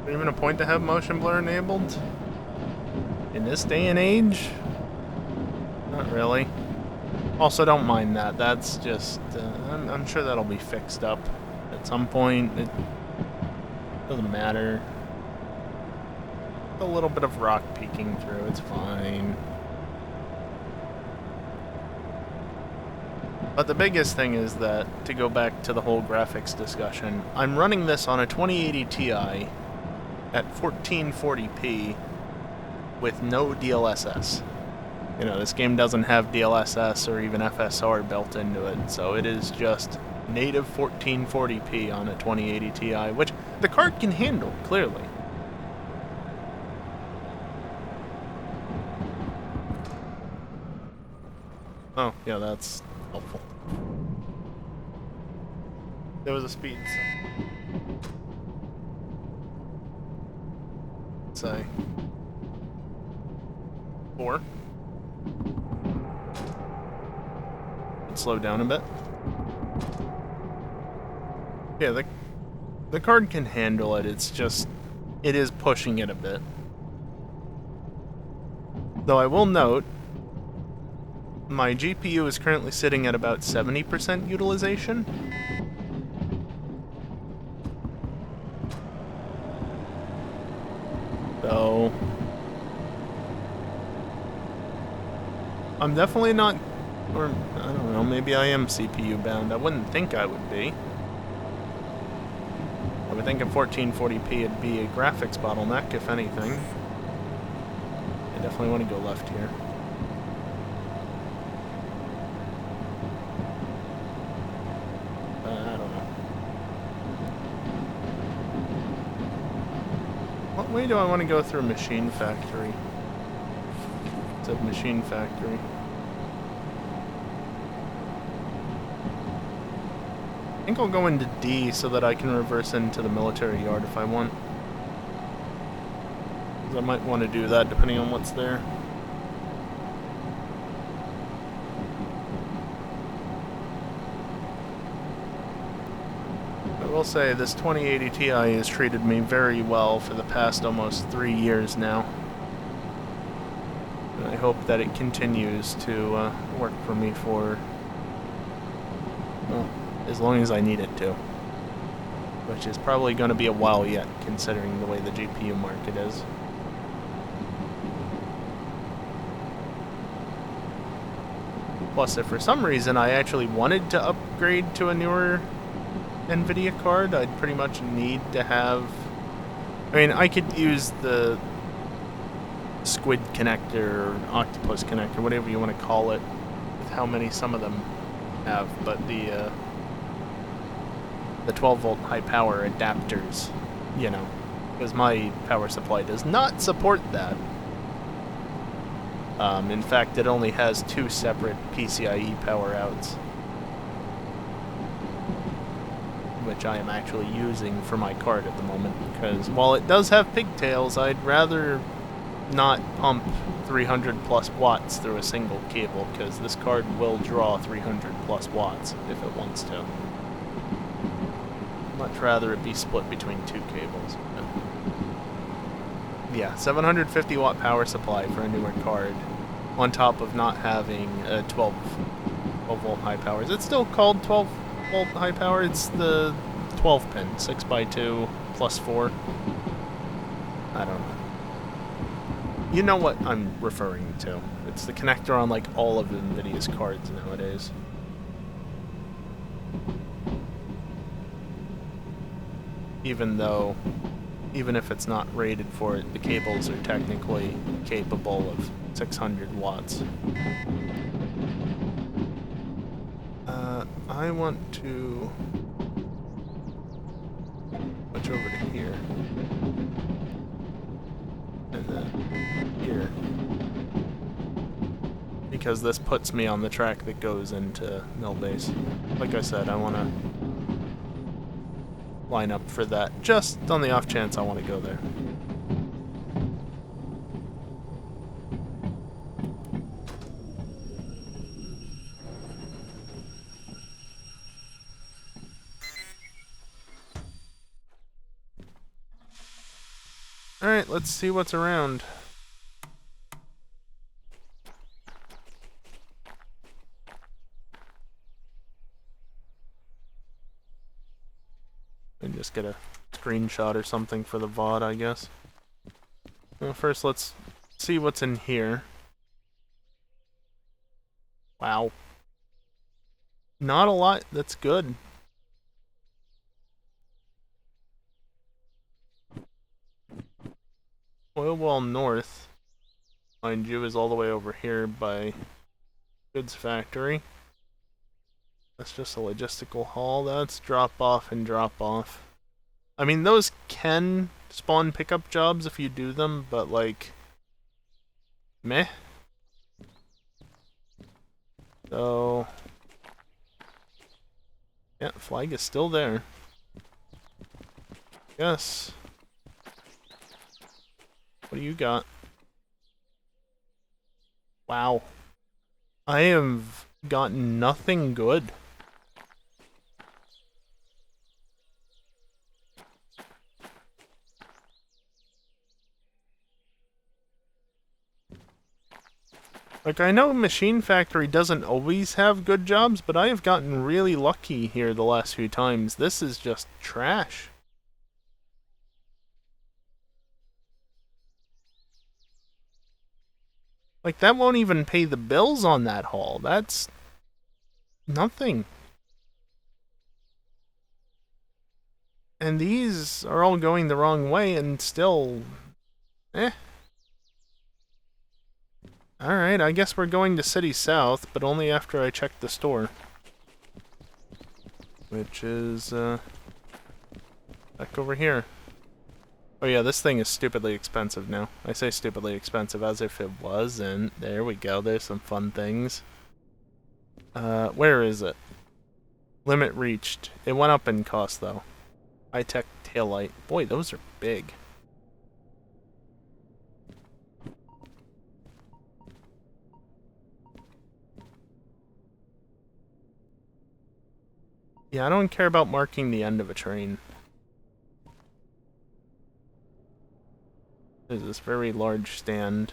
there even a point to have motion blur enabled? In this day and age? Not really. Also, don't mind that. That's just... I'm sure that'll be fixed up at some point. It doesn't matter. A little bit of rock peeking through. It's fine. But the biggest thing is that, to go back to the whole graphics discussion, I'm running this on a 2080 Ti at 1440p with no DLSS. You know, this game doesn't have DLSS or even FSR built into it, so it is just native 1440p on a 2080 Ti, which the card can handle, clearly. Oh, yeah, that's helpful. There was a speed. Say 4. Slow down a bit. Yeah, the card can handle it. It's just it is pushing it a bit. Though I will note, my GPU is currently sitting at about 70% utilization. So I'm definitely not, or I don't know, maybe I am CPU bound. I wouldn't think I would be. I would think at 1440p it'd be a graphics bottleneck, if anything. I definitely want to go left here. I don't know. What way do I want to go through Machine Factory? It said Machine Factory. I think I'll go into D so that I can reverse into the military yard if I want. I might want to do that depending on what's there. I will say this 2080 Ti has treated me very well for the past almost 3 years now. And I hope that it continues to work for me for, well, as long as I need it to. Which is probably going to be a while yet, considering the way the GPU market is. Plus, if for some reason I actually wanted to upgrade to a newer NVIDIA card, I'd pretty much need to have... I mean, I could use the squid connector, or octopus connector, whatever you want to call it, with how many some of them have, but the 12-volt high-power adapters, you know, because my power supply does not support that. In fact, it only has 2 separate PCIe power outs, which I am actually using for my card at the moment, because while it does have pigtails, I'd rather not pump 300 plus watts through a single cable, because this card will draw 300 plus watts if it wants to. Much rather it be split between 2 cables. But yeah, 750 watt power supply for a newer card, on top of not having a 12 volt high power. Is it still called 12 volt high power? It's the 12 pin, 6x2 plus 4. I don't know. You know what I'm referring to. It's the connector on like all of NVIDIA's cards nowadays. Even if it's not rated for it, the cables are technically capable of 600 watts. I want to switch over to here. And then here. Because this puts me on the track that goes into Millbase. Like I said, I want to line up for that, just on the off chance I want to go there. Alright, let's see what's around. And just get a screenshot or something for the VOD, I guess. Well, first let's see what's in here. Wow. Not a lot that's good. Oil Well North, mind you, is all the way over here by Goods Factory. That's just a logistical haul. That's drop off and drop off. I mean, those can spawn pickup jobs if you do them, but like, meh. So, yeah, flag is still there. Yes. What do you got? Wow. I have gotten nothing good. Like, I know Machine Factory doesn't always have good jobs, but I have gotten really lucky here the last few times. This is just trash. Like, that won't even pay the bills on that haul. That's nothing. And these are all going the wrong way and still, eh. Alright, I guess we're going to City South, but only after I check the store. Which is, back over here. Oh yeah, this thing is stupidly expensive now. I say stupidly expensive as if it wasn't. There we go, there's some fun things. Where is it? Limit reached. It went up in cost, though. High-tech taillight. Boy, those are big. Yeah, I don't care about marking the end of a train. There's this very large stand.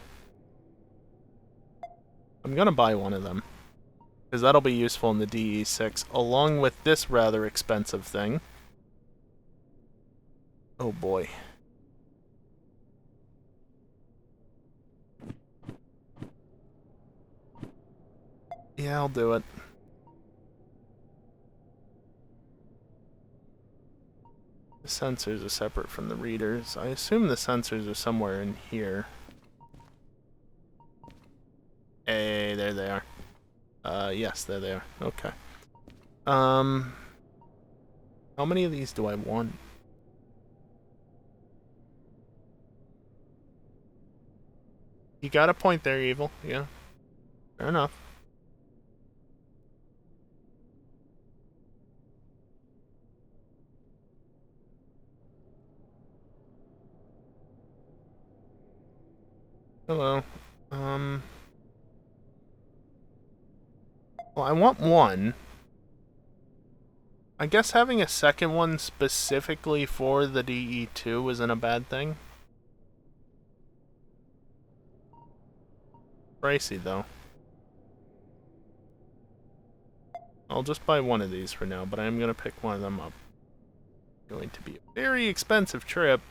I'm gonna buy one of them, because that'll be useful in the DE6, along with this rather expensive thing. Oh boy. Yeah, I'll do it. The sensors are separate from the readers. I assume the sensors are somewhere in here. Hey, there they are. Yes, there they are. Okay. How many of these do I want? You got a point there, Evil. Yeah. Fair enough. Hello. Well, I want one. I guess having a second one specifically for the DE2 isn't a bad thing. Pricey, though. I'll just buy one of these for now, but I'm going to pick one of them up. It's going to be a very expensive trip.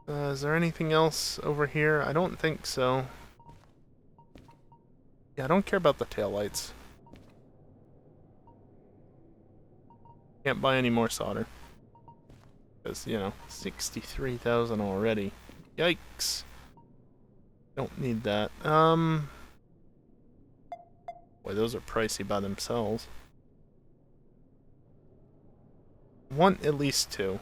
Is there anything else over here? I don't think so. Yeah, I don't care about the taillights. Can't buy any more solder. Because, you know, 63,000 already. Yikes. Don't need that. Boy, those are pricey by themselves. Want at least two.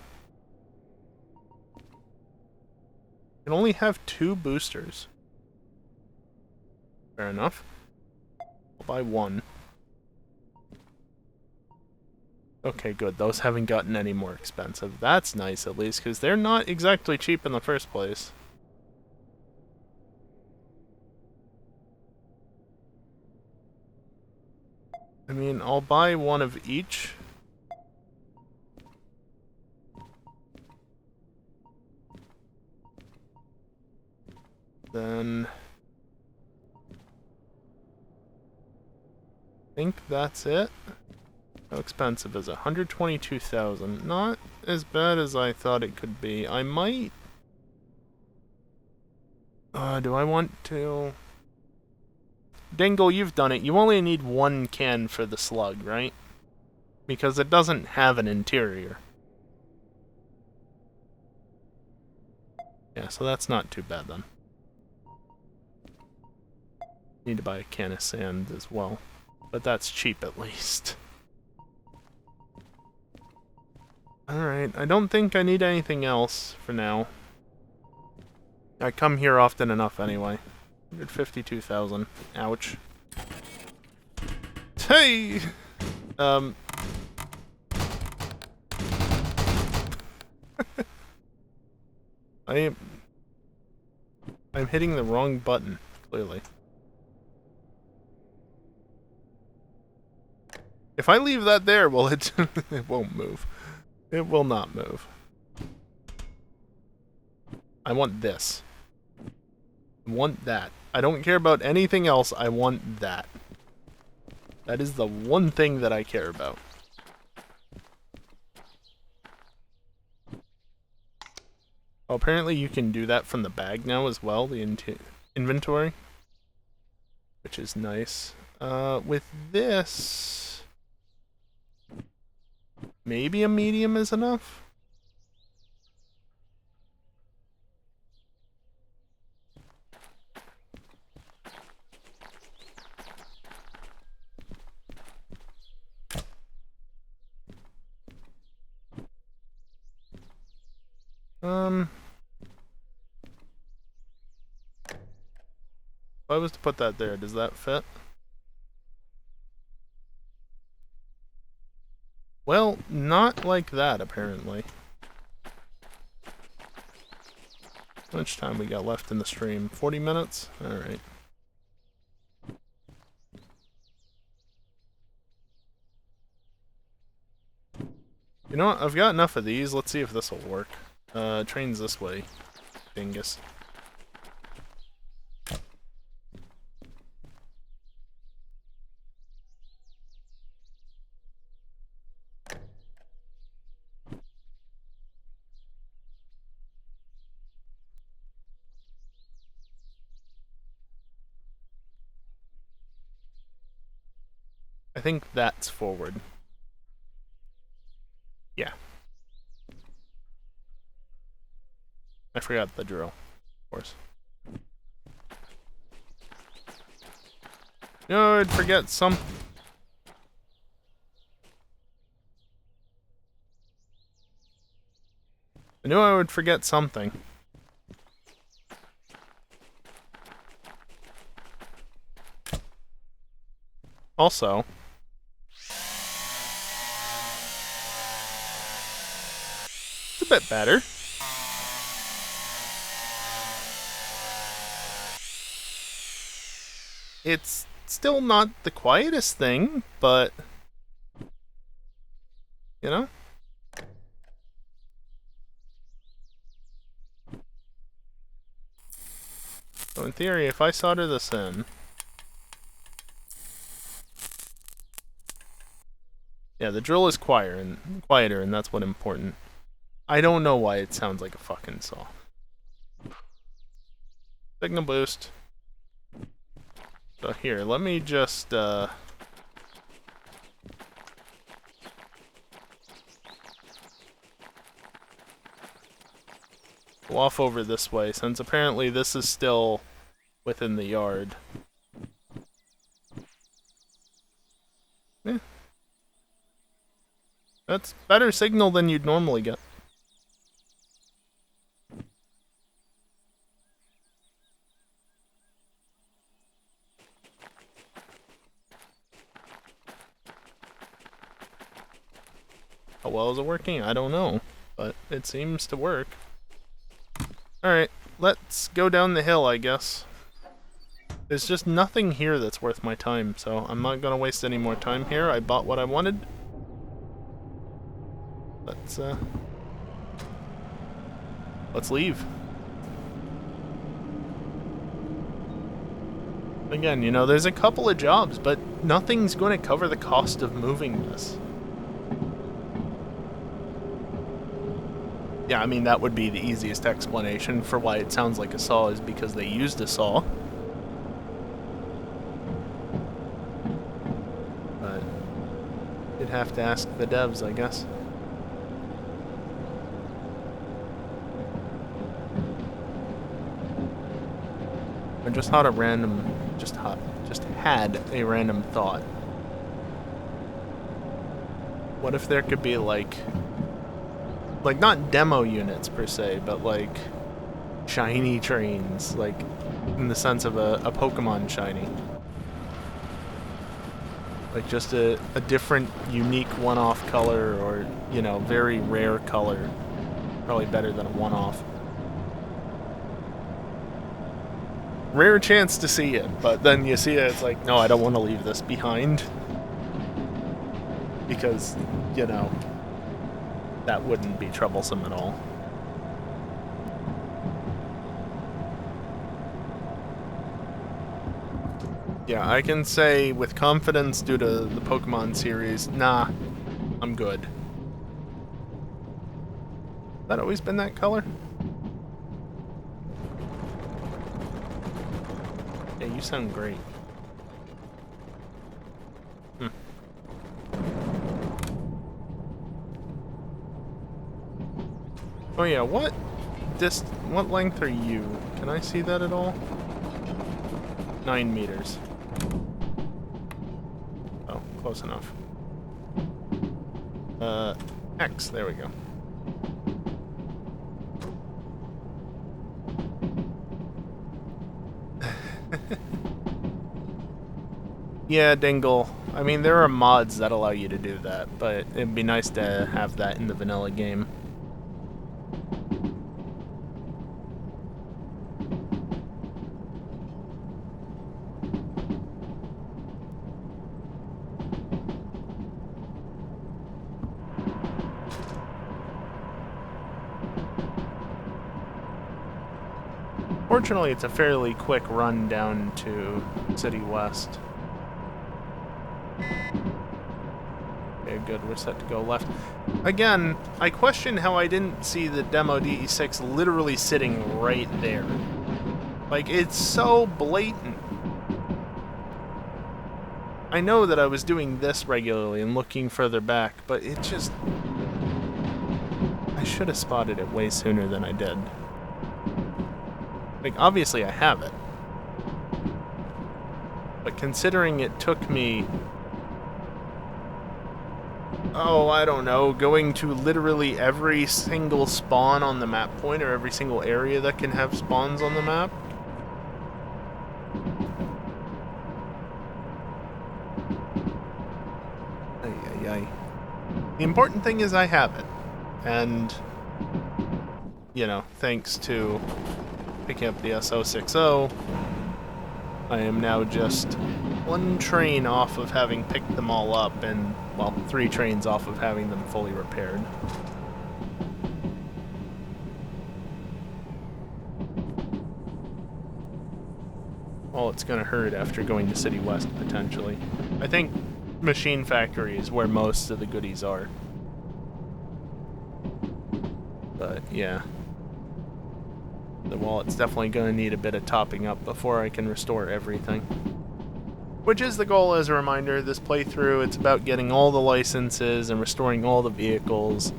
Can only have 2 boosters. Fair enough. I'll buy one. Okay, good. Those haven't gotten any more expensive. That's nice, at least, because they're not exactly cheap in the first place. I mean, I'll buy one of each. Then I think that's it. How expensive is it? 122,000. Not as bad as I thought it could be. I might... do I want to... Dingle, you've done it. You only need 1 can for the slug, right? Because it doesn't have an interior. Yeah, so that's not too bad then. Need to buy a can of sand as well. But that's cheap at least. Alright, I don't think I need anything else for now. I come here often enough anyway. 152,000. Ouch. Hey! I'm hitting the wrong button, clearly. If I leave that there, well, it won't move. It will not move. I want this. I want that. I don't care about anything else. I want that. That is the one thing that I care about. Oh, apparently you can do that from the bag now as well, the inventory. Which is nice. With this... maybe a medium is enough? If I was to put that there, does that fit? Well, not like that, apparently. How much time we got left in the stream? 40 minutes? Alright. You know what? I've got enough of these. Let's see if this will work. Train's this way. Dingus. I think that's forward. Yeah. I forgot the drill, of course. No, I'd forget some... I knew I would forget something. Also, it's a bit better. It's still not the quietest thing, but you know? So in theory, if I solder this in... Yeah, the drill is quieter, and that's what's important. I don't know why it sounds like a fucking saw. Signal boost. So here, let me just, go off over this way, since apparently this is still within the yard. Yeah. That's better signal than you'd normally get. How well is it working? I don't know, but it seems to work. Alright, let's go down the hill, I guess. There's just nothing here that's worth my time, so I'm not gonna waste any more time here. I bought what I wanted. Let's leave. Again, you know, there's a couple of jobs, but nothing's going to cover the cost of moving this. Yeah, I mean, that would be the easiest explanation for why it sounds like a saw, is because they used a saw. But you'd have to ask the devs, I guess. I just had a random, just had a random thought. What if there could be like not demo units per se, but like shiny trains, like in the sense of a Pokemon shiny. Like just a different, unique one-off color, or, you know, very rare color. Probably better than a one-off. Rare chance to see it, but then you see it, it's like, no, I don't want to leave this behind. Because, you know, that wouldn't be troublesome at all. Yeah, I can say with confidence, due to the Pokemon series, nah, I'm good. Has that always been that color? Yeah, you sound great. Oh yeah, what length are you? Can I see that at all? 9 meters. Oh, close enough. X, there we go. Yeah, Dingle. I mean, there are mods that allow you to do that, but it'd be nice to have that in the vanilla game. Fortunately, it's a fairly quick run down to City West. Okay, good, we're set to go left. Again, I question how I didn't see the demo DE6 literally sitting right there. Like, it's so blatant. I know that I was doing this regularly and looking further back, but it just... I should have spotted it way sooner than I did. Like, obviously I have it. But considering it took me... oh, I don't know, going to literally every single spawn on the map point, or every single area that can have spawns on the map. The important thing is I have it. And, you know, thanks to picking up the SO60, I am now just one train off of having picked them all up and, well, 3 trains off of having them fully repaired. Well, it's gonna hurt after going to City West, potentially. I think Machine Factory is where most of the goodies are. But, yeah. The wallet's definitely gonna need a bit of topping up before I can restore everything. Which is the goal, as a reminder. This playthrough, it's about getting all the licenses and restoring all the vehicles.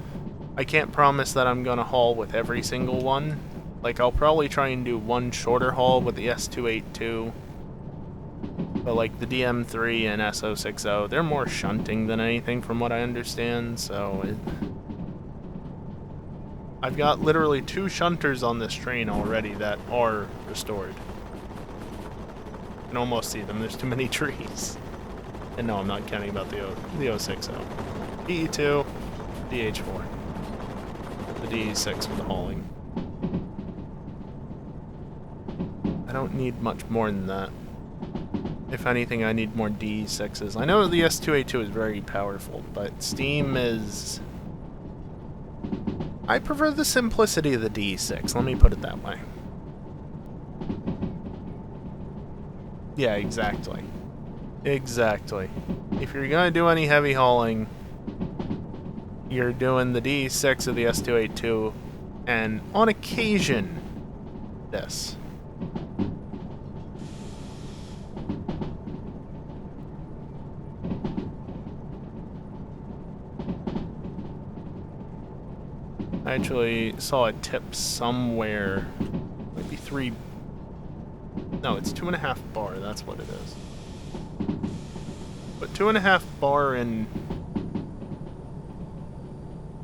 I can't promise that I'm gonna haul with every single one. Like, I'll probably try and do one shorter haul with the S282. But, like, the DM3 and SO60, they're more shunting than anything from what I understand, so... I've got literally 2 shunters on this train already that are restored. You can almost see them, there's too many trees. And no, I'm not counting about the 060. DE2, DH4. The DE6 for the hauling. I don't need much more than that. If anything, I need more DE6s. I know the S282 is very powerful, but Steam is... I prefer the simplicity of the DE6, let me put it that way. Yeah, exactly. Exactly. If you're gonna do any heavy hauling, you're doing the DE6 of the S282, and on occasion, this. I actually saw a tip somewhere, maybe 3... No, it's 2.5 bar, that's what it is. But 2.5 bar in...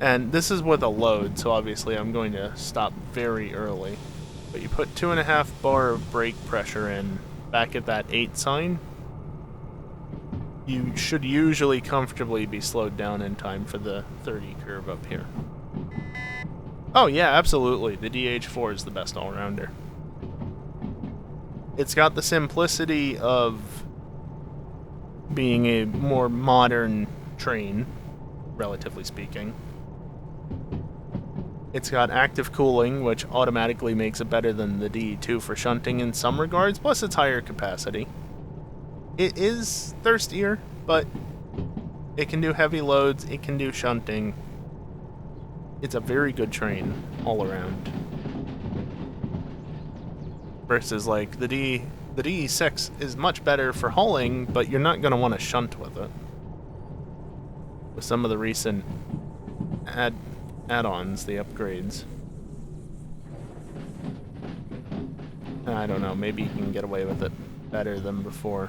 And this is with a load, so obviously I'm going to stop very early. But you put 2.5 bar of brake pressure in, back at that 8 sign, you should usually comfortably be slowed down in time for the 30 curve up here. Oh yeah, absolutely. The DH4 is the best all-rounder. It's got the simplicity of being a more modern train, relatively speaking. It's got active cooling, which automatically makes it better than the DE2 for shunting in some regards, plus it's higher capacity. It is thirstier, but it can do heavy loads, it can do shunting. It's a very good train all around. Versus like the DE6 is much better for hauling, but you're not going to want to shunt with it. With some of the recent add-ons, the upgrades. I don't know, maybe you can get away with it better than before.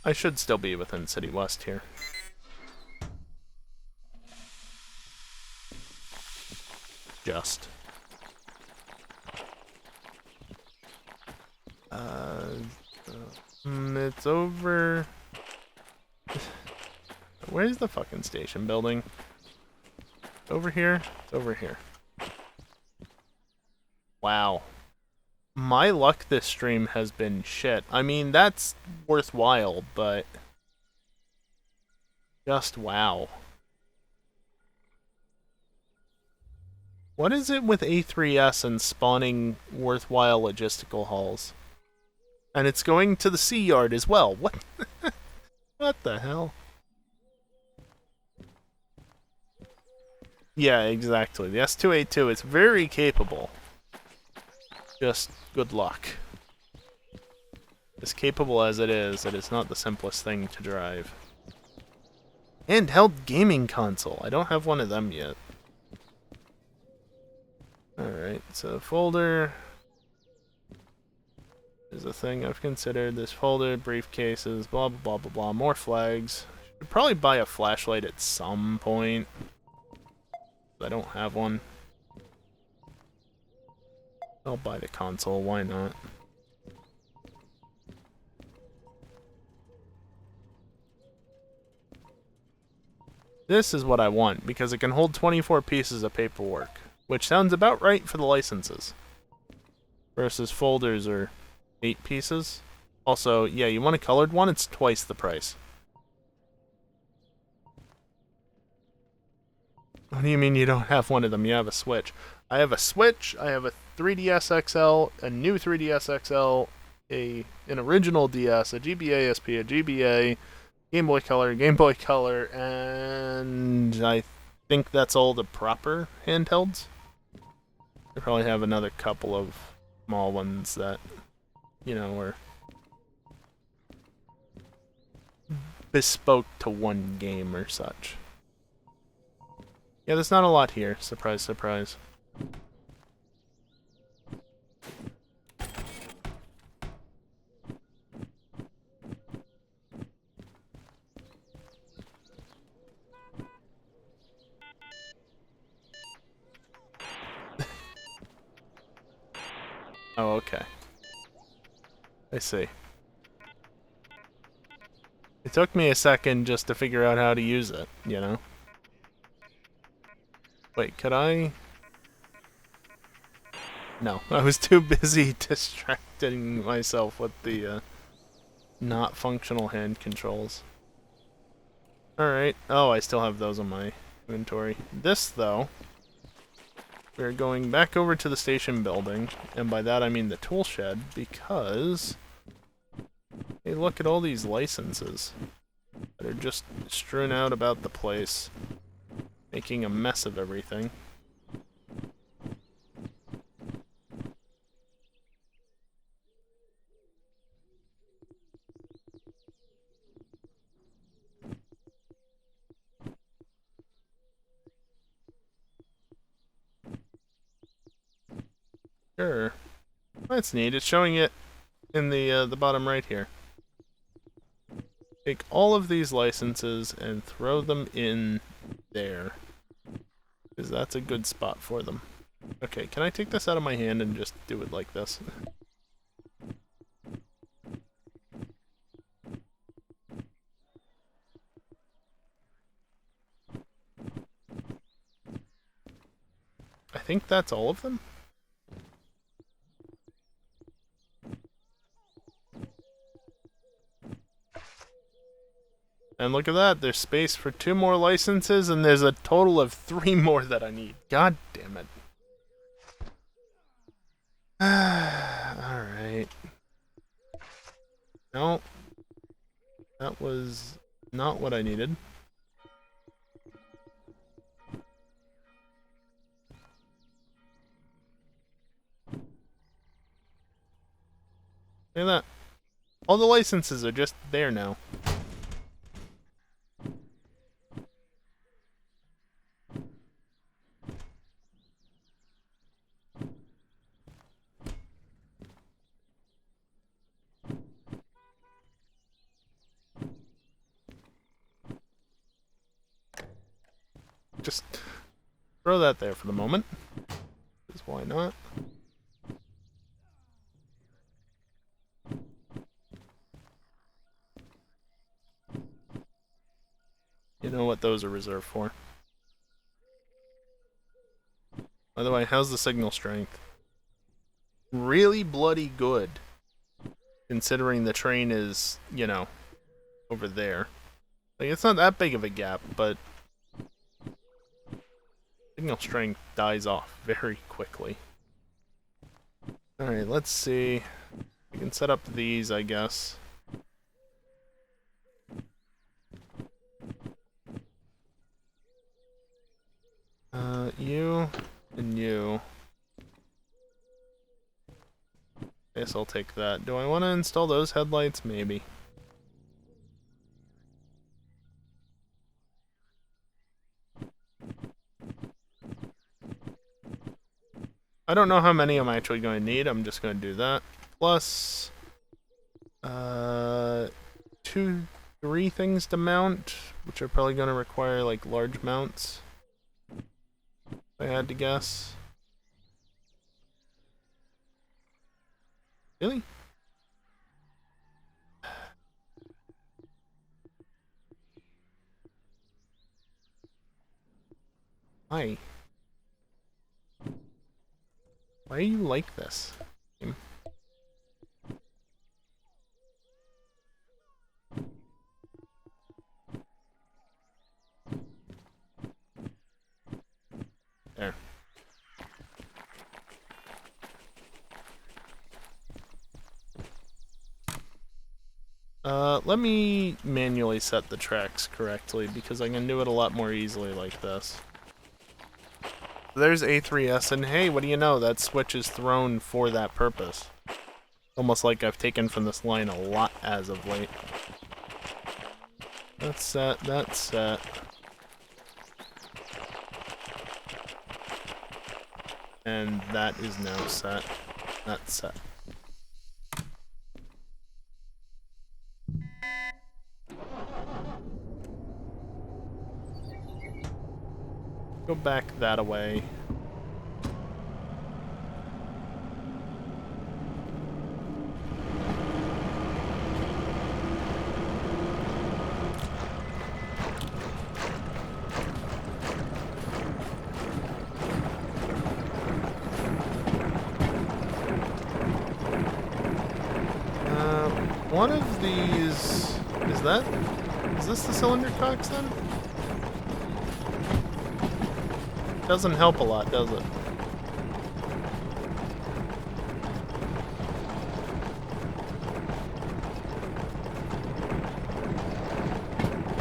I should still be within City West here. Just. It's over... Where's the fucking station building? Over here? It's over here. Wow. My luck this stream has been shit. I mean, that's worthwhile, but... Just wow. What is it with A3S and spawning worthwhile logistical hauls? And it's going to the sea yard as well. What? What the hell? Yeah, exactly. The S282 is very capable. Just good luck. As capable as it is not the simplest thing to drive. Handheld gaming console. I don't have one of them yet. Alright, so folder is a thing I've considered. This folder, briefcases, blah blah blah blah blah, more flags. Should probably buy a flashlight at some point. I don't have one. I'll buy the console, why not? This is what I want, because it can hold 24 pieces of paperwork, which sounds about right for the licenses. Versus folders are 8 pieces. Also, yeah, you want a colored one, it's twice the price. What do you mean you don't have one of them? You have a Switch. I have a Switch, I have a 3DS XL, a new 3DS XL, an original DS, a GBA SP, a GBA, Game Boy Color, and I think that's all the proper handhelds. I probably have another couple of small ones that, you know, are bespoke to one game or such. Yeah, there's not a lot here. Surprise, surprise. Oh, okay. I see. It took me a second just to figure out how to use it, you know? Wait, could I? No, I was too busy distracting myself with the not functional hand controls. Alright. Oh, I still have those on my inventory. This, though, we're going back over to the station building, and by that I mean the tool shed, because hey, look at all these licenses that are just strewn out about the place, making a mess of everything. Sure. That's neat. It's showing it in the bottom right here. Take all of these licenses and throw them in there, because that's a good spot for them. Okay, can I take this out of my hand and just do it like this? I think that's all of them? And look at that, there's space for 2 more licenses, and there's a total of 3 more that I need. God damn it. Alright. No. That was not what I needed. Look at that. All the licenses are just there now. Just throw that there for the moment. Because why not? You know what those are reserved for. By the way, how's the signal strength? Really bloody good. Considering the train is, you know, over there. Like, it's not that big of a gap, but signal strength dies off very quickly. Alright, let's see. We can set up these, I guess. You and you. I guess I'll take that. Do I want to install those headlights? Maybe. I don't know how many I'm actually going to need. I'm just going to do that. Plus, 2, 3 things to mount, which are probably going to require like large mounts. If I had to guess. Really? Why? Why are you like this? There. Let me manually set the tracks correctly because I can do it a lot more easily like this. There's A3S, and hey, what do you know? That switch is thrown for that purpose. Almost like I've taken from this line a lot as of late. That's set, that's set. And that is now set. That's set. Go back that away. One of these... Is this the cylinder cocks then? Doesn't help a lot, does it?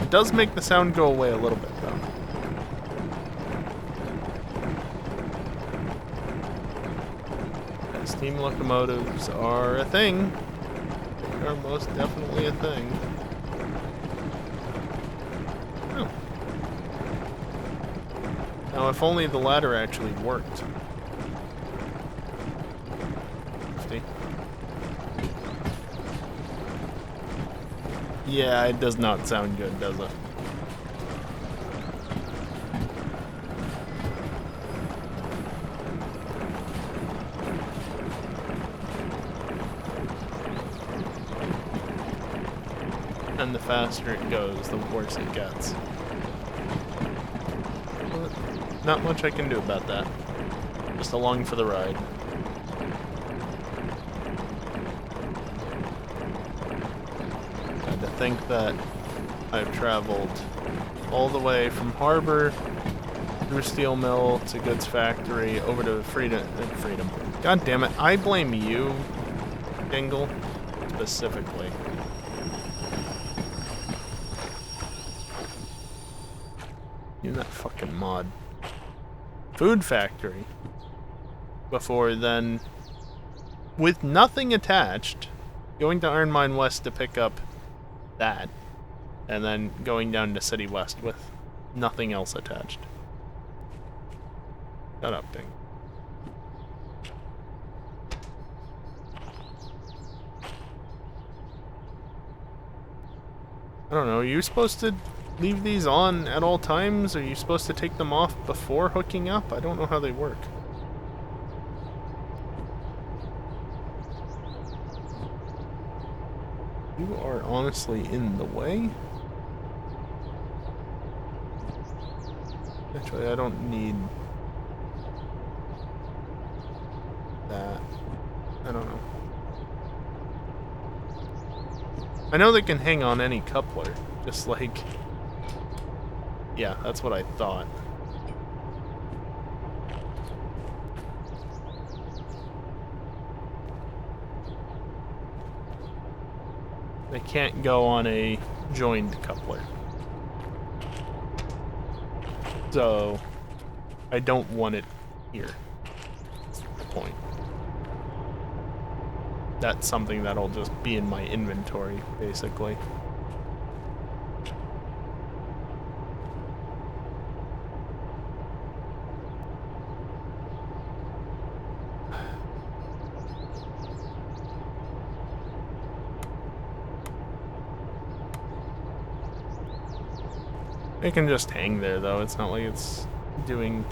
It does make the sound go away a little bit, though. Steam locomotives are a thing. They are most definitely a thing. Oh. Now, if only the ladder actually worked. 50. Yeah, it does not sound good, does it? And the faster it goes, the worse it gets. But not much I can do about that. Just along for the ride. To think that I've traveled all the way from Harbor through Steel Mill to Goods Factory over to Freedom. God damn it! I blame you, Dingle, specifically. You that fucking mod. Food Factory. Before then, with nothing attached, going to Iron Mine West to pick up that, and then going down to City West with nothing else attached. Shut up, Ding. I don't know, are you supposed to leave these on at all times? Are you supposed to take them off before hooking up? I don't know how they work. You are honestly in the way. Actually, I don't need that. I don't know. I know they can hang on any coupler, just like... Yeah, that's what I thought. They can't go on a joined coupler. So, I don't want it here. That's the point. That's something that'll just be in my inventory, basically. It can just hang there, though. It's not like it's doing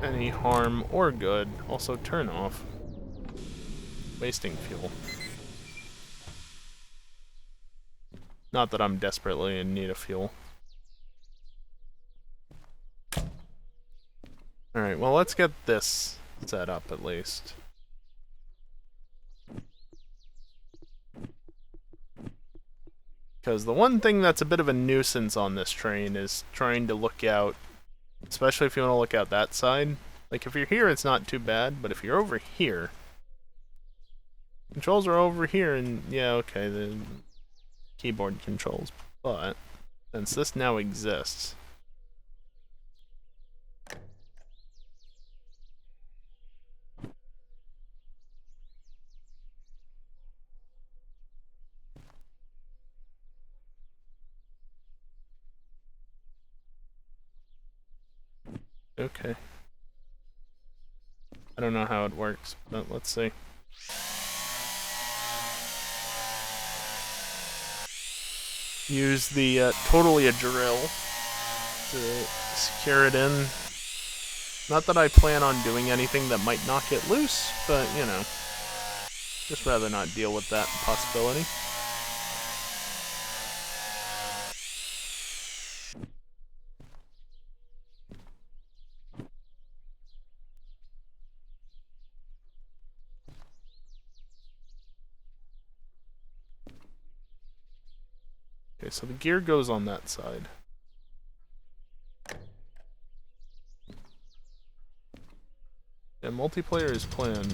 any harm or good. Also, turn off. wasting fuel. Not that I'm desperately in need of fuel. Alright, well, let's get this set up at least. Because the one thing that's a bit of a nuisance on this train is trying to look out, especially if you want to look out that side. Like, if you're here, it's not too bad, but if you're over here, controls are over here, and yeah, okay, the keyboard controls, but since this now exists, okay. I don't know how it works, but let's see. Use the totally a drill to secure it in. Not that I plan on doing anything that might knock it loose, but you know, just rather not deal with that possibility. Okay, so the gear goes on that side. Yeah, multiplayer is planned.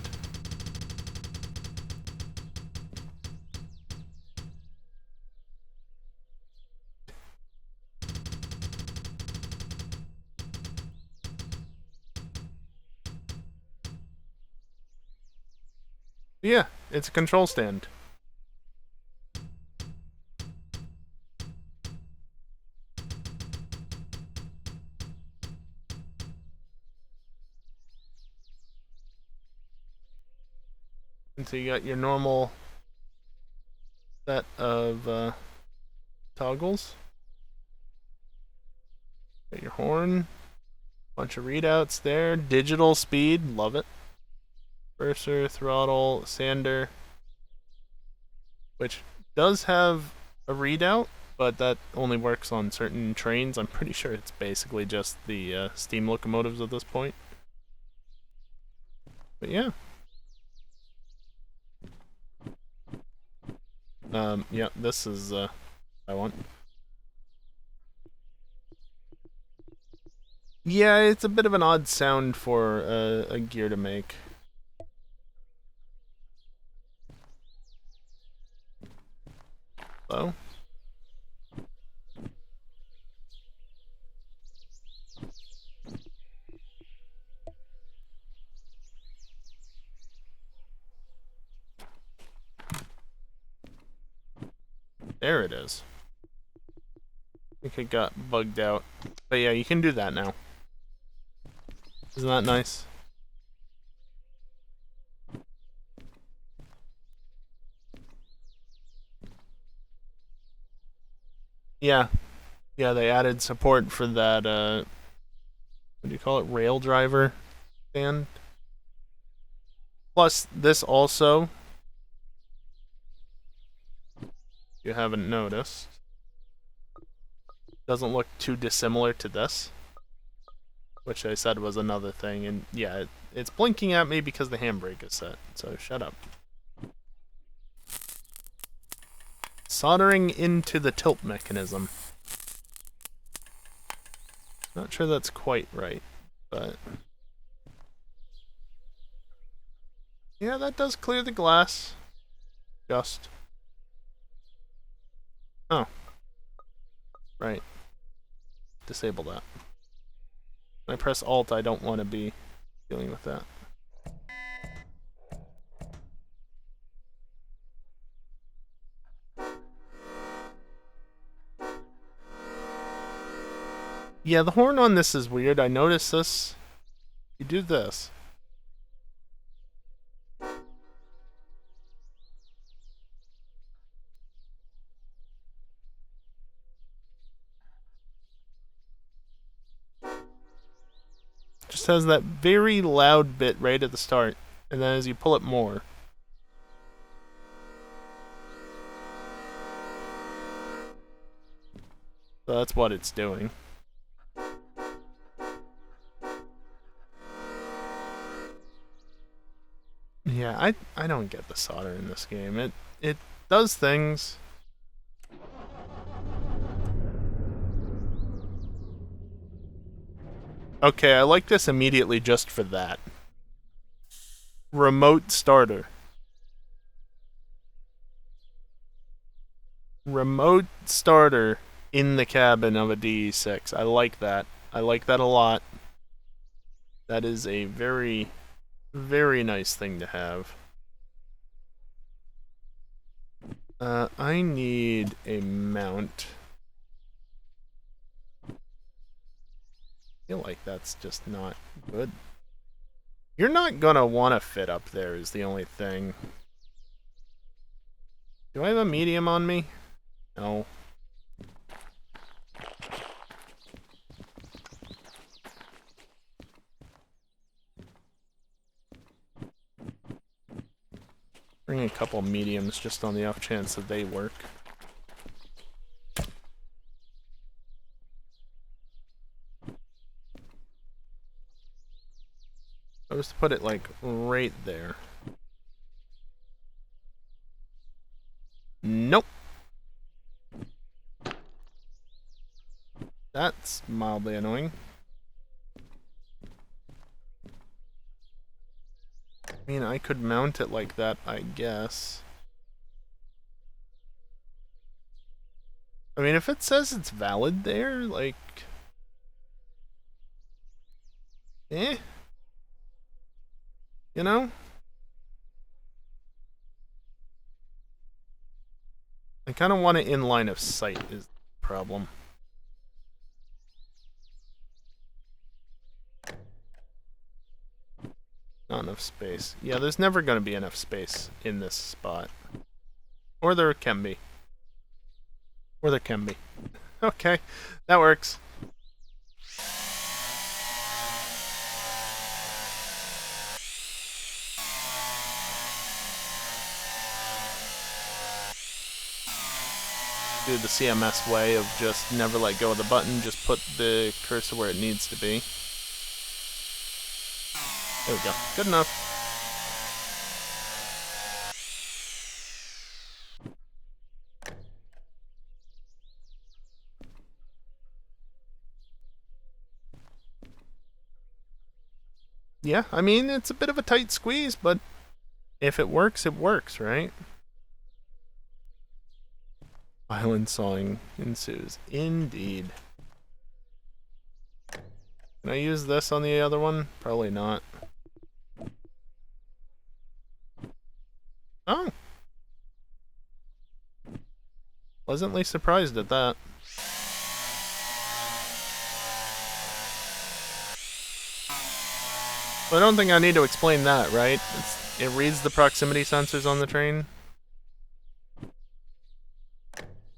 Yeah, it's a control stand. And so you got your normal set of toggles. Got your horn, bunch of readouts there, digital speed, love it. Cursor, throttle, sander, which does have a readout, but that only works on certain trains. I'm pretty sure it's basically just the steam locomotives at this point. But yeah. Yeah, this is I want. Yeah, it's a bit of an odd sound for a gear to make. Hello? There it is. I think it got bugged out. But yeah, you can do that now. Isn't that nice? Yeah. Yeah, they added support for that, what do you call it? Rail driver stand. Plus, this also, if you haven't noticed, doesn't look too dissimilar to this, which I said was another thing. And yeah, it's blinking at me because the handbrake is set, so shut up. Soldering into the tilt mechanism. Not sure that's quite right, but yeah, that does clear the glass. Just. Oh. Right. Disable that. When I press Alt, I don't want to be dealing with that. Yeah, the horn on this is weird. I noticed this. You do this. Just has that very loud bit right at the start, and then as you pull it more, So that's what it's doing. Yeah, I don't get the solder in this game. It does things. Okay, I like this immediately just for that. Remote starter. Remote starter in the cabin of a DE6. I like that. I like that a lot. That is a very, very nice thing to have. I need a mount. I feel like that's just not good. You're not gonna want to fit up there is the only thing. Do I have a medium on me? No. Bring a couple mediums just on the off chance that they work. I was to put it like right there. Nope. That's mildly annoying. I mean, I could mount it like that, I guess. I mean, if it says it's valid there, like... eh? You know? I kind of want it in line of sight is the problem. Not enough space. Yeah, there's never going to be enough space in this spot. Or there can be. Or there can be. Okay, that works. Do the CMS way of just never let go of the button, just put the cursor where it needs to be. There we go. Good enough. Yeah, I mean, it's a bit of a tight squeeze, but if it works, right? Violent sawing ensues. Indeed. Can I use this on the other one? Probably not. Oh. Pleasantly surprised at that. Well, I don't think I need to explain that, right? It reads the proximity sensors on the train.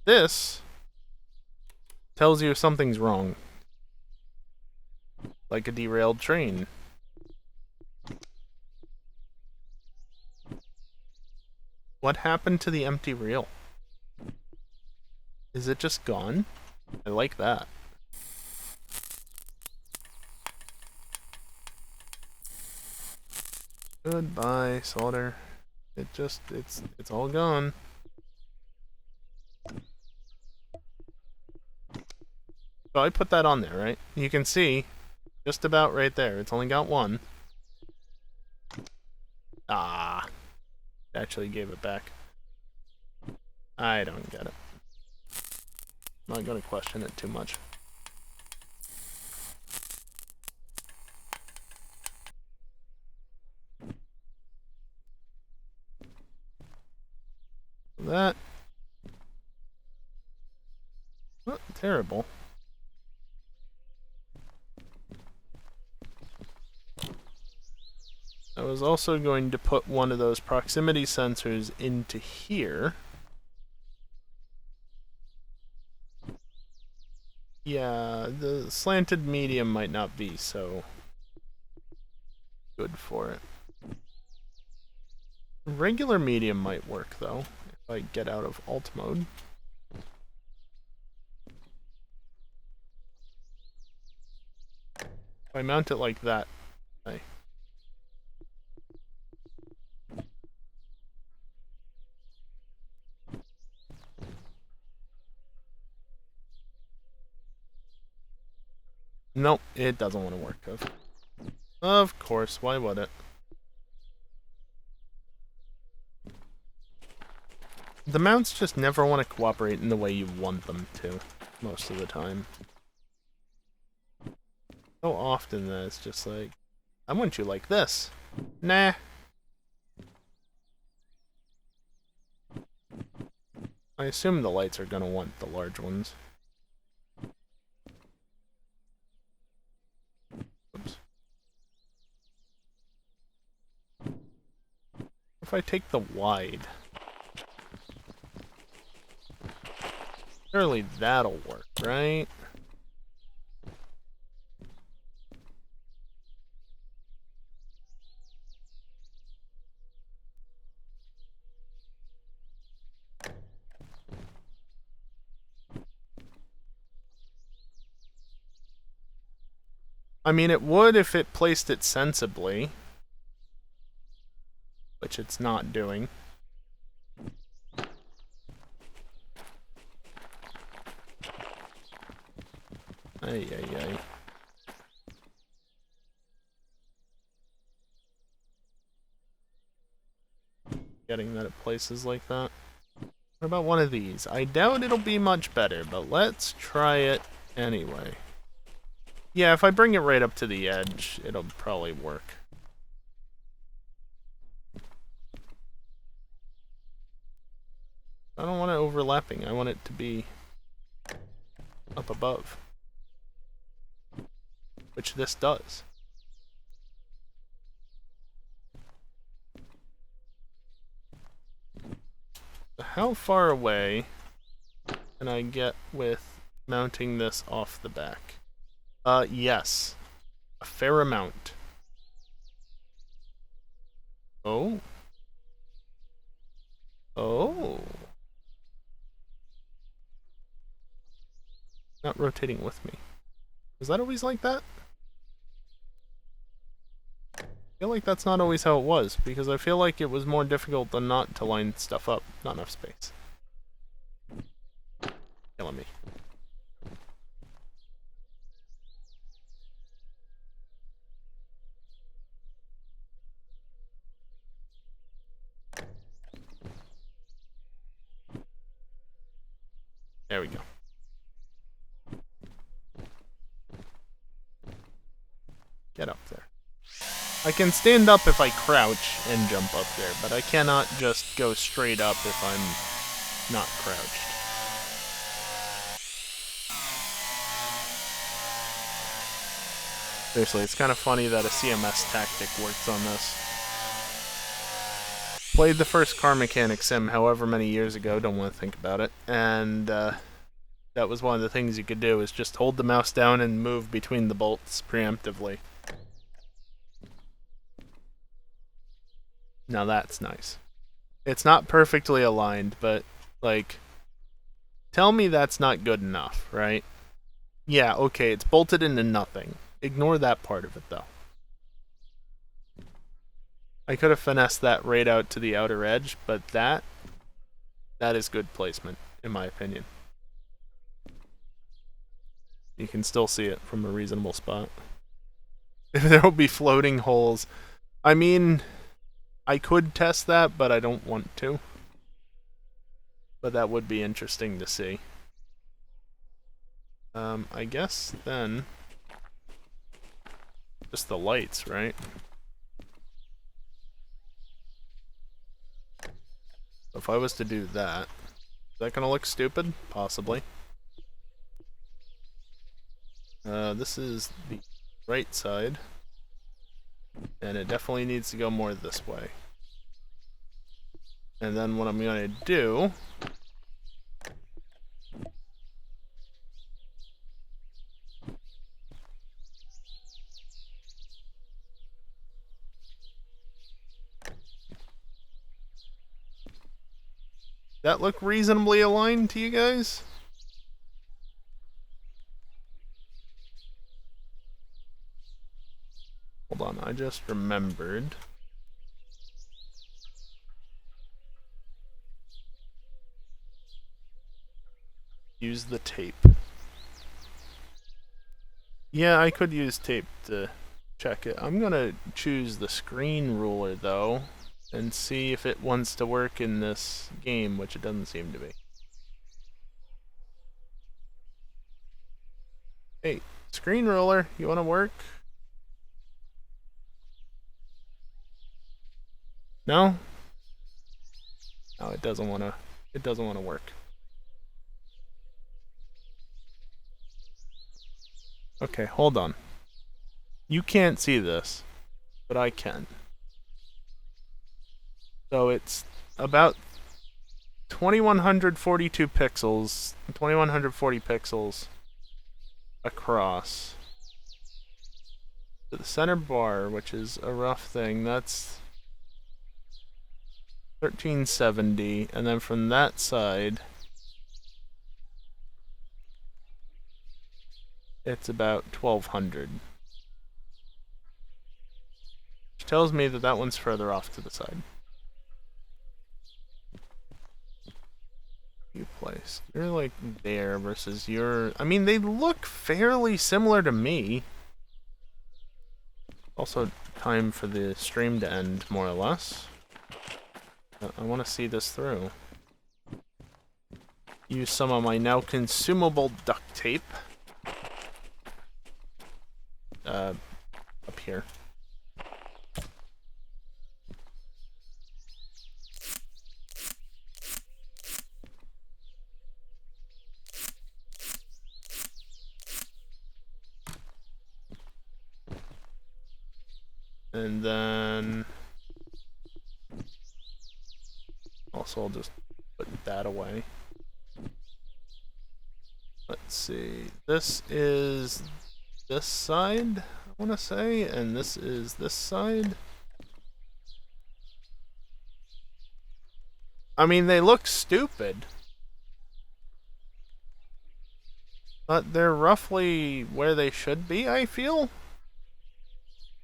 This tells you if something's wrong. Like a derailed train. What happened to the empty reel? Is it just gone? I like that. Goodbye, solder. It's all gone. So I put that on there, right? You can see, just about right there. It's only got one. Ah. Actually gave it back. I don't get it. I'm not gonna question it too much. That... not terrible. I was also going to put one of those proximity sensors into here. Yeah, the slanted medium might not be so good for it. Regular medium might work though, if I get out of alt mode. If I mount it like that, nope, it doesn't want to work. Of course, why would it? The mounts just never want to cooperate in the way you want them to, most of the time. So often that it's just like, I want you like this. Nah. I assume the lights are gonna want the large ones. Oops. If I take the wide, surely that'll work, right? I mean, it would if it placed it sensibly, which it's not doing. Ay, ay, ay. Getting that it places like that. What about one of these? I doubt it'll be much better, but let's try it anyway. Yeah, if I bring it right up to the edge, it'll probably work. I don't want it overlapping. I want it to be up above. Which this does. How far away can I get with mounting this off the back? Yes. A fair amount. Oh. Oh. Not rotating with me. Is that always like that? I feel like that's not always how it was, because I feel like it was more difficult than not to line stuff up. Not enough space. Killing me. There we go. Get up there. I can stand up if I crouch and jump up there, but I cannot just go straight up if I'm not crouched. Seriously, it's kind of funny that a CMS tactic works on this. Played the first car mechanic sim however many years ago, don't want to think about it, and that was one of the things you could do, is just hold the mouse down and move between the bolts preemptively. Now that's nice. It's not perfectly aligned, but, like, tell me that's not good enough, right? Yeah, okay, it's bolted into nothing. Ignore that part of it, though. I could have finessed that right out to the outer edge, but that is good placement, in my opinion. You can still see it from a reasonable spot. There will be floating holes. I mean, I could test that, but I don't want to. But that would be interesting to see. I guess then just the lights, right? So if I was to do that, is that gonna look stupid? Possibly. This is the right side, and it definitely needs to go more this way. And then what I'm gonna do that look reasonably aligned to you guys? hold on, I just remembered. Use the tape. Yeah, I could use tape to check it. I'm gonna choose the screen ruler though, and see if it wants to work in this game, which it doesn't seem to be. Hey, screen ruler, you wanna work? No? No, it doesn't wanna work. Okay, hold on. You can't see this, but I can. So it's about 2142 pixels, 2140 pixels across. The center bar, which is a rough thing, that's 1370, and then from that side, it's about 1200. Which tells me that that one's further off to the side. You placed. You're like there versus your... I mean, they look fairly similar to me. Also, time for the stream to end, more or less. I want to see this through. Use some of my now consumable duct tape. Up here. And then... also, I'll just put that away. Let's see. This is this side, I want to say, and this is this side. I mean, they look stupid, but they're roughly where they should be, I feel.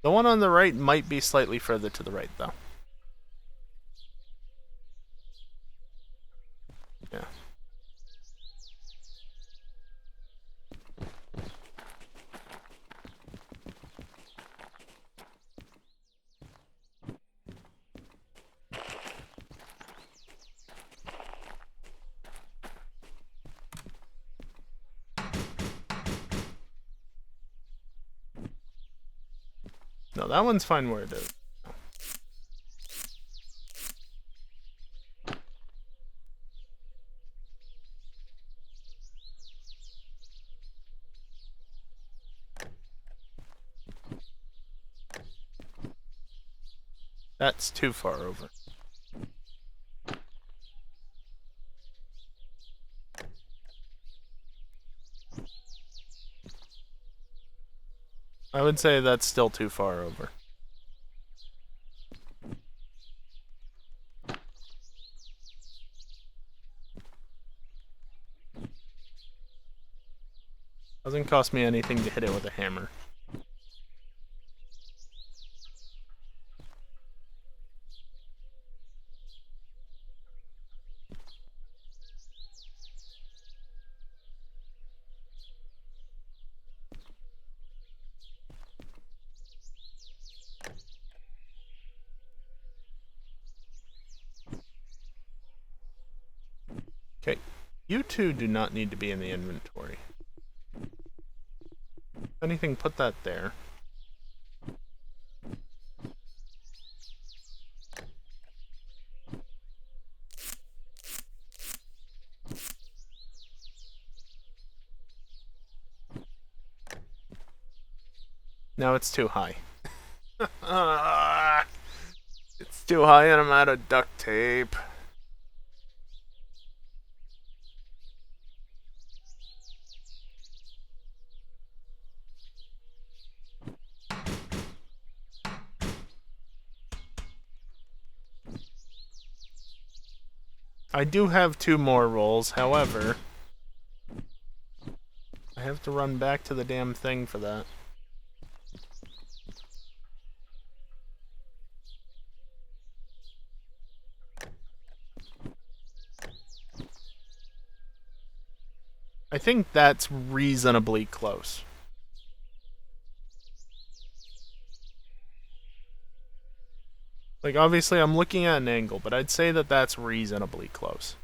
The one on the right might be slightly further to the right, though. Yeah. No, that one's fine where it is. That's too far over. I would say that's still too far over. Doesn't cost me anything to hit it with a hammer. Okay, you two do not need to be in the inventory. If anything, put that there. No, it's too high. It's too high and I'm out of duct tape. I do have 2 more rolls, however, I have to run back to the damn thing for that. I think that's reasonably close. Like, obviously I'm looking at an angle, but I'd say that that's reasonably close.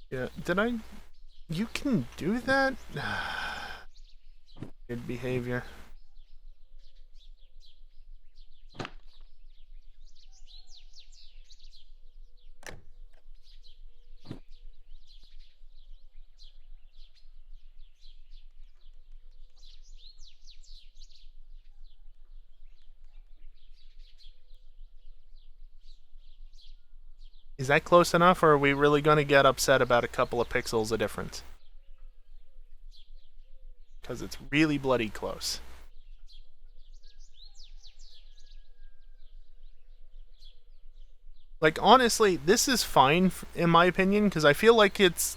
Yeah, did I... You can do that? Good behavior. Is that close enough, or are we really going to get upset about a couple of pixels of difference? Because it's really bloody close. Like, honestly, this is fine, in my opinion, because I feel like it's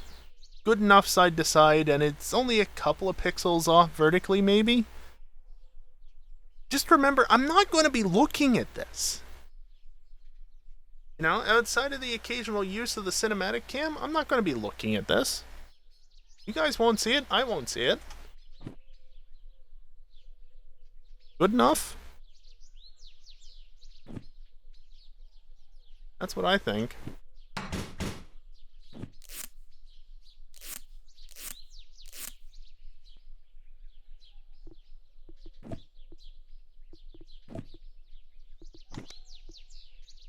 good enough side to side, and it's only a couple of pixels off vertically, maybe. Just remember, I'm not going to be looking at this. You know, outside of the occasional use of the cinematic cam, I'm not going to be looking at this. You guys won't see it, I won't see it. Good enough? That's what I think.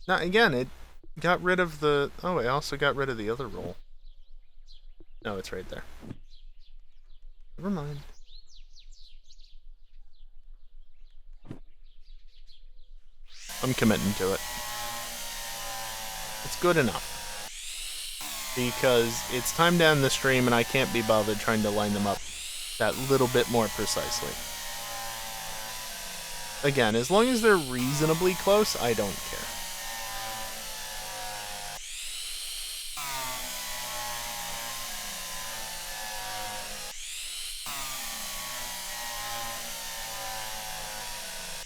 Now, again, it got rid of the... Oh, I also got rid of the other roll. No, it's right there. Never mind. I'm committing to it. It's good enough. Because it's time to end the stream and I can't be bothered trying to line them up that little bit more precisely. Again, as long as they're reasonably close, I don't care.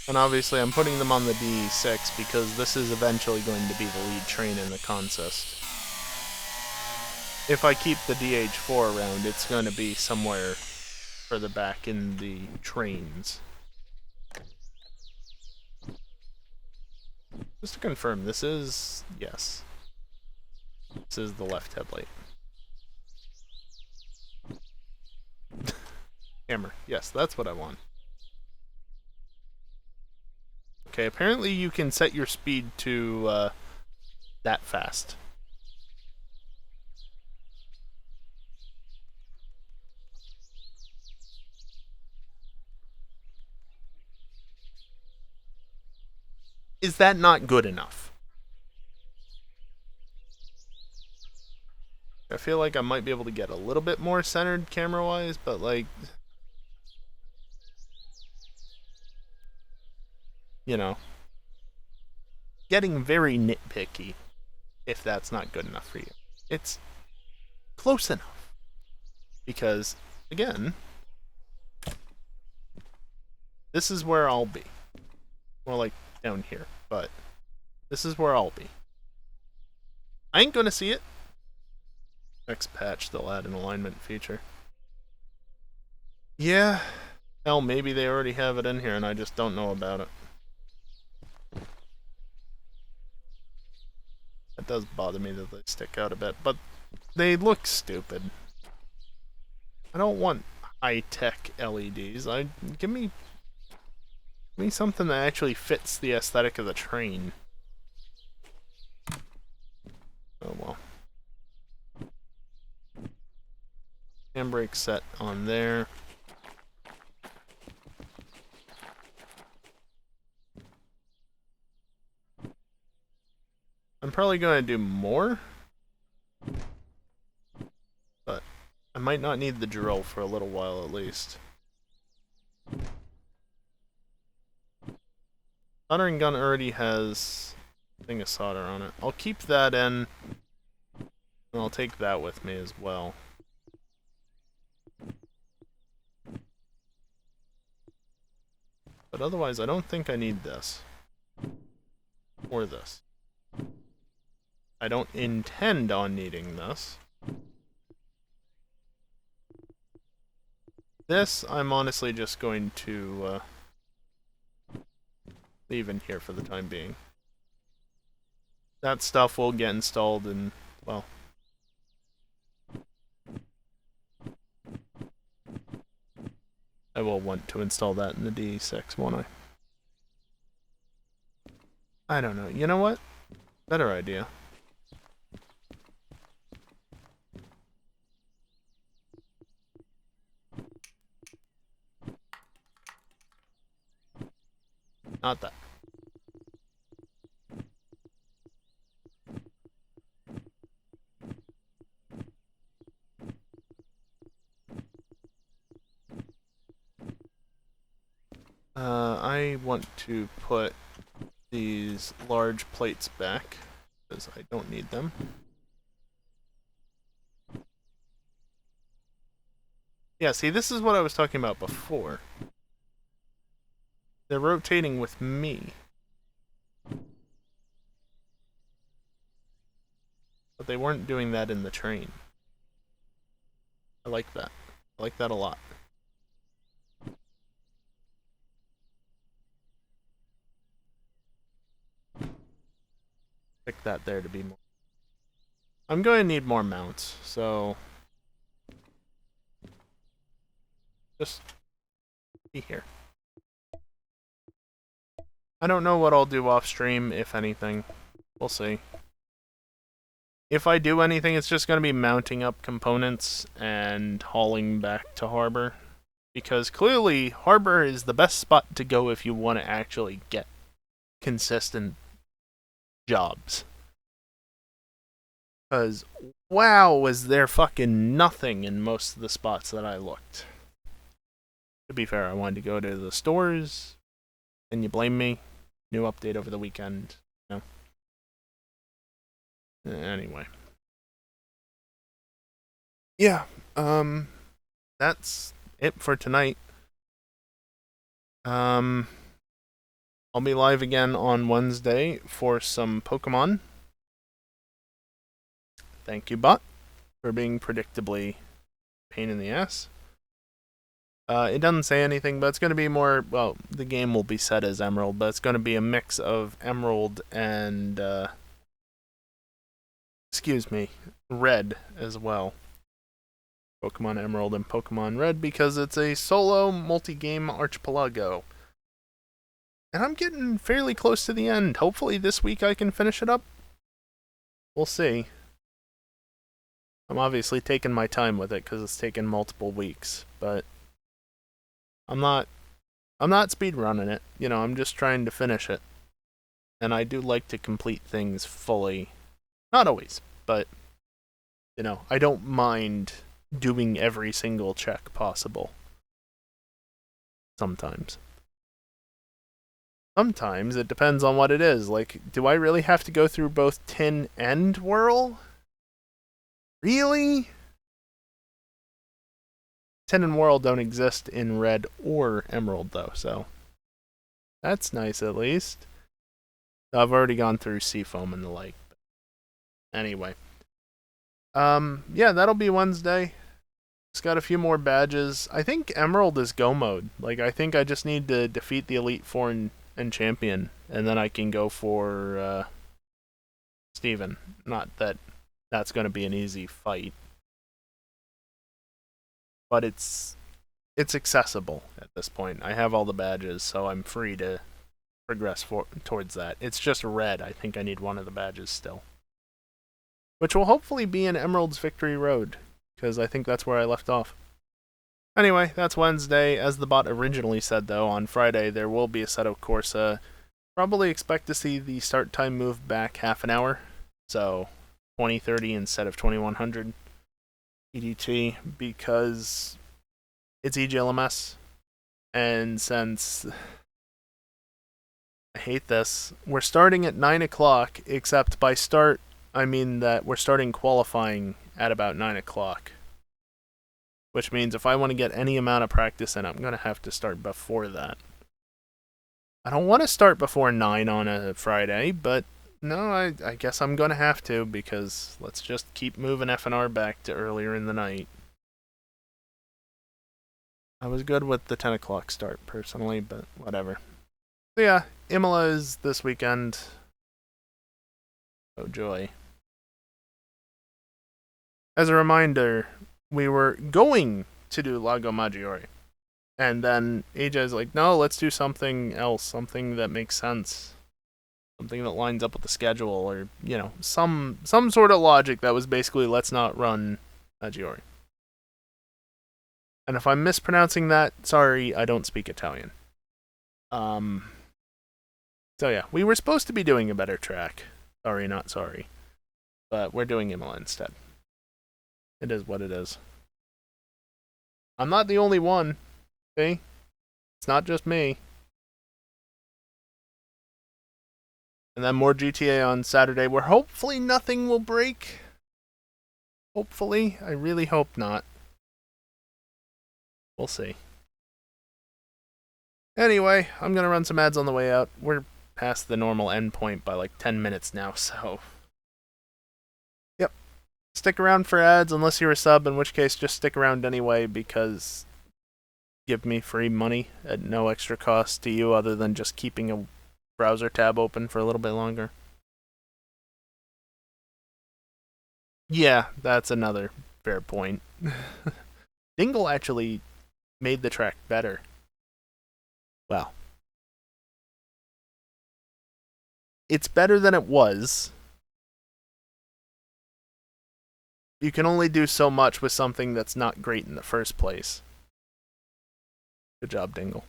And obviously I'm putting them on the D6 because this is eventually going to be the lead train in the consist. If I keep the DH4 around, it's going to be somewhere further back in the trains. Just to confirm, this is... Yes. This is the left headlight. Hammer. Yes, that's what I want. Okay, apparently you can set your speed to that fast. Is that not good enough? I feel like I might be able to get a little bit more centered camera-wise, but like... You know. Getting very nitpicky if that's not good enough for you. It's close enough. Because, again, this is where I'll be. More like down here, but this is where I'll be. I ain't gonna see it. Next patch, they'll add an alignment feature. Yeah. Hell, maybe they already have it in here and I just don't know about it. It does bother me that they stick out a bit, but they look stupid. I don't want high-tech LEDs. Give me something that actually fits the aesthetic of the train. Oh well. Handbrake set on there. I'm probably going to do more, but I might not need the Derail for a little while at least. Soldering gun already has thing of solder on it. I'll keep that in, and I'll take that with me as well. But otherwise, I don't think I need this. Or this. I don't intend on needing this. This, I'm honestly just going to leave in here for the time being. That stuff will get installed in, well... I will want to install that in the D6, won't I? I don't know. You know what? Better idea. Not that. I want to put these large plates back, because I don't need them. Yeah, see, this is what I was talking about before. They're rotating with me. But they weren't doing that in the train. I like that. I like that a lot. Pick that there to be more. I'm going to need more mounts, so... just be here. I don't know what I'll do off stream, if anything. We'll see. If I do anything, it's just going to be mounting up components and hauling back to Harbor. Because clearly, Harbor is the best spot to go if you want to actually get consistent jobs. Because, wow, was there fucking nothing in most of the spots that I looked. To be fair, I wanted to go to the stores. Can you blame me? New update over the weekend. No. Anyway. Yeah, that's it for tonight. I'll be live again on Wednesday for some Pokemon. Thank you, bot, for being predictably pain in the ass. It doesn't say anything, but it's going to be more, well, the game will be set as Emerald, but it's going to be a mix of Emerald and, Red as well. Pokemon Emerald and Pokemon Red, because it's a solo multi-game archipelago. And I'm getting fairly close to the end. Hopefully this week I can finish it up. We'll see. I'm obviously taking my time with it because it's taken multiple weeks, but I'm not speed running it. You know, I'm just trying to finish it. And I do like to complete things fully. Not always, but you know, I don't mind doing every single check possible. Sometimes. Sometimes it depends on what it is. Like, do I really have to go through both Tin and Whirl? Really? Tin and Whirl don't exist in Red or Emerald, though, so that's nice at least. I've already gone through Seafoam and the like. Anyway. Yeah, that'll be Wednesday. It's got a few more badges. I think Emerald is go mode. Like, I think I just need to defeat the Elite Four and Champion, and then I can go for Steven. Not that that's going to be an easy fight. But it's accessible at this point. I have all the badges, so I'm free to progress towards that. It's just Red. I think I need one of the badges still. Which will hopefully be in Emerald's Victory Road, because I think that's where I left off. Anyway, that's Wednesday. As the bot originally said, though, on Friday there will be Assetto Corsa. Probably expect to see the start time move back half an hour, so 2030 instead of 2100 EDT, because it's EGLMS, and since I hate this. We're starting at 9 o'clock, except by start, I mean that we're starting qualifying at about 9 o'clock. Which means if I want to get any amount of practice in, I'm going to have to start before that. I don't want to start before 9 on a Friday, but no, I guess I'm going to have to, because let's just keep moving F&R back to earlier in the night. I was good with the 10 o'clock start, personally, but whatever. So yeah, Imola is this weekend. Oh joy. As a reminder, we were going to do Lago Maggiore. And then AJ's like, no, let's do something else, something that makes sense. Something that lines up with the schedule, or, you know, some sort of logic that was basically, let's not run Maggiore. And if I'm mispronouncing that, sorry, I don't speak Italian. So yeah, we were supposed to be doing a better track. Sorry, not sorry. But we're doing Imola instead. It is what it is. I'm not the only one. See? It's not just me. And then more GTA on Saturday, where hopefully nothing will break. Hopefully. I really hope not. We'll see. Anyway, I'm going to run some ads on the way out. We're past the normal endpoint by like 10 minutes now, so... Yep. Stick around for ads unless you're a sub, in which case just stick around anyway, because... give me free money at no extra cost to you other than just keeping a browser tab open for a little bit longer. Yeah, that's another fair point. Dingle actually made the track better. Well, it's better than it was. You can only do so much with something that's not great in the first place. Good job, Dingle.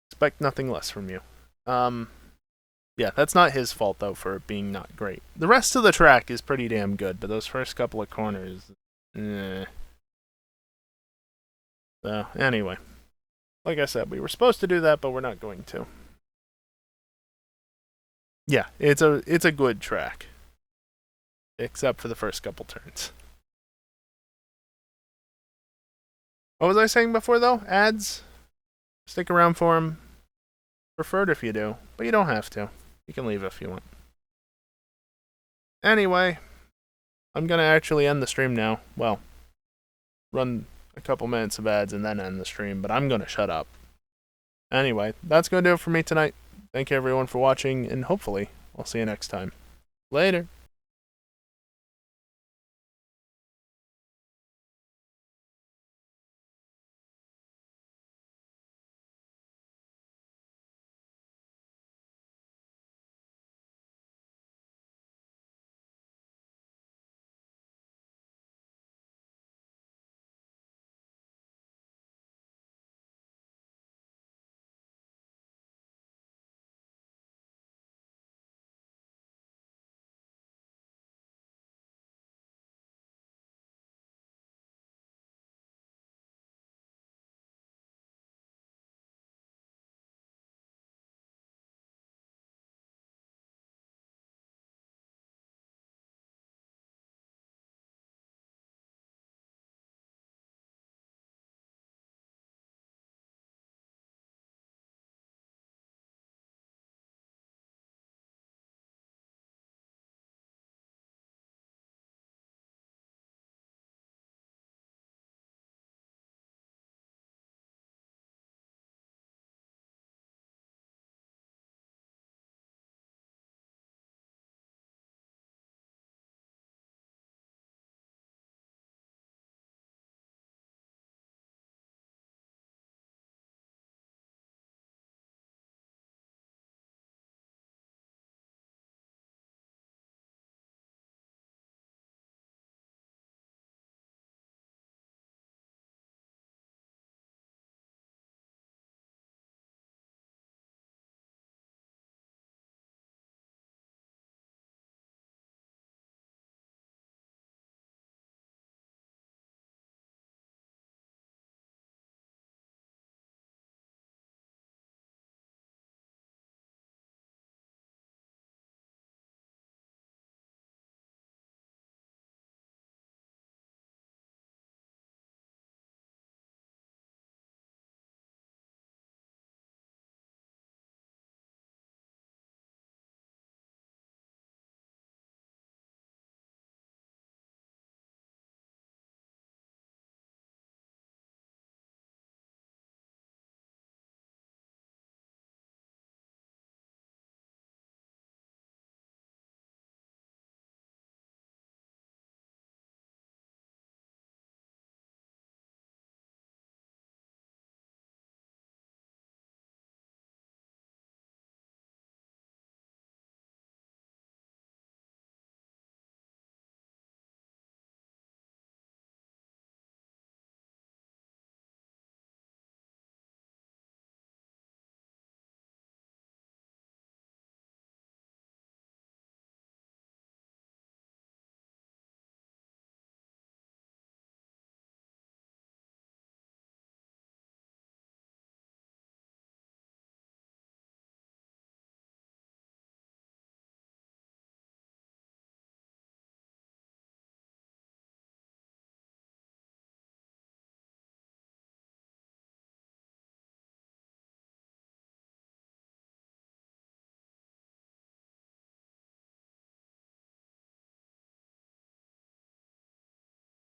Expect nothing less from you. Yeah, that's not his fault, though, for it being not great. The rest of the track is pretty damn good, but those first couple of corners... So, anyway. Like I said, we were supposed to do that, but we're not going to. Yeah, it's a good track. Except for the first couple turns. What was I saying before, though? Ads? Stick around for them. Preferred if you do, but you don't have to. You can leave if you want. Anyway, I'm going to actually end the stream now. Well, run a couple minutes of ads and then end the stream, but I'm going to shut up. Anyway, that's going to do it for me tonight. Thank you everyone for watching, and hopefully I'll see you next time. Later.